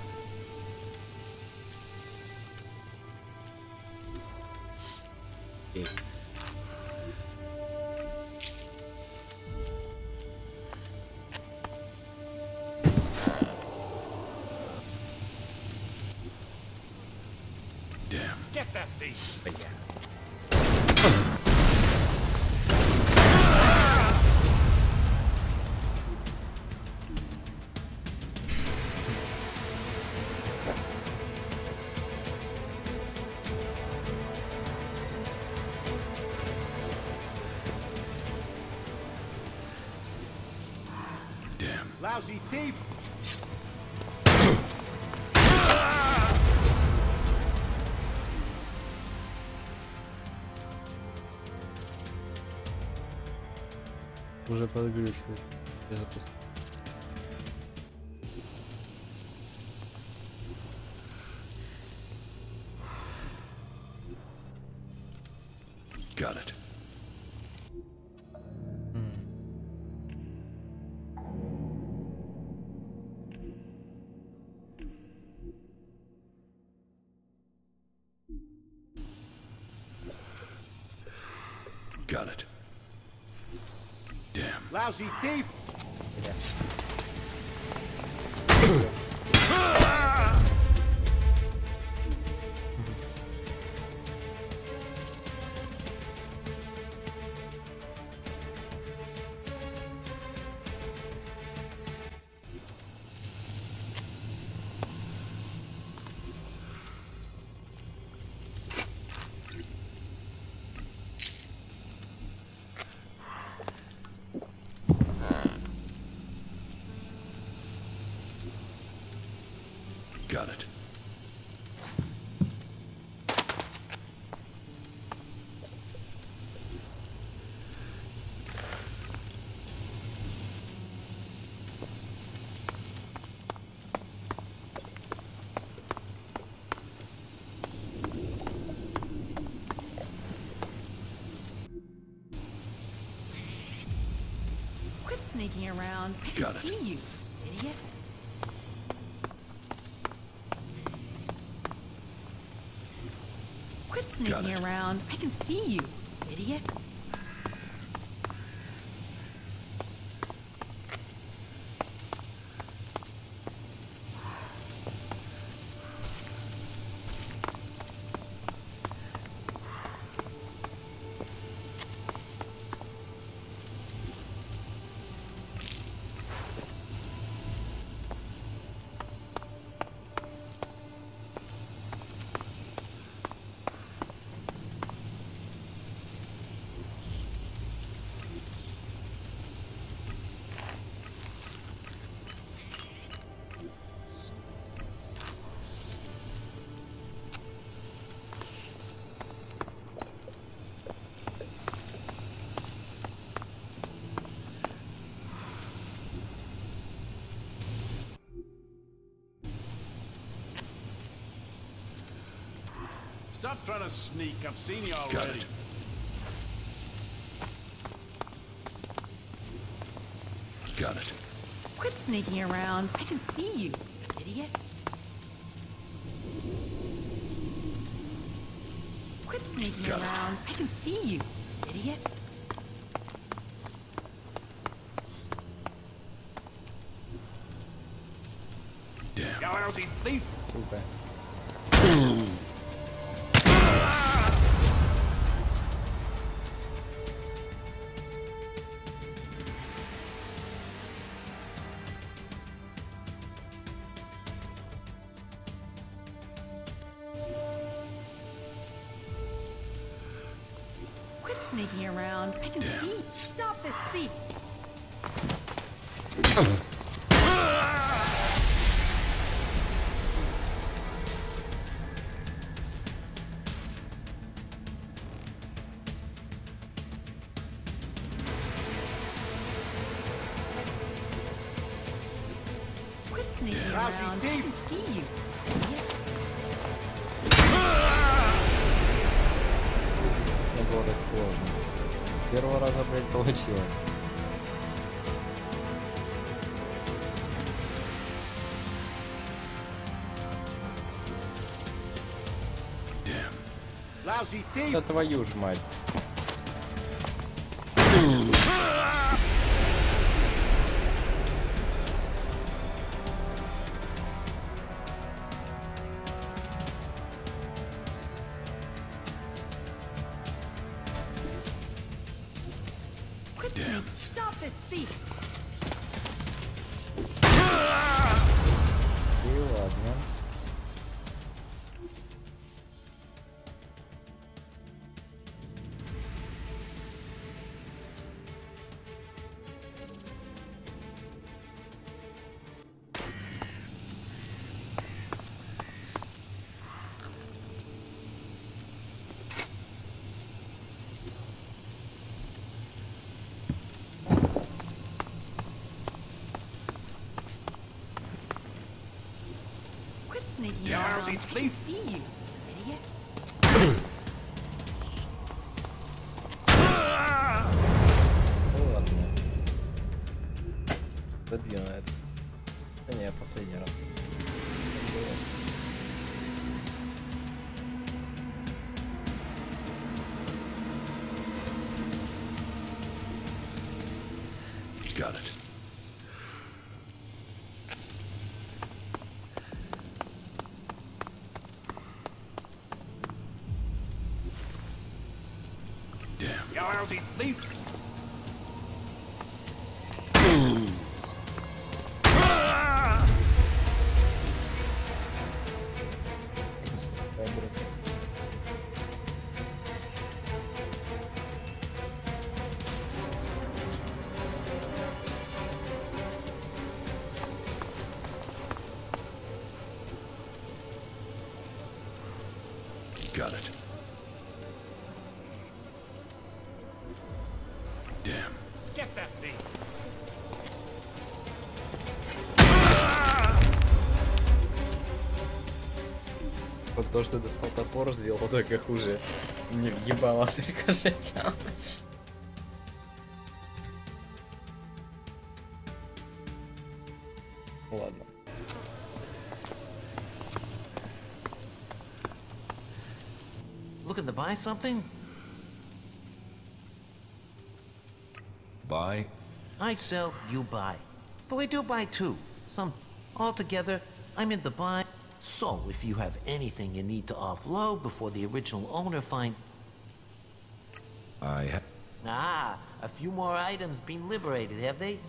[SPEAKER 3] Damn.
[SPEAKER 23] Get that thief!
[SPEAKER 2] But yeah.
[SPEAKER 3] Damn.
[SPEAKER 23] Lousy thief!
[SPEAKER 2] Уже подглючивает. Я запустил.
[SPEAKER 3] Got it. Got it. Damn.
[SPEAKER 23] Lousy thief!
[SPEAKER 3] Got it.
[SPEAKER 14] Quit sneaking around. I
[SPEAKER 3] Got
[SPEAKER 14] can
[SPEAKER 3] it.
[SPEAKER 14] see you, idiot. Quit sneaking around. I can see you, idiot.
[SPEAKER 6] Stop trying to sneak. I've seen you already.
[SPEAKER 3] Got it.
[SPEAKER 14] Quit sneaking around. I can see you, idiot. Quit sneaking around. I can see you, idiot.
[SPEAKER 3] Damn.
[SPEAKER 6] You lousy thief!
[SPEAKER 2] Super.
[SPEAKER 14] Quit sneaking around. I can see. Stop this thief. Quit sneaking around. I can see you, idiot.
[SPEAKER 2] Не было так сложно. Первого раза, блядь, получилось. Да твою ж мать.
[SPEAKER 14] Damn. Stop this thief.
[SPEAKER 2] И ладно.
[SPEAKER 14] Sneaking around. I can see you, idiot.
[SPEAKER 2] Ладно. Добью на это. Да не, последний раз.
[SPEAKER 3] Got it. Damn.
[SPEAKER 6] You lousy thief!
[SPEAKER 3] Got it. Damn.
[SPEAKER 23] Get that thing.
[SPEAKER 2] Вот то, что достал топор, сделал только хуже. Не въебало от рикошета. Ладно.
[SPEAKER 15] Looking to buy something?
[SPEAKER 3] Buy?
[SPEAKER 15] I sell, you buy. Though I do buy too. Some. Altogether, I'm in the buy. So, if you have anything you need to offload before the original owner finds... Ah, a few more items been liberated, have they?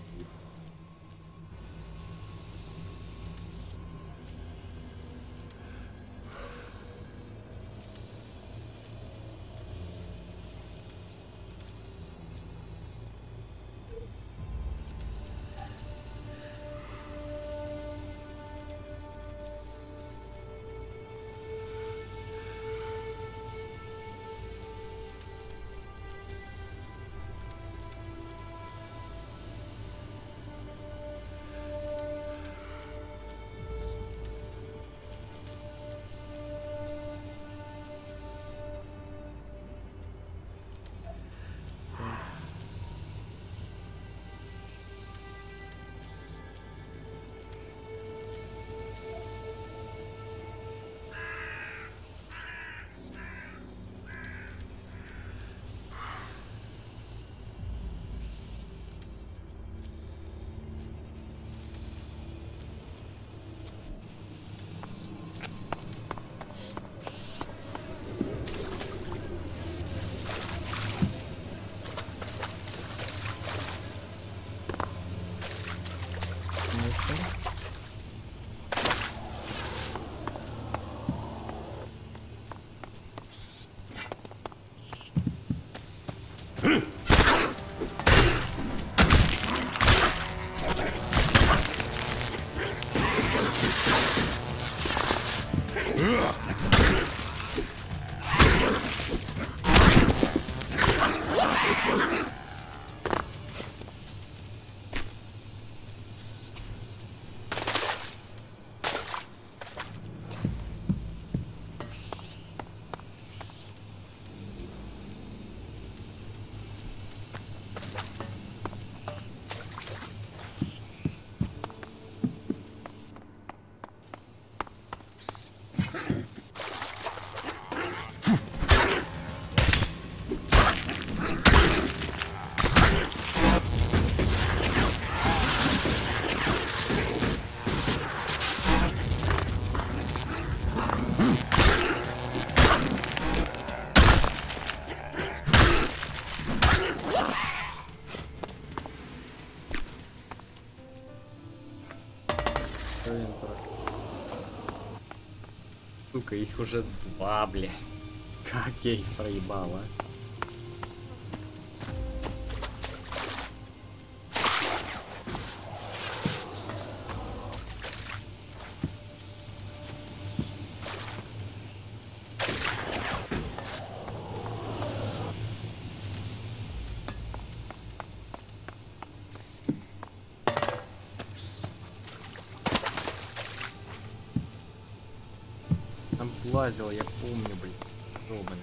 [SPEAKER 2] Сука, их уже два, блядь. Как я их проебал, а? Лазил, я помню, блин. Робин.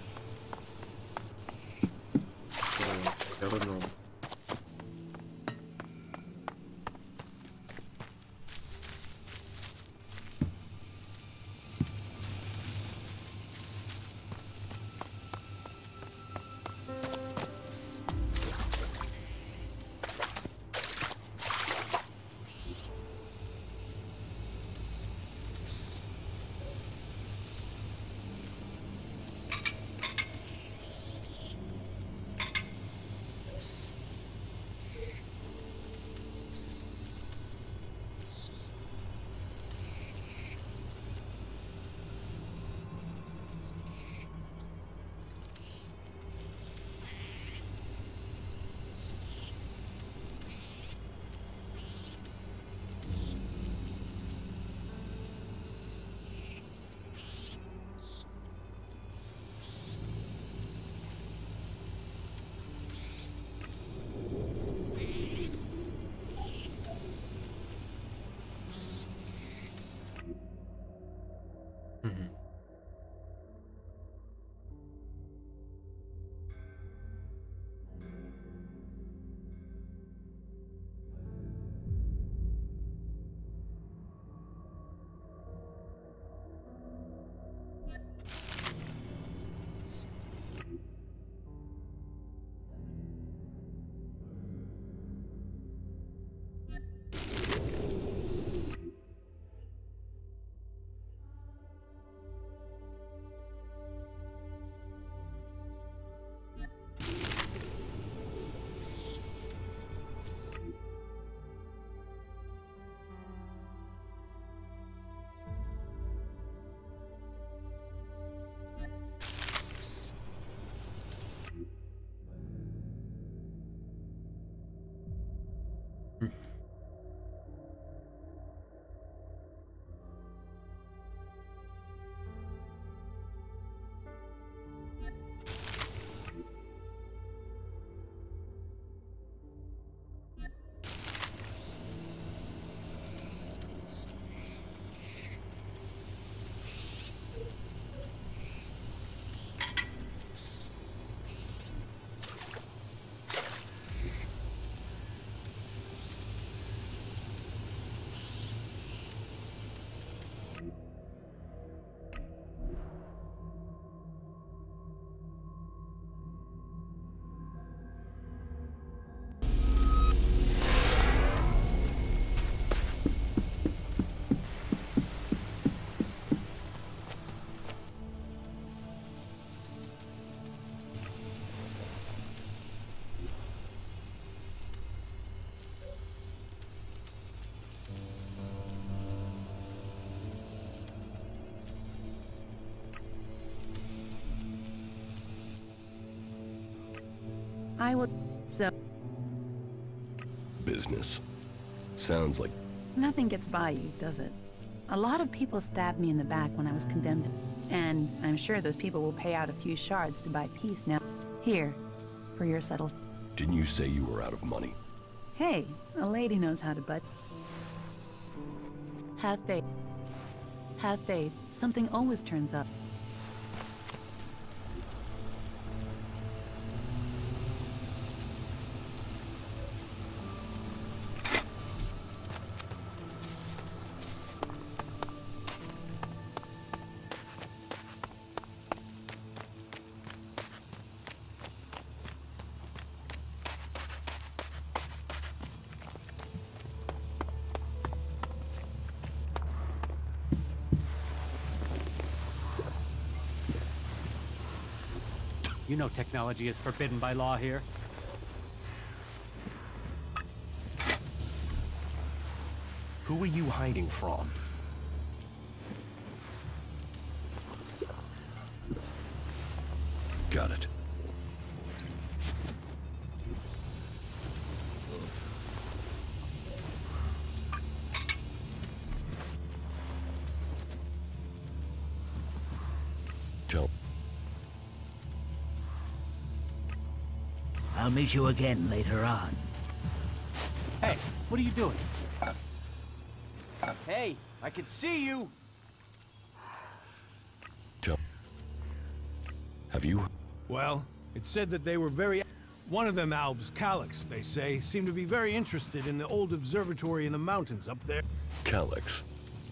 [SPEAKER 2] Говно.
[SPEAKER 14] I will... So...
[SPEAKER 3] Business. Sounds like...
[SPEAKER 14] Nothing gets by you, does it? A lot of people stabbed me in the back when I was condemned. And I'm sure those people will pay out a few shards to buy peace now. Here, for your settled...
[SPEAKER 3] Didn't you say you were out of money?
[SPEAKER 14] Hey, a lady knows how to budget. Have faith. Have faith. Something always turns up.
[SPEAKER 7] You know technology is forbidden by law here.
[SPEAKER 19] Who are you hiding from?
[SPEAKER 3] Got it. Tell.
[SPEAKER 23] I'll meet you again later on.
[SPEAKER 7] Hey, what are you doing?
[SPEAKER 10] Hey, I can see you!
[SPEAKER 3] Tell. Have you?
[SPEAKER 18] Well, it said that they were very... One of them Albs, Calyx, they say, seemed to be very interested in the old observatory in the mountains up there.
[SPEAKER 3] Calyx.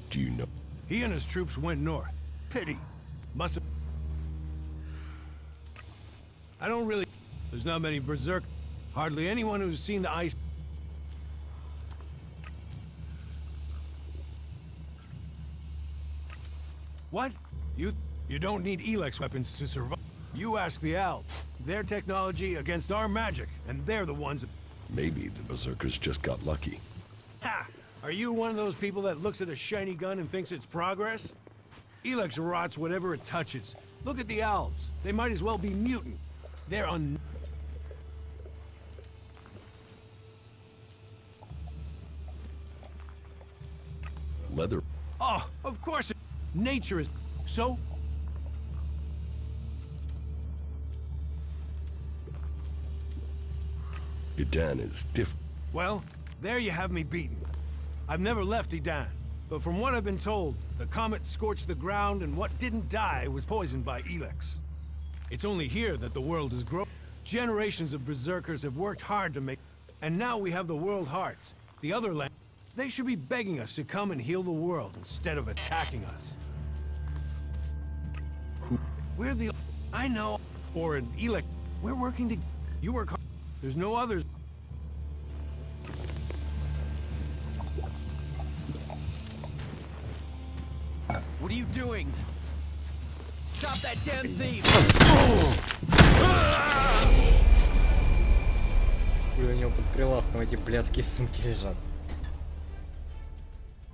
[SPEAKER 3] Do you know?
[SPEAKER 18] He and his troops went north. Pity. Must have... I don't really... There's not many berserk. Hardly anyone who's seen the ice... What? You don't need ELEX weapons to survive. You ask the Alps. Their technology against our magic, and they're the ones that...
[SPEAKER 3] Maybe the berserkers just got lucky.
[SPEAKER 18] Ha! Are you one of those people that looks at a shiny gun and thinks it's progress? ELEX rots whatever it touches. Look at the Alps. They might as well be mutant. They're
[SPEAKER 3] Leather.
[SPEAKER 18] Oh, of course. Nature is... So?
[SPEAKER 3] Idan is different.
[SPEAKER 18] Well, there you have me beaten. I've never left Idan, but from what I've been told, the comet scorched the ground and what didn't die was poisoned by ELEX. It's only here that the world has grown. Generations of berserkers have worked hard to make... And now we have the World Hearts, the other land. They should be begging us to come and heal the world instead of attacking us. We're the... I know. Or an ELEX. We're working to... You work hard. There's no others.
[SPEAKER 10] What are you doing? Stop that damn thief!
[SPEAKER 2] И у него под прилавком эти блядские сумки лежат.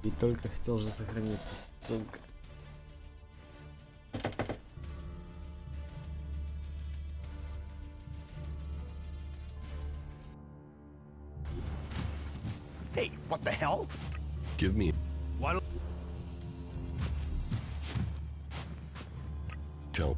[SPEAKER 2] И только хотел же сохраниться, сука.
[SPEAKER 19] Hey, what the hell?
[SPEAKER 3] Give me...
[SPEAKER 18] Why don't...
[SPEAKER 3] Tell.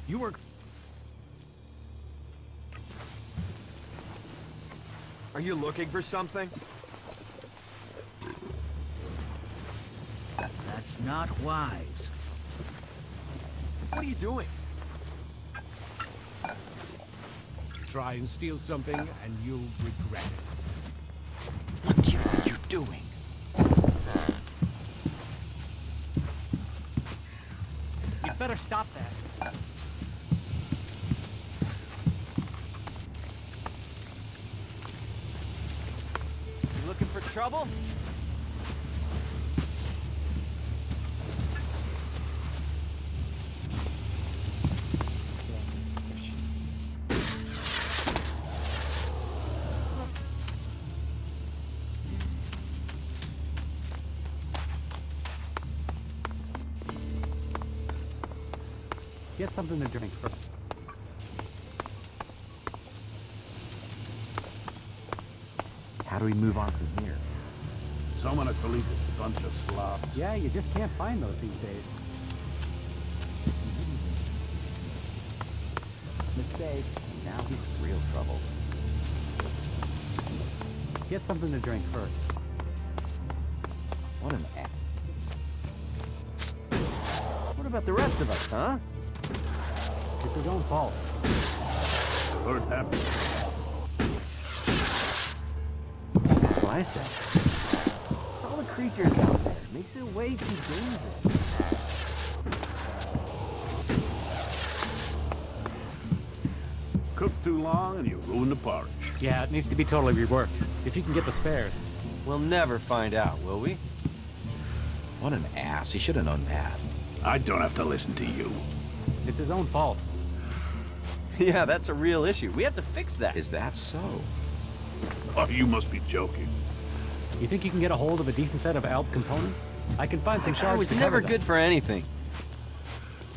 [SPEAKER 18] You work...
[SPEAKER 10] Are you looking for something?
[SPEAKER 23] That's not wise.
[SPEAKER 10] What are you doing?
[SPEAKER 18] Try and steal something, and you'll regret it.
[SPEAKER 17] What do you think you're doing?
[SPEAKER 7] You'd better stop that.
[SPEAKER 10] You looking for trouble?
[SPEAKER 7] something to drink first.
[SPEAKER 17] How do we move on from here?
[SPEAKER 6] So many police, a bunch of slobs.
[SPEAKER 7] Yeah, you just can't find those these days.
[SPEAKER 17] Mistake. Now he's in real trouble.
[SPEAKER 7] Get something to drink first.
[SPEAKER 17] What an ass. What about the rest of us, huh?
[SPEAKER 7] It's his own fault.
[SPEAKER 6] What happened?
[SPEAKER 17] That's what I said. All the creatures out there makes it way too dangerous.
[SPEAKER 6] Cooked too long and you ruined the porridge.
[SPEAKER 7] Yeah, it needs to be totally reworked. If you can get the spares.
[SPEAKER 10] We'll never find out, will we?
[SPEAKER 17] What an ass. He should have known that.
[SPEAKER 6] I don't have to listen to you.
[SPEAKER 7] It's his own fault.
[SPEAKER 10] Yeah, that's a real issue. We have to fix that.
[SPEAKER 17] Is that so?
[SPEAKER 6] Oh, you must be joking.
[SPEAKER 7] You think you can get a hold of a decent set of ALP components? I can find some
[SPEAKER 10] I
[SPEAKER 7] shards
[SPEAKER 10] was
[SPEAKER 7] to
[SPEAKER 10] never
[SPEAKER 7] cover
[SPEAKER 10] good
[SPEAKER 7] them.
[SPEAKER 10] for anything.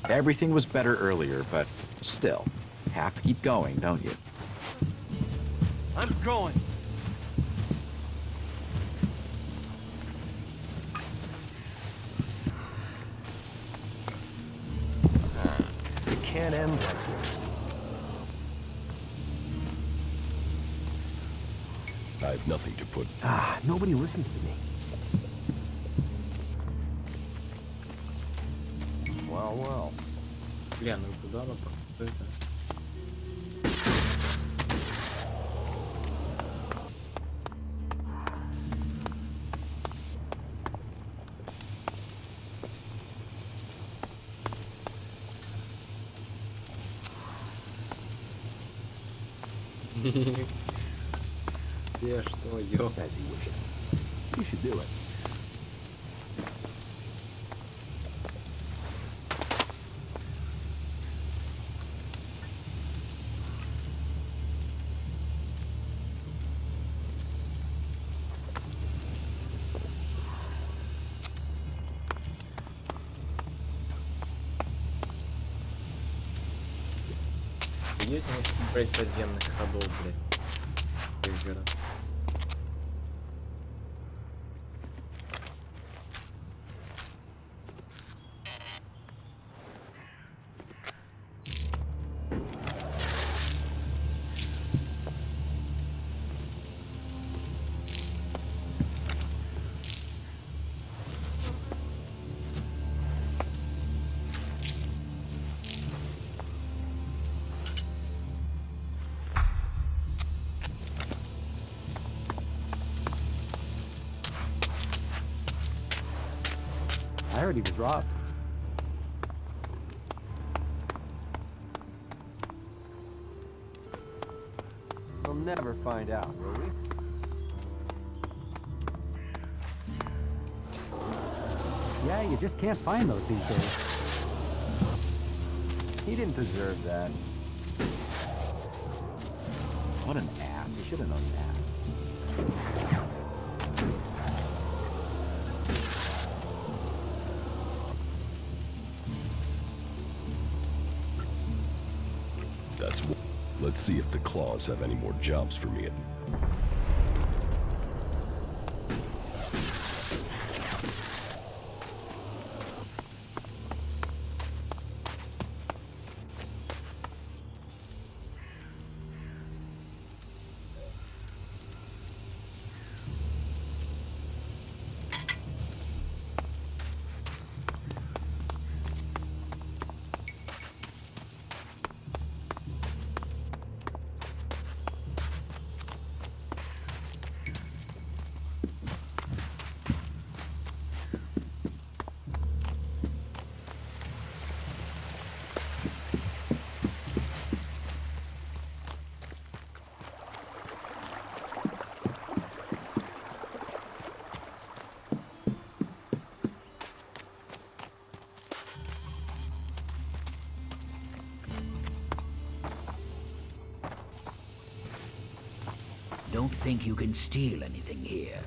[SPEAKER 17] Everything was better earlier, but still. Have to keep going, don't you?
[SPEAKER 10] I'm going.
[SPEAKER 19] It can't end like this.
[SPEAKER 1] I have nothing to put.
[SPEAKER 19] Ah, nobody listens to me. Well, well.
[SPEAKER 2] Бля, ну куда она просто это? Где что, ёп?
[SPEAKER 19] You should do it.
[SPEAKER 2] Есть у них, блядь, подземных ходов, блядь. Из города.
[SPEAKER 7] I heard he was robbed.
[SPEAKER 10] We'll never find out, will we?
[SPEAKER 7] Yeah, you just can't find those these days.
[SPEAKER 10] He didn't deserve that.
[SPEAKER 17] What an ass. You should have known that.
[SPEAKER 1] That's. Let's see if the claws have any more jobs for me.
[SPEAKER 23] Don't think you can steal anything here.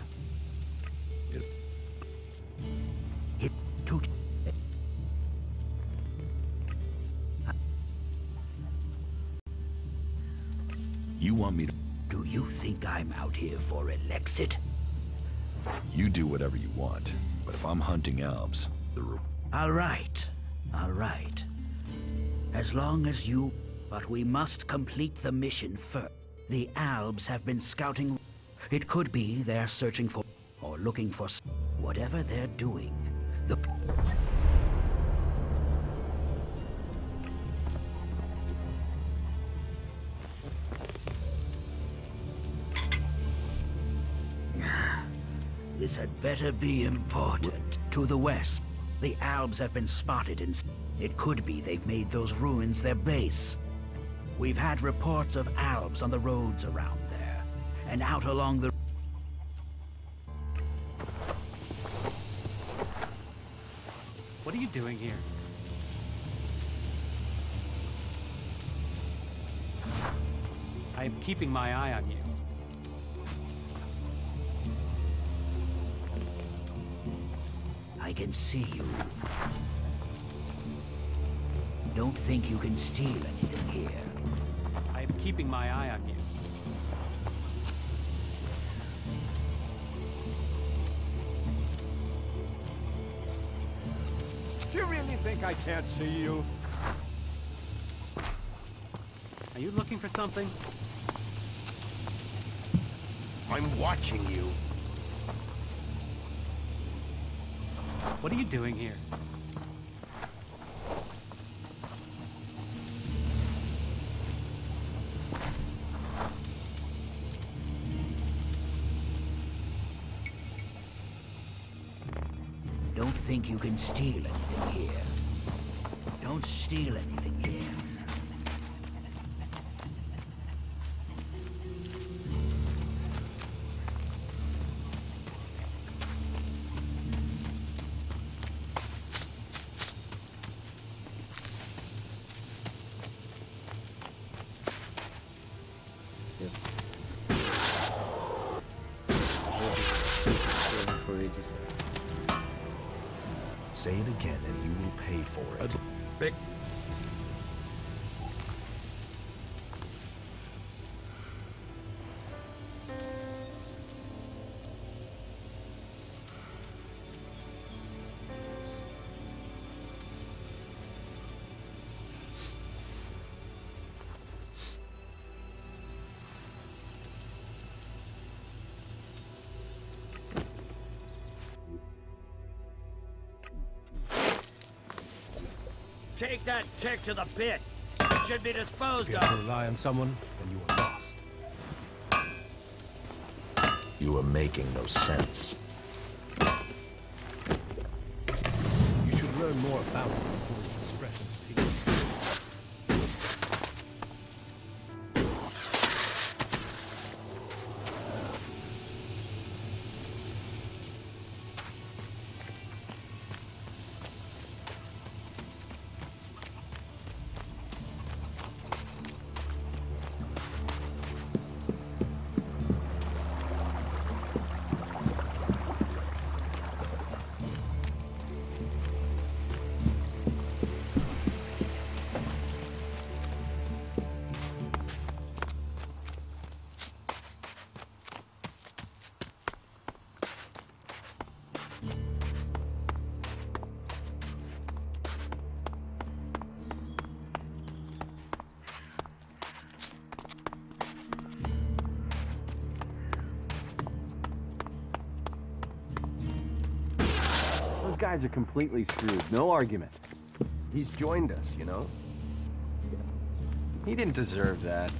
[SPEAKER 3] want me to...
[SPEAKER 23] Do you think I'm out here for Elexit?
[SPEAKER 3] You do whatever you want, but if I'm hunting Albs,
[SPEAKER 23] All right. As long as you... But we must complete the mission first. The Albs have been scouting. It could be they're searching for... or looking for... whatever they're doing. The... This had better be important. To the west, the Albs have been spotted and it could be they've made those ruins their base. We've had reports of Albs on the roads around there, and out along the...
[SPEAKER 7] What are you doing here? I am keeping my eye on you.
[SPEAKER 23] I can see you. Don't think you can steal anything here.
[SPEAKER 7] I am keeping my eye on you.
[SPEAKER 18] Do you really think I can't see you?
[SPEAKER 7] Are you looking for something?
[SPEAKER 19] I'm watching you.
[SPEAKER 7] What are you doing here?
[SPEAKER 23] Don't think you can steal anything here. Don't steal anything here.
[SPEAKER 3] Say it again and you will pay for it.
[SPEAKER 19] Big.
[SPEAKER 23] Take that tick to the pit. It should be disposed
[SPEAKER 19] If you
[SPEAKER 23] of.
[SPEAKER 19] rely on someone, then you are lost.
[SPEAKER 3] You are making no sense.
[SPEAKER 19] You should learn more about it before you express an opinion. Those guys are completely screwed. No argument. He's joined us, you know? He didn't deserve that.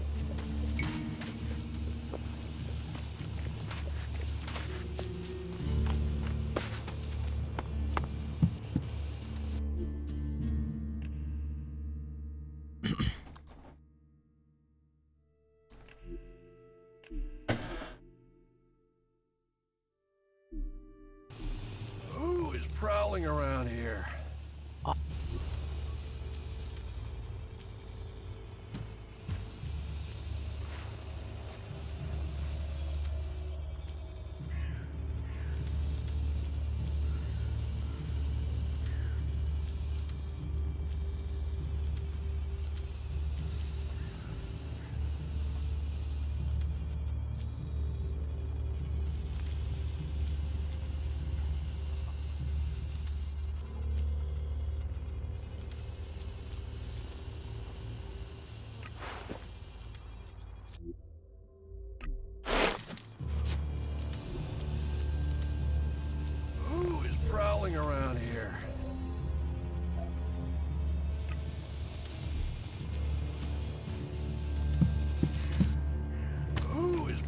[SPEAKER 22] Who is prowling around here?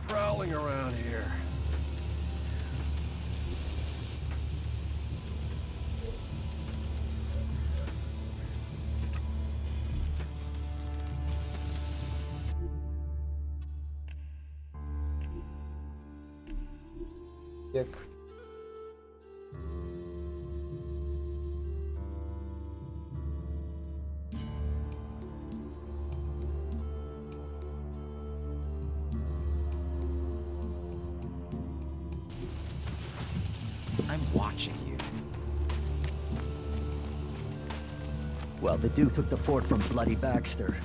[SPEAKER 22] prowling around here?
[SPEAKER 17] I'm watching you.
[SPEAKER 11] Well, the dude took the fort from bloody Baxter.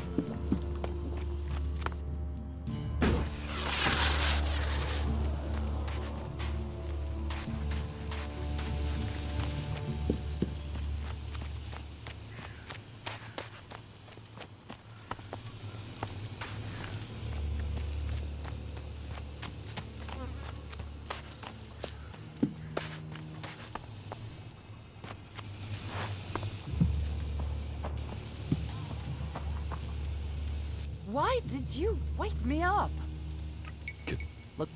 [SPEAKER 9] Why did you wake me up? Look.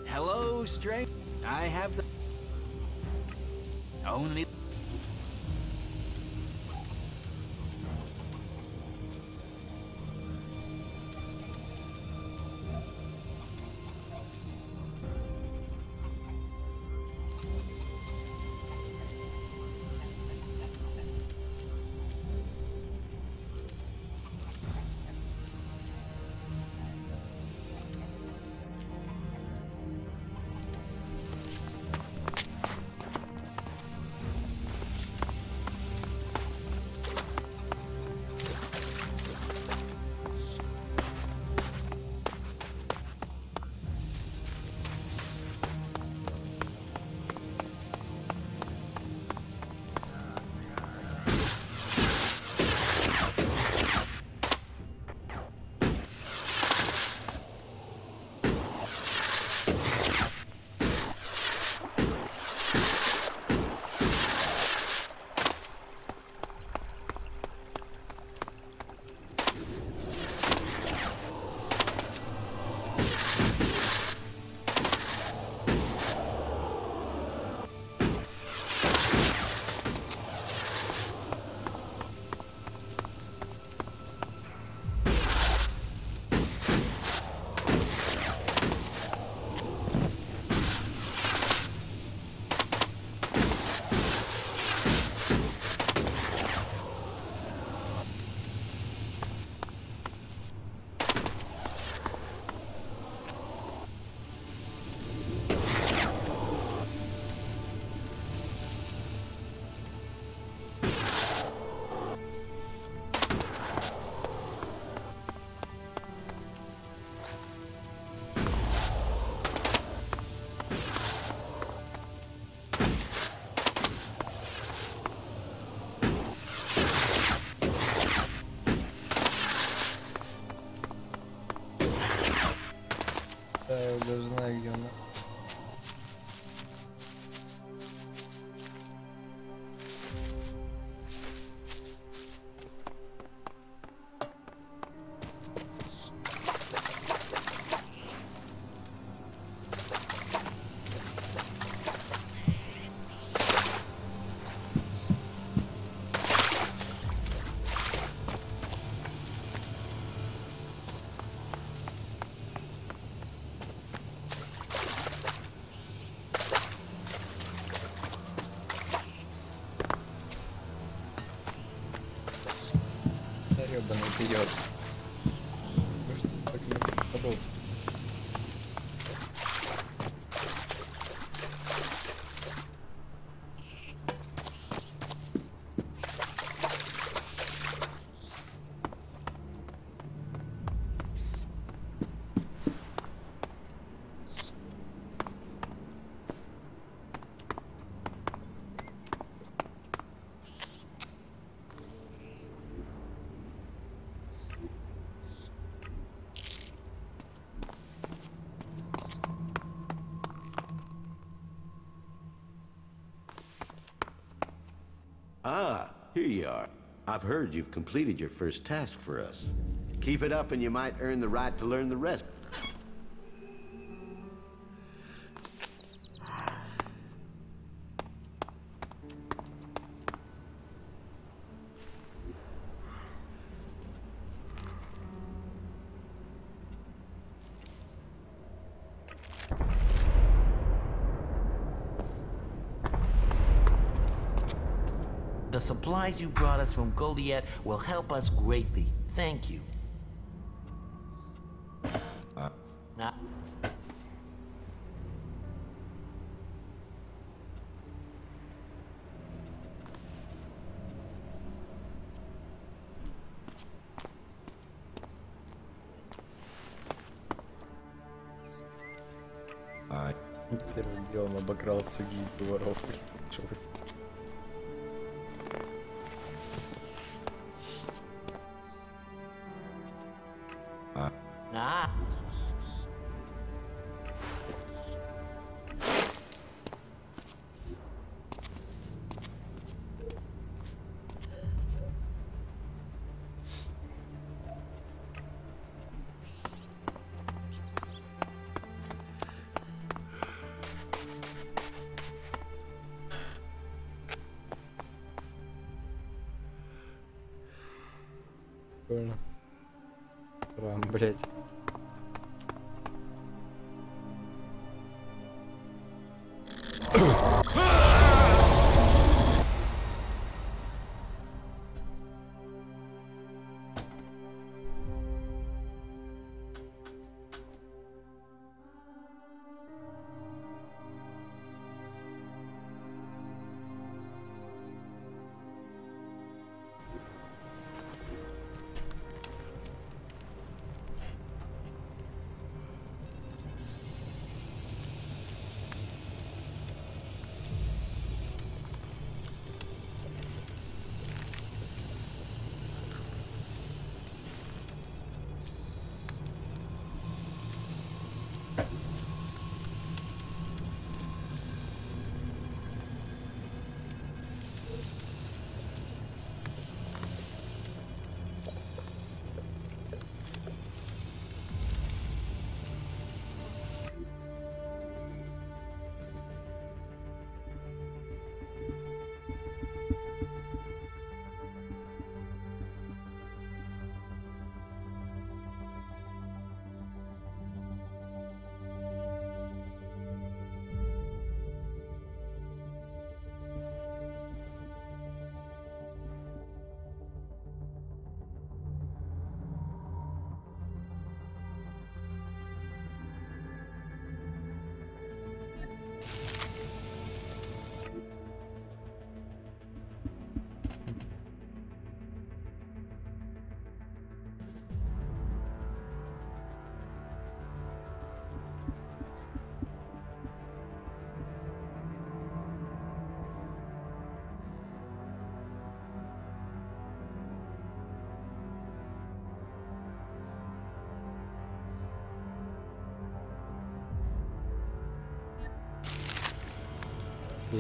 [SPEAKER 17] Hello, stranger. I have the only.
[SPEAKER 2] Да, я даже знаю, где она. Ёбаный вперед. Ну что так не подол.
[SPEAKER 4] Ah, here you are. I've heard you've completed your first task for us. Keep it up and you might earn the right to learn the rest.
[SPEAKER 15] The supplies you brought us from Goliath will help us greatly. Thank you.
[SPEAKER 2] Первым делом обокрал всю гильдию воров. Прикольно. Прям, блять.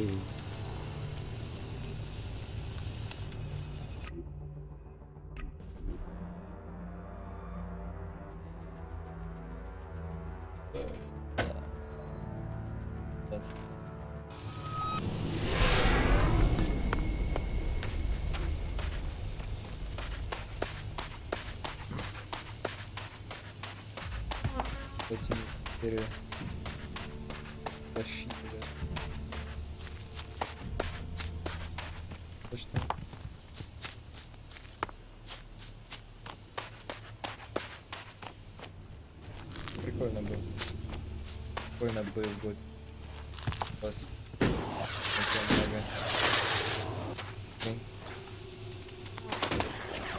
[SPEAKER 2] Ей. Этим перетащить, да. Точно. Прикольно было. Прикольно был год. Класс.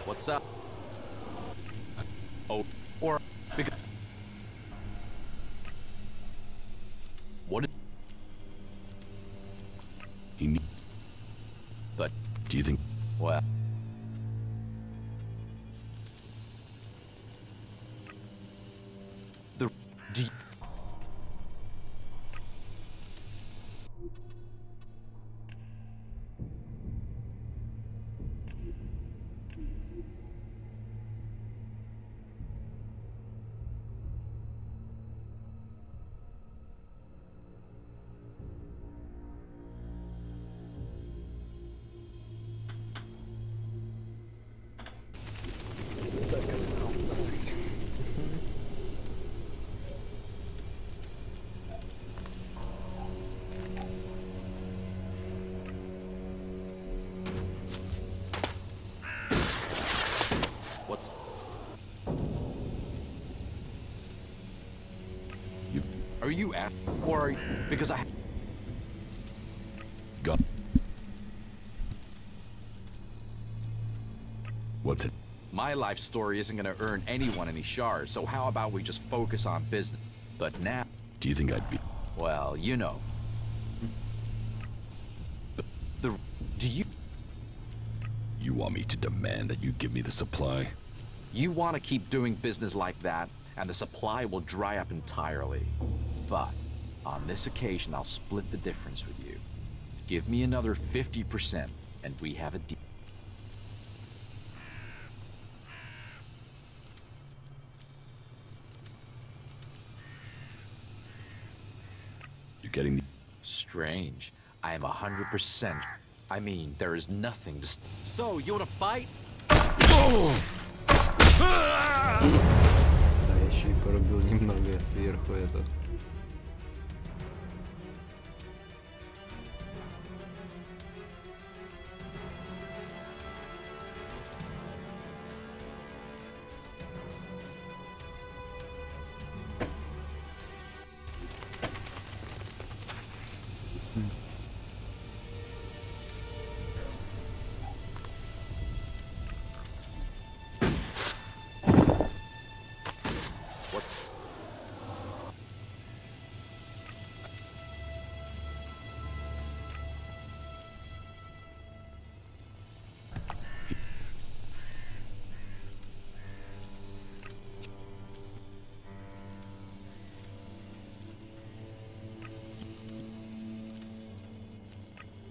[SPEAKER 17] What's up? Oh, or because what?
[SPEAKER 3] He need.
[SPEAKER 17] But
[SPEAKER 3] do you think?
[SPEAKER 17] Well, the do. What's
[SPEAKER 3] you?
[SPEAKER 17] Are you at or are you, because I
[SPEAKER 3] got. What's it?
[SPEAKER 17] My life story isn't going to earn anyone any shards, so how about we just focus on business? But now...
[SPEAKER 3] Do you think I'd be...
[SPEAKER 17] Well, you know. Do you...
[SPEAKER 3] You want me to demand that you give me the supply?
[SPEAKER 17] You want to keep doing business like that, and the supply will dry up entirely. But, on this occasion, I'll split the difference with you. Give me another 50%, and we have a deal.
[SPEAKER 3] Getting the...
[SPEAKER 17] Strange. I am 100%. I mean, there is nothing to... So, you wanna fight?
[SPEAKER 2] Да, я еще и порубил немного сверху этот.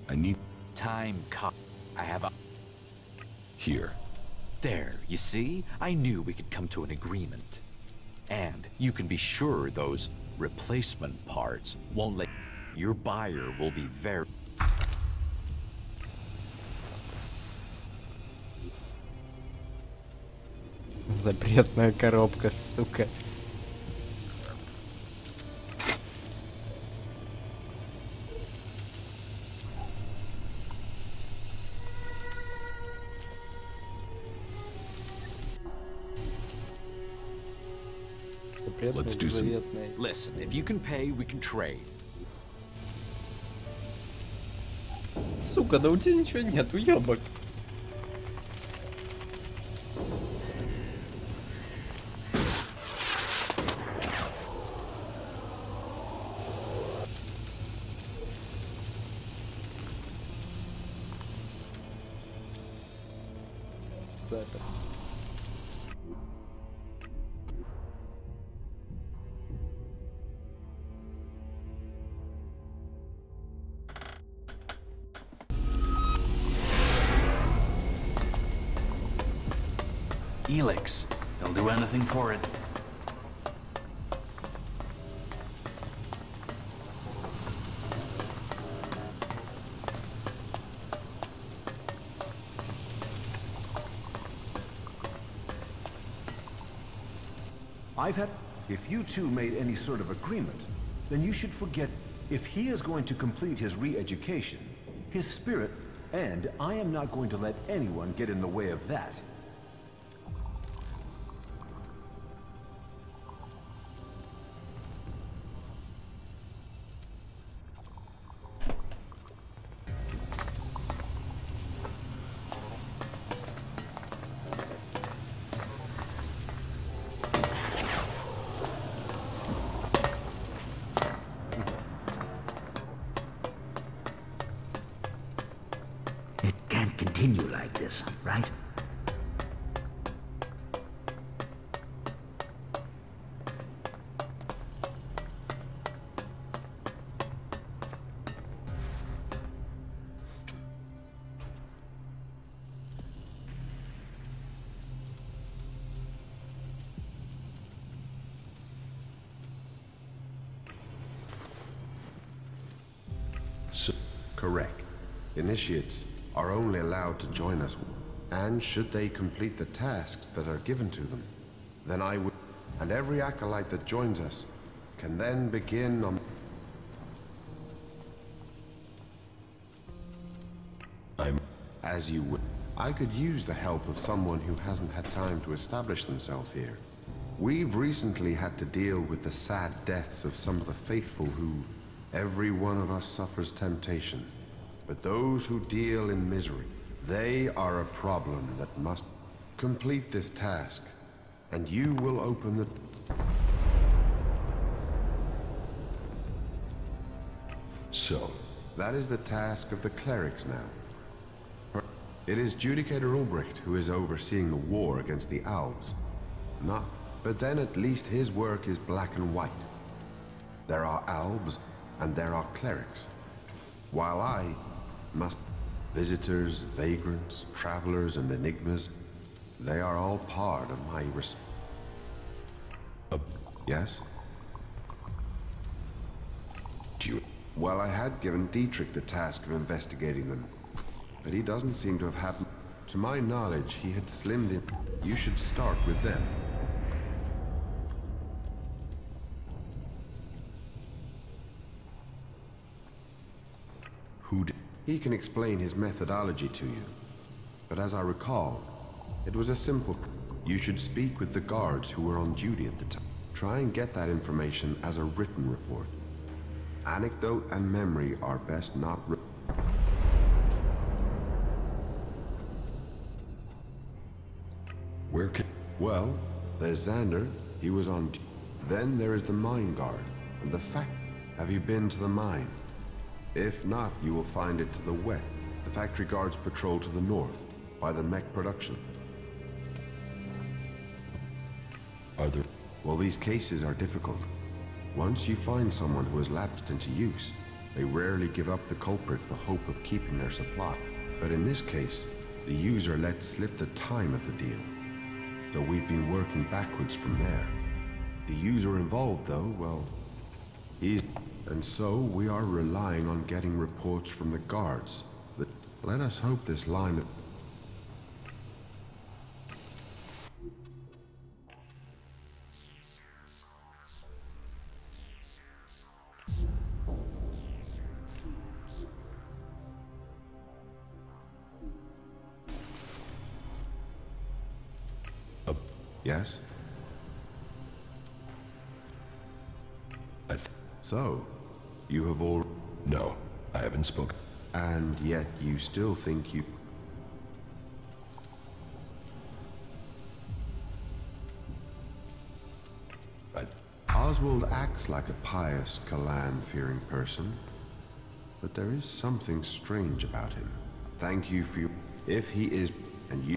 [SPEAKER 3] I need...
[SPEAKER 17] Time I have a...
[SPEAKER 3] Here.
[SPEAKER 17] There, you see? I knew we could come to an agreement. And you can be sure those replacement parts won't let... Your buyer will be very...
[SPEAKER 2] Запретная коробка, сука.
[SPEAKER 3] Let's do some...
[SPEAKER 17] Listen, if you can pay, we can trade.
[SPEAKER 2] Сука, да у тебя ничего нет, уёбок. Запер.
[SPEAKER 10] ELEX. They'll do anything for it.
[SPEAKER 8] If you two made any sort of agreement, then you should forget if he is going to complete his re-education, his spirit, and I am not going to let anyone get in the way of that.
[SPEAKER 23] Continue like this, right?
[SPEAKER 20] Correct. Initiates are only allowed to join us, and should they complete the tasks that are given to them, then I would, and every acolyte that joins us can then begin on... As you would. I could use the help of someone who hasn't had time to establish themselves here. We've recently had to deal with the sad deaths of some of the faithful who, every one of us suffers temptation. But those who deal in misery, they are a problem that must complete this task, and you will open the... So, that is the task of the clerics now. It is Judicator Ulbricht who is overseeing the war against the Alps. Not, but then at least his work is black and white. There are Albs, and there are clerics. While I must... Visitors, vagrants, travelers, and enigmas, they are all part of my yes? Well, I had given Dietrich the task of investigating them, but he doesn't seem to have had... To my knowledge, he had slimmed it. You should start with them. Who did... He can explain his methodology to you, but as I recall, it was a simple... You should speak with the guards who were on duty at the time. Try and get that information as a written report. Anecdote and memory are best not... Where can... Well, there's Xander. He was on... Then there is the mine guard, and the fact... Have you been to the mine? If not, you will find it to the west. The factory guards patrol to the north, by the mech production. Are there... Well, these cases are difficult. Once you find someone who has lapsed into use, they rarely give up the culprit for hope of keeping their supply. But in this case, the user let slip the time of the deal. So we've been working backwards from there. The user involved, though, well, he's... And so we are relying on getting reports from the guards. Let us hope this line of... Yes? So, you have all... No, I haven't spoken. And yet you still think you... Oswald acts like a pious, Kalan-fearing person, but there is something strange about him. Thank you for your... If he is... and you...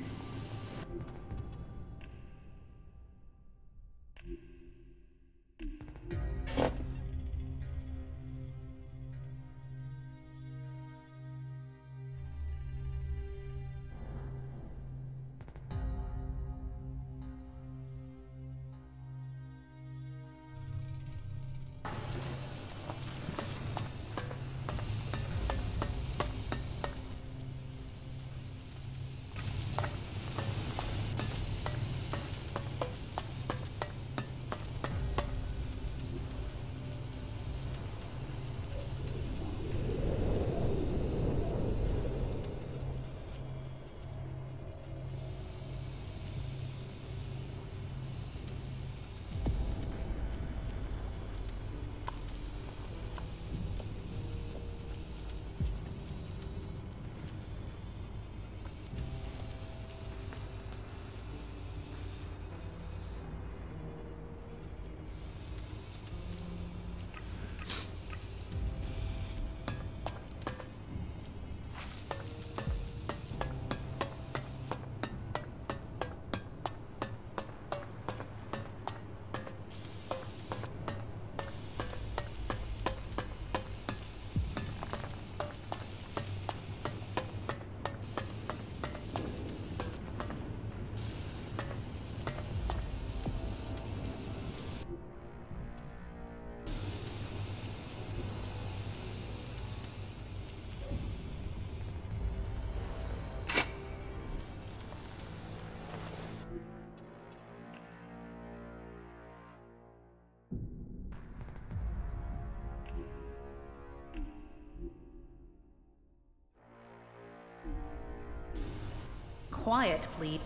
[SPEAKER 14] quiet, please.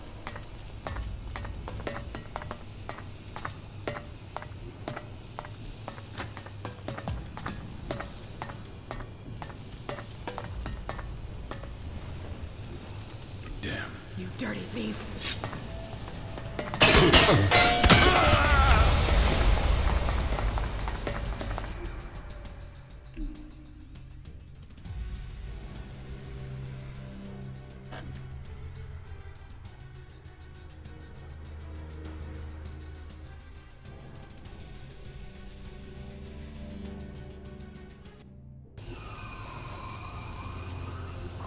[SPEAKER 1] Damn.
[SPEAKER 14] You dirty thief.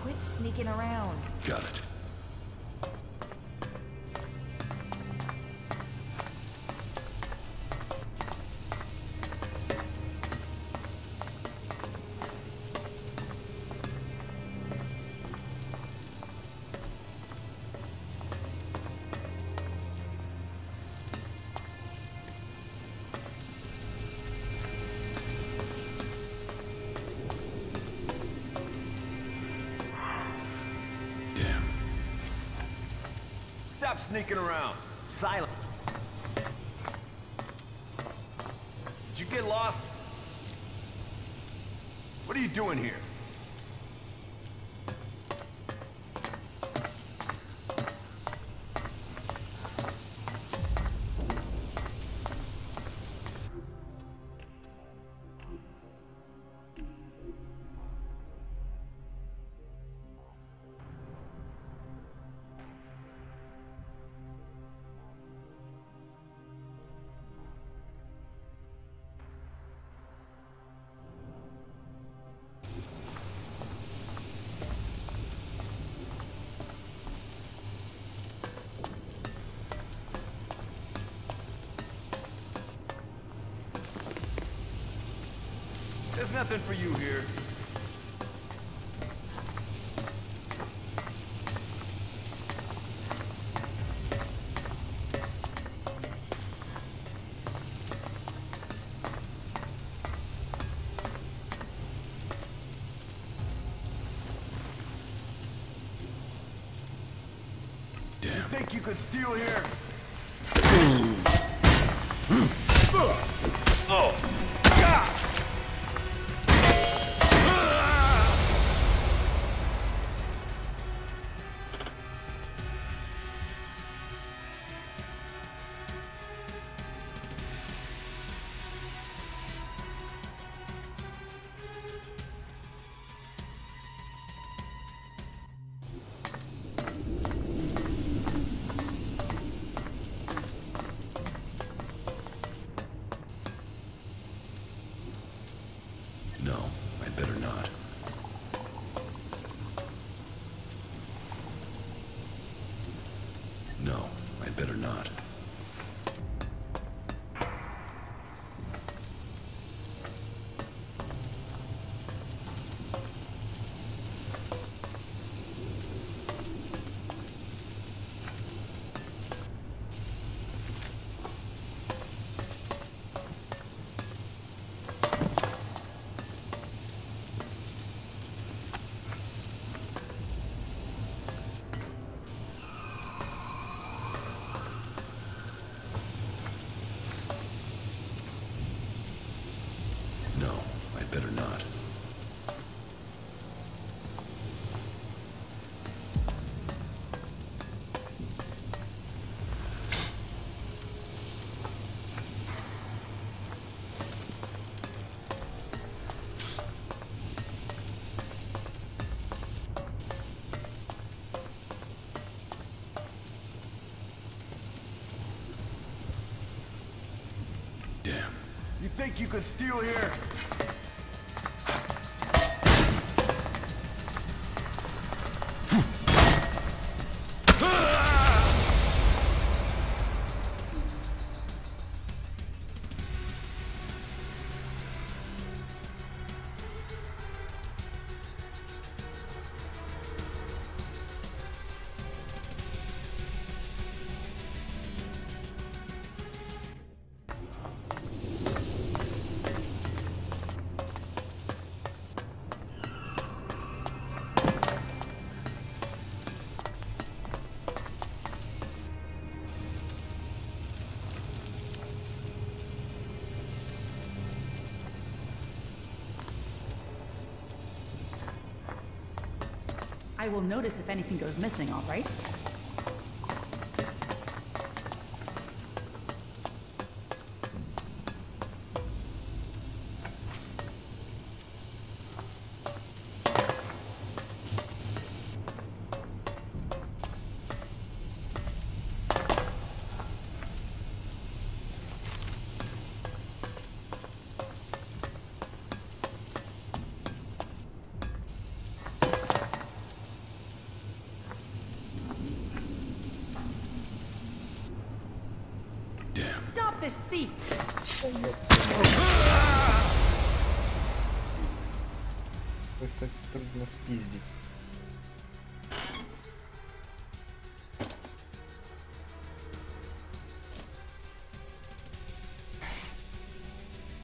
[SPEAKER 12] Quit sneaking around.
[SPEAKER 1] Got it.
[SPEAKER 19] Stop sneaking around. Silent. Did you get lost? What are you doing here? There's nothing for you here.
[SPEAKER 1] Damn.
[SPEAKER 19] You think you could steal here?
[SPEAKER 1] No, I'd better not. No, I'd better not. No, I'd better not. Damn.
[SPEAKER 19] You think you could steal here?
[SPEAKER 14] I will notice if anything goes missing, all right? Stop this thief!
[SPEAKER 2] Как так трудно спиздить.